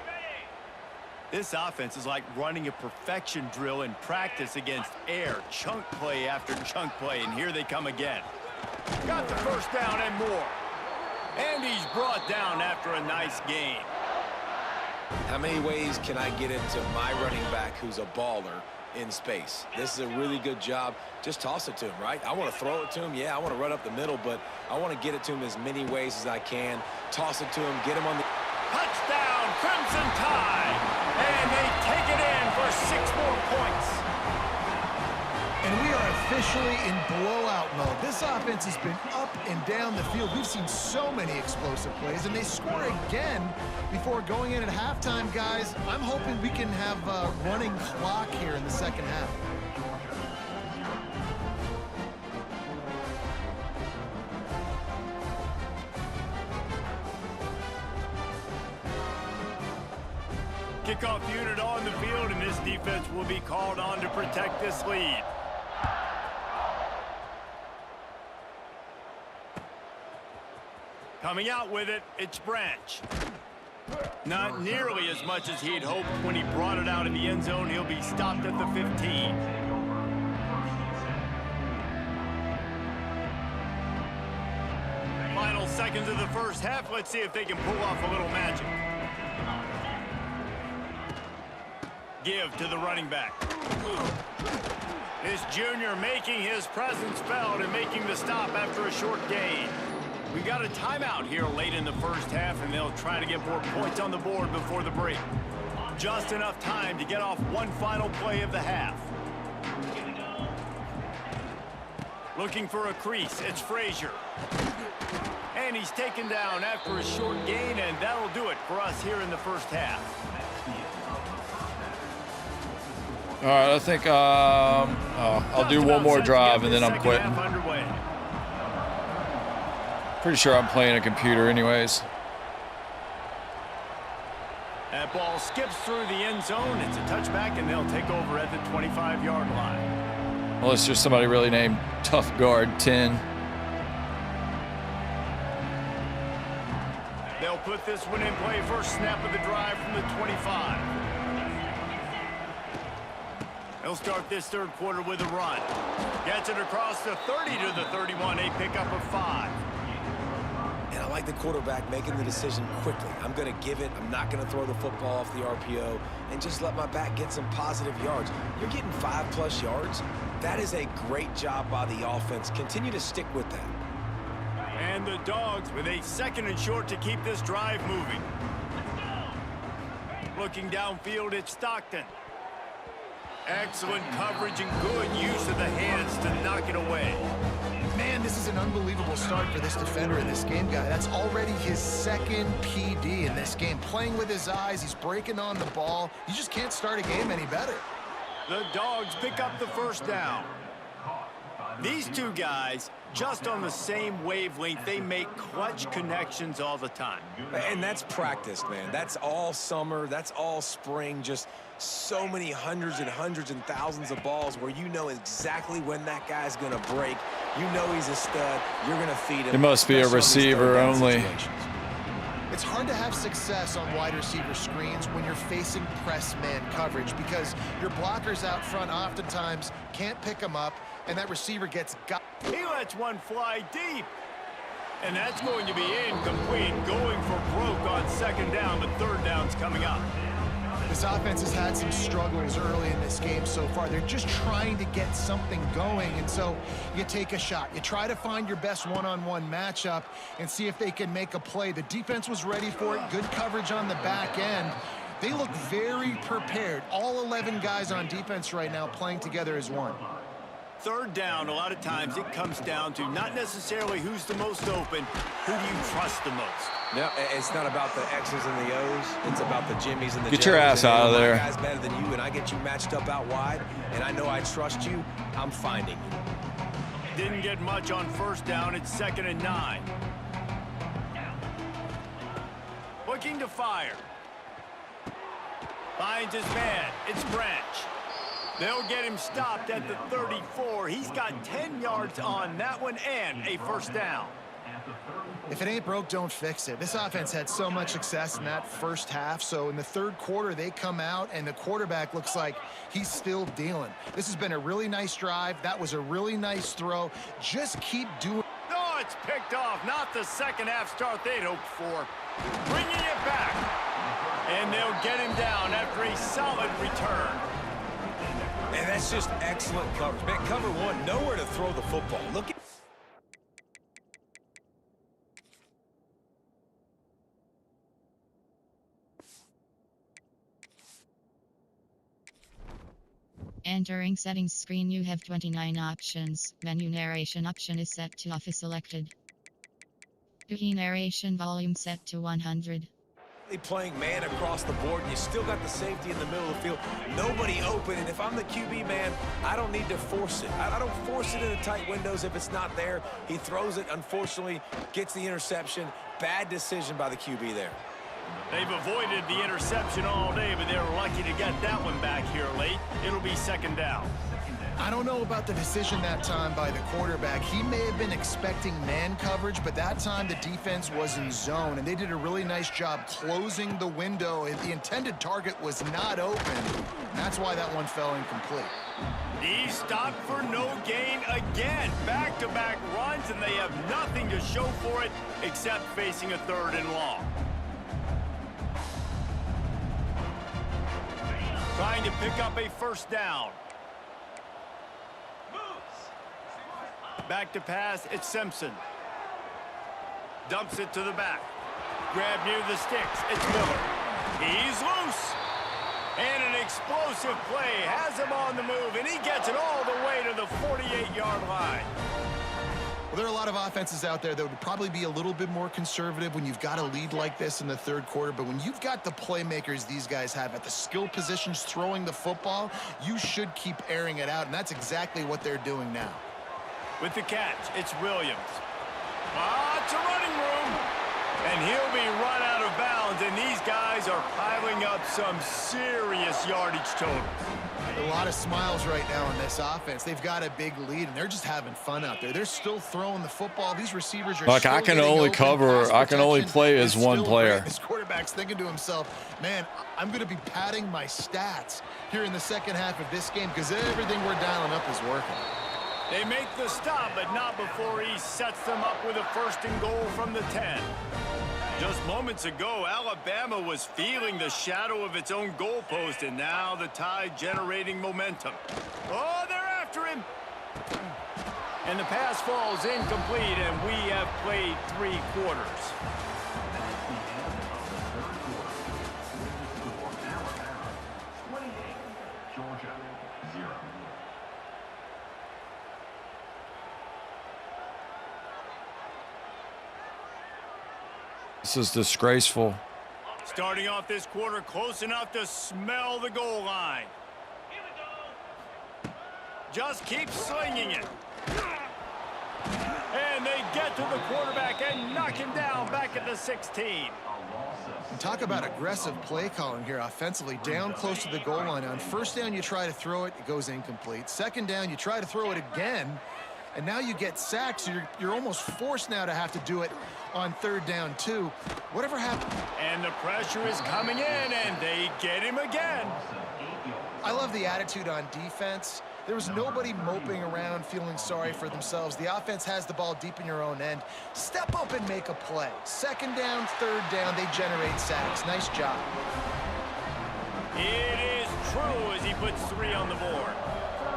This offense is like running a perfection drill in practice against air, chunk play after chunk play, and here they come again. Got the 1st down and more. And he's brought down after a nice gain. How many ways can I get it to my running back who's a baller in space? This is a really good job. Just toss it to him, right? I want to throw it to him. Yeah, I want to run up the middle, but I want to get it to him as many ways as I can. Toss it to him, get him on the... Touchdown, Crimson Tide! And they take it in for 6 more points. And we are officially in blowout mode. This offense has been up and down the field. We've seen so many explosive plays, and they score again before going in at halftime, guys. I'm hoping we can have a running clock here in the 2nd half. Kickoff unit on the field, and this defense will be called on to protect this lead. Coming out with it, it's Branch. Not nearly as much as he'd hoped when he brought it out in the end zone. He'll be stopped at the 15. Final seconds of the 1st half. Let's see if they can pull off a little magic. Give to the running back. This junior making his presence felt and making the stop after a short gain. We got a timeout here late in the 1st half, and they'll try to get more points on the board before the break. Just enough time to get off one final play of the half. Looking for a crease, it's Frazier. And he's taken down after a short gain, and that'll do it for us here in the 1st half. All right, I think I'll do one more drive and then I'm quitting. Pretty sure I'm playing a computer anyways. That ball skips through the end zone. It's a touchback, and they'll take over at the 25-yard line. Unless there's somebody really named Tough Guard 10. They'll put this one in play. First snap of the drive from the 25. They'll start this 3rd quarter with a run. Gets it across the 30 to the 31, a pickup of 5. I like the quarterback making the decision quickly. I'm going to give it. I'm not going to throw the football off the RPO and just let my back get some positive yards. You're getting 5+ yards. That is a great job by the offense. Continue to stick with that. And the Dogs with a 2nd and short to keep this drive moving. Looking downfield, it's Stockton. Excellent coverage and good use of the hands to knock it away. Man, this is an unbelievable start for this defender in this game, guy. That's already his 2nd PD in this game. Playing with his eyes, he's breaking on the ball. You just can't start a game any better. The Dogs pick up the 1st down. These two guys, just on the same wavelength, they make clutch connections all the time. And that's practiced, man. That's all summer. That's all spring. Just so many hundreds and thousands of balls where you know exactly when that guy's going to break. You know he's a stud. You're going to feed him. It must be a receiver only. It's hard to have success on wide receiver screens when you're facing press man coverage because your blockers out front oftentimes can't pick them up, and that receiver gets got. He lets one fly deep. And that's going to be incomplete. Going for broke on 2nd down. The 3rd down's coming up. This offense has had some struggles early in this game so far. They're just trying to get something going, and so you take a shot. You try to find your best one-on-one matchup and see if they can make a play. The defense was ready for it. Good coverage on the back end. They look very prepared. All 11 guys on defense right now playing together as one. 3rd down, a lot of times it comes down to not necessarily who's the most open, who do you trust the most? No, it's not about the X's and the O's. It's about the Jimmies and the Get your ass and out of there. My guy's better than you, and I get you matched up out wide, and I know I trust you. I'm finding you. Didn't get much on 1st down. It's 2nd and 9. Looking to fire. Finds his man. It's Branch. They'll get him stopped at the 34. He's got 10 yards on that one and a 1st down. If it ain't broke, don't fix it. This offense had so much success in that 1st half, so in the 3rd quarter, they come out, and the quarterback looks like he's still dealing. This has been a really nice drive. That was a really nice throw. Just keep doing. No, it's picked off. Not the 2nd half start they'd hoped for. Bringing it back. And they'll get him down after a solid return. And that's just excellent coverage. Man, cover one, nowhere to throw the football. Look at... Entering settings screen, you have 29 options. Menu narration option is set to off is selected. Key narration volume set to 100. Playing man across the board, and you still got the safety in the middle of the field. Nobody open, and if I'm the QB, man, I don't need to force it. I don't force it in the tight windows if it's not there. He throws it, unfortunately, gets the interception. Bad decision by the QB there. They've avoided the interception all day, but they're lucky to get that one back here late. It'll be 2nd down. I don't know about the decision that time by the quarterback. He may have been expecting man coverage, but that time the defense was in zone, and they did a really nice job closing the window. The intended target was not open. That's why that one fell incomplete. He stopped for no gain again. Back-to-back runs, and they have nothing to show for it except facing a 3rd and long. Trying to pick up a 1st down. Back to pass, it's Simpson. Dumps it to the back. Grab near the sticks, it's Miller. He's loose. And an explosive play has him on the move, and he gets it all the way to the 48-yard line. Well, there are a lot of offenses out there that would probably be a little bit more conservative when you've got a lead like this in the 3rd quarter, but when you've got the playmakers these guys have at the skill positions throwing the football, you should keep airing it out, and that's exactly what they're doing now. With the catch, it's Williams. It's a running room. And he'll be run out of bounds, and these guys are piling up some serious yardage totals. A lot of smiles right now in this offense. They've got a big lead, and they're just having fun out there. They're still throwing the football. These receivers are like, I can only cover, I can only play as one player. This quarterback's thinking to himself, man, I'm going to be padding my stats here in the 2nd half of this game because everything we're dialing up is working. They make the stop, but not before he sets them up with a 1st and goal from the 10. Just moments ago, Alabama was feeling the shadow of its own goalpost, and now the Tide generating momentum. Oh, they're after him. And the pass falls incomplete, and we have played 3 quarters. Georgia, 0. This is disgraceful. Starting off this quarter close enough to smell the goal line. Just keep slinging it. And they get to the quarterback and knock him down back at the 16. Talk about aggressive play calling here offensively. Down close to the goal line. On 1st down, you try to throw it. It goes incomplete. 2nd down, you try to throw it again. And now you get sacked, so you're almost forced now to have to do it on 3rd down, too. Whatever happened. And the pressure is coming in, and they get him again. I love the attitude on defense. There was nobody moping around feeling sorry for themselves. The offense has the ball deep in your own end. Step up and make a play. 2nd down, 3rd down, they generate sacks. Nice job. It is true as he puts 3 on the board.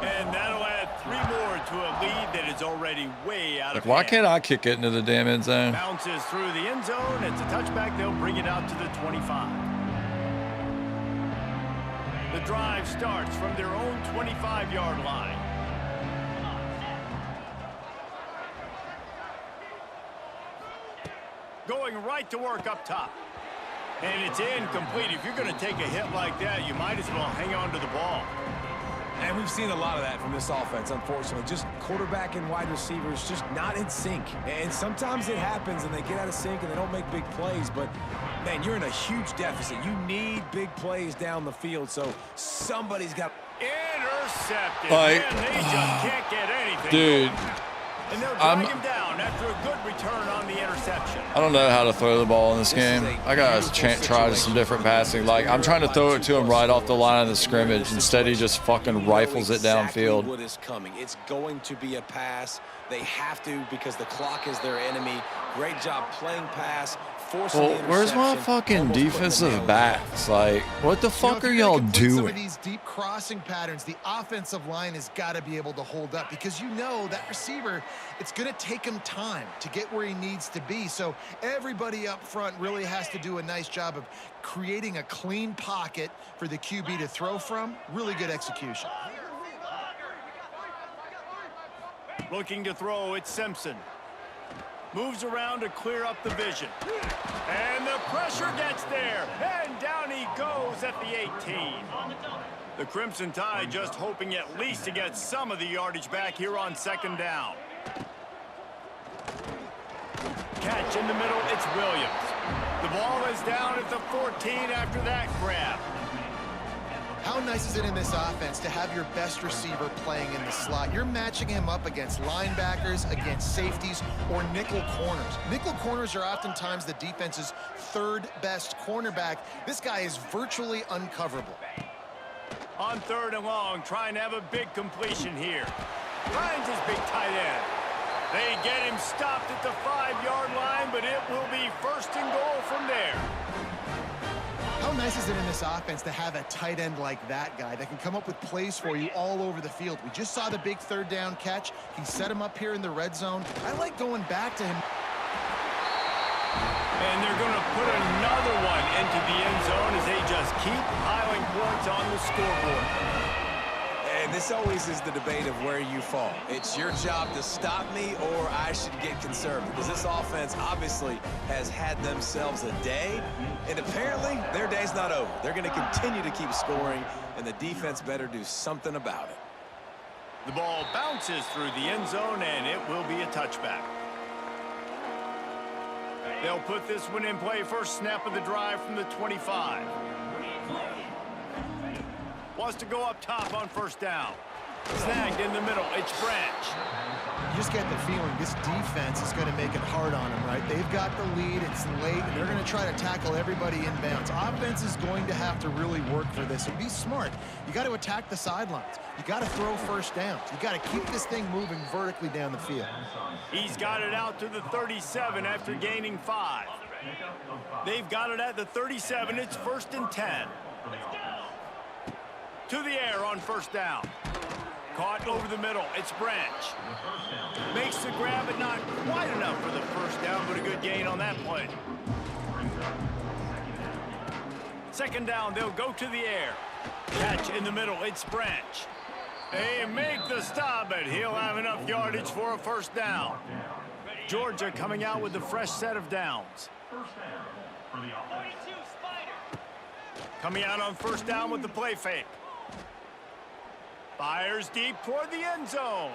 And that'll add 3 more to a lead that is already way out of hand. Why can't I kick it into the damn end zone? Bounces through the end zone. It's a touchback. They'll bring it out to the 25. The drive starts from their own 25-yard line. Going right to work up top. And it's incomplete. If you're going to take a hit like that, you might as well hang on to the ball. And we've seen a lot of that from this offense, unfortunately. Just quarterback and wide receivers just not in sync. And sometimes it happens and they get out of sync and they don't make big plays. But, man, you're in a huge deficit. You need big plays down the field, so somebody's got... Intercepted. Like, Man, they just can't get anything. Dude. And they'll drag him down after a good return on the interception. I don't know how to throw the ball in this game. I gotta try some different passing. Like, I'm trying to throw it to him right off the line of the scrimmage. Instead, he just fucking rifles it downfield. What is coming? It's going to be a pass. They have to because the clock is their enemy. Great job playing pass. Well, where's my fucking defensive backs? Like, what the fuck are y'all doing? Some of these deep crossing patterns, the offensive line has got to be able to hold up because you know that receiver, it's going to take him time to get where he needs to be. So everybody up front really has to do a nice job of creating a clean pocket for the QB to throw from. Really good execution. Looking to throw, it's Simpson. Moves around to clear up the vision. And the pressure gets there. And down he goes at the 18. The Crimson Tide just hoping at least to get some of the yardage back here on 2nd down. Catch in the middle, it's Williams. The ball is down at the 14 after that grab. How nice is it in this offense to have your best receiver playing in the slot? You're matching him up against linebackers, against safeties, or nickel corners. Nickel corners are oftentimes the defense's 3rd best cornerback. This guy is virtually uncoverable. On 3rd and long, trying to have a big completion here. Finds his big tight end. They get him stopped at the 5-yard line, but it will be 1st and goal from there. How nice is it in this offense to have a tight end like that guy that can come up with plays for you all over the field? We just saw the big 3rd down catch. He set him up here in the red zone. I like going back to him. And they're going to put another one into the end zone as they just keep piling points on the scoreboard. And this always is the debate of where you fall. It's your job to stop me or I should get conservative because this offense obviously has had themselves a day, and apparently their day's not over. They're going to continue to keep scoring, and the defense better do something about it. The ball bounces through the end zone, and it will be a touchback. They'll put this one in play. First snap of the drive from the 25. Wants to go up top on 1st down. Snagged in the middle. It's Branch. You just get the feeling this defense is going to make it hard on them, right? They've got the lead, it's late, and they're going to try to tackle everybody inbounds. Offense is going to have to really work for this, and be smart. You got to attack the sidelines. You got to throw first downs. You got to keep this thing moving vertically down the field. He's got it out to the 37 after gaining 5. They've got it at the 37. It's 1st and 10. To the air on first down. Caught over the middle. It's Branch. Makes the grab, but not quite enough for the first down, but a good gain on that play. 2nd down, they'll go to the air. Catch in the middle. It's Branch. They make the stop, but he'll have enough yardage for a first down. Georgia coming out with a fresh set of downs. Coming out on first down with the play fake. Fires deep toward the end zone.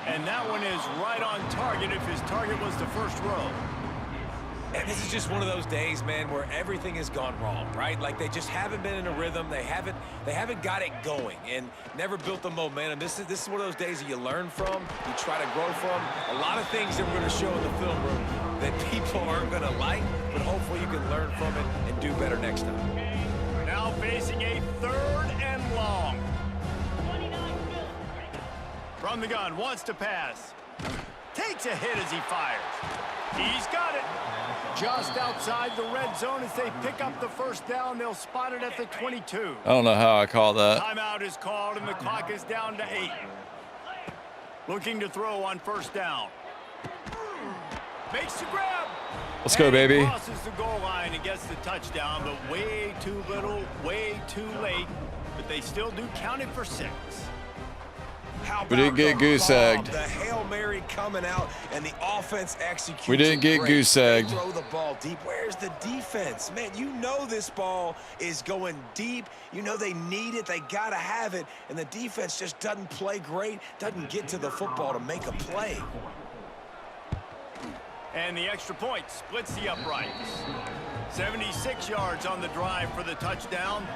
And that one is right on target if his target was the first row. And this is just one of those days, man, where everything has gone wrong, right? Like they just haven't been in a rhythm. They haven't got it going and never built the momentum. This is one of those days that you learn from, you try to grow from. A lot of things that we're going to show in the film room that people aren't going to like, but hopefully you can learn from it and do better next time. Now facing a 3rd and long. From the gun, wants to pass. Takes a hit as he fires. He's got it. Just outside the red zone as they pick up the first down. They'll spot it at the 22. I don't know how I call that. Timeout is called, and the clock is down to 8. Looking to throw on first down. Makes the grab. Let's go, baby. Crosses the goal line and gets the touchdown, but way too little, way too late. But they still do count it for 6. We didn't get goose-egged. The Hail Mary coming out and the offense execution. We didn't get goose-egged. Throw the ball deep. Where's the defense? Man, you know this ball is going deep. You know they need it. They got to have it. And the defense just doesn't play great, doesn't get to the football to make a play. And the extra point splits the uprights. 76 yards on the drive for the touchdown.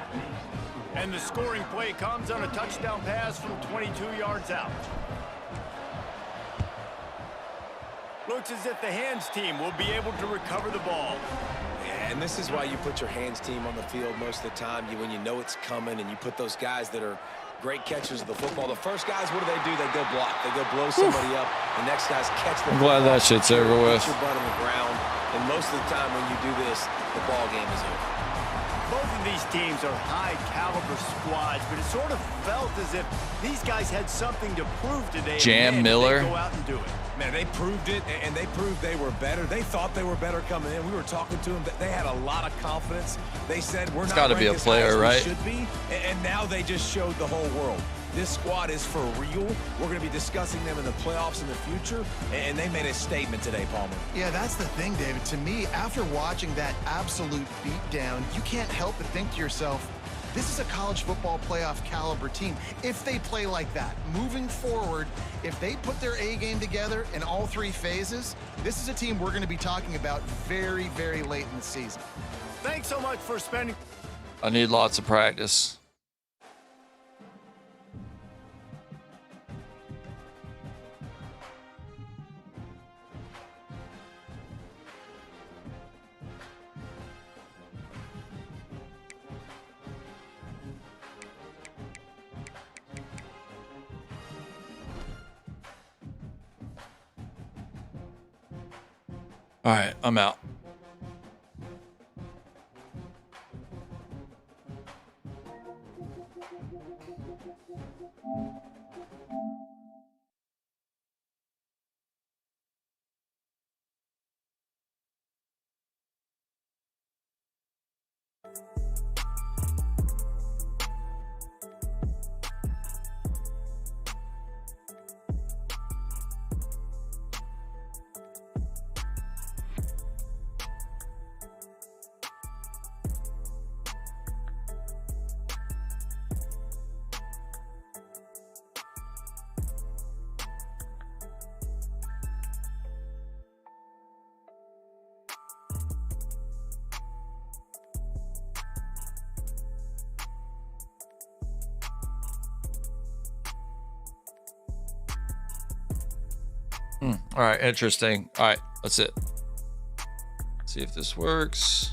And the scoring play comes on a touchdown pass from 22 yards out. Looks as if the hands team will be able to recover the ball. Yeah, and this is why you put your hands team on the field most of the time. When you know it's coming and you put those guys that are great catchers of the football. The first guys, what do? They go block. They go blow somebody up. The next guys catch the I'm glad that shit's over with. Put your butt on the ground. And most of the time when you do this, the ball game is over. Both of these teams are high-caliber squads, but it sort of felt as if these guys had something to prove today. Jam Miller. Go out and do it. Man, they proved it, and they proved they were better. They thought they were better coming in. We were talking to them. They had a lot of confidence. They said, we're not got to be a player, right? Should be. And now they just showed the whole world. This squad is for real. We're going to be discussing them in the playoffs in the future, and they made a statement today, Palmer. Yeah, that's the thing, David. To me, after watching that absolute beatdown, you can't help but think to yourself, this is a college football playoff caliber team. If they play like that, moving forward, if they put their A game together in all 3 phases, this is a team we're going to be talking about very, very late in the season. Thanks so much for spending. I need lots of practice. All right, I'm out. All right, interesting. All right, that's it. See if this works.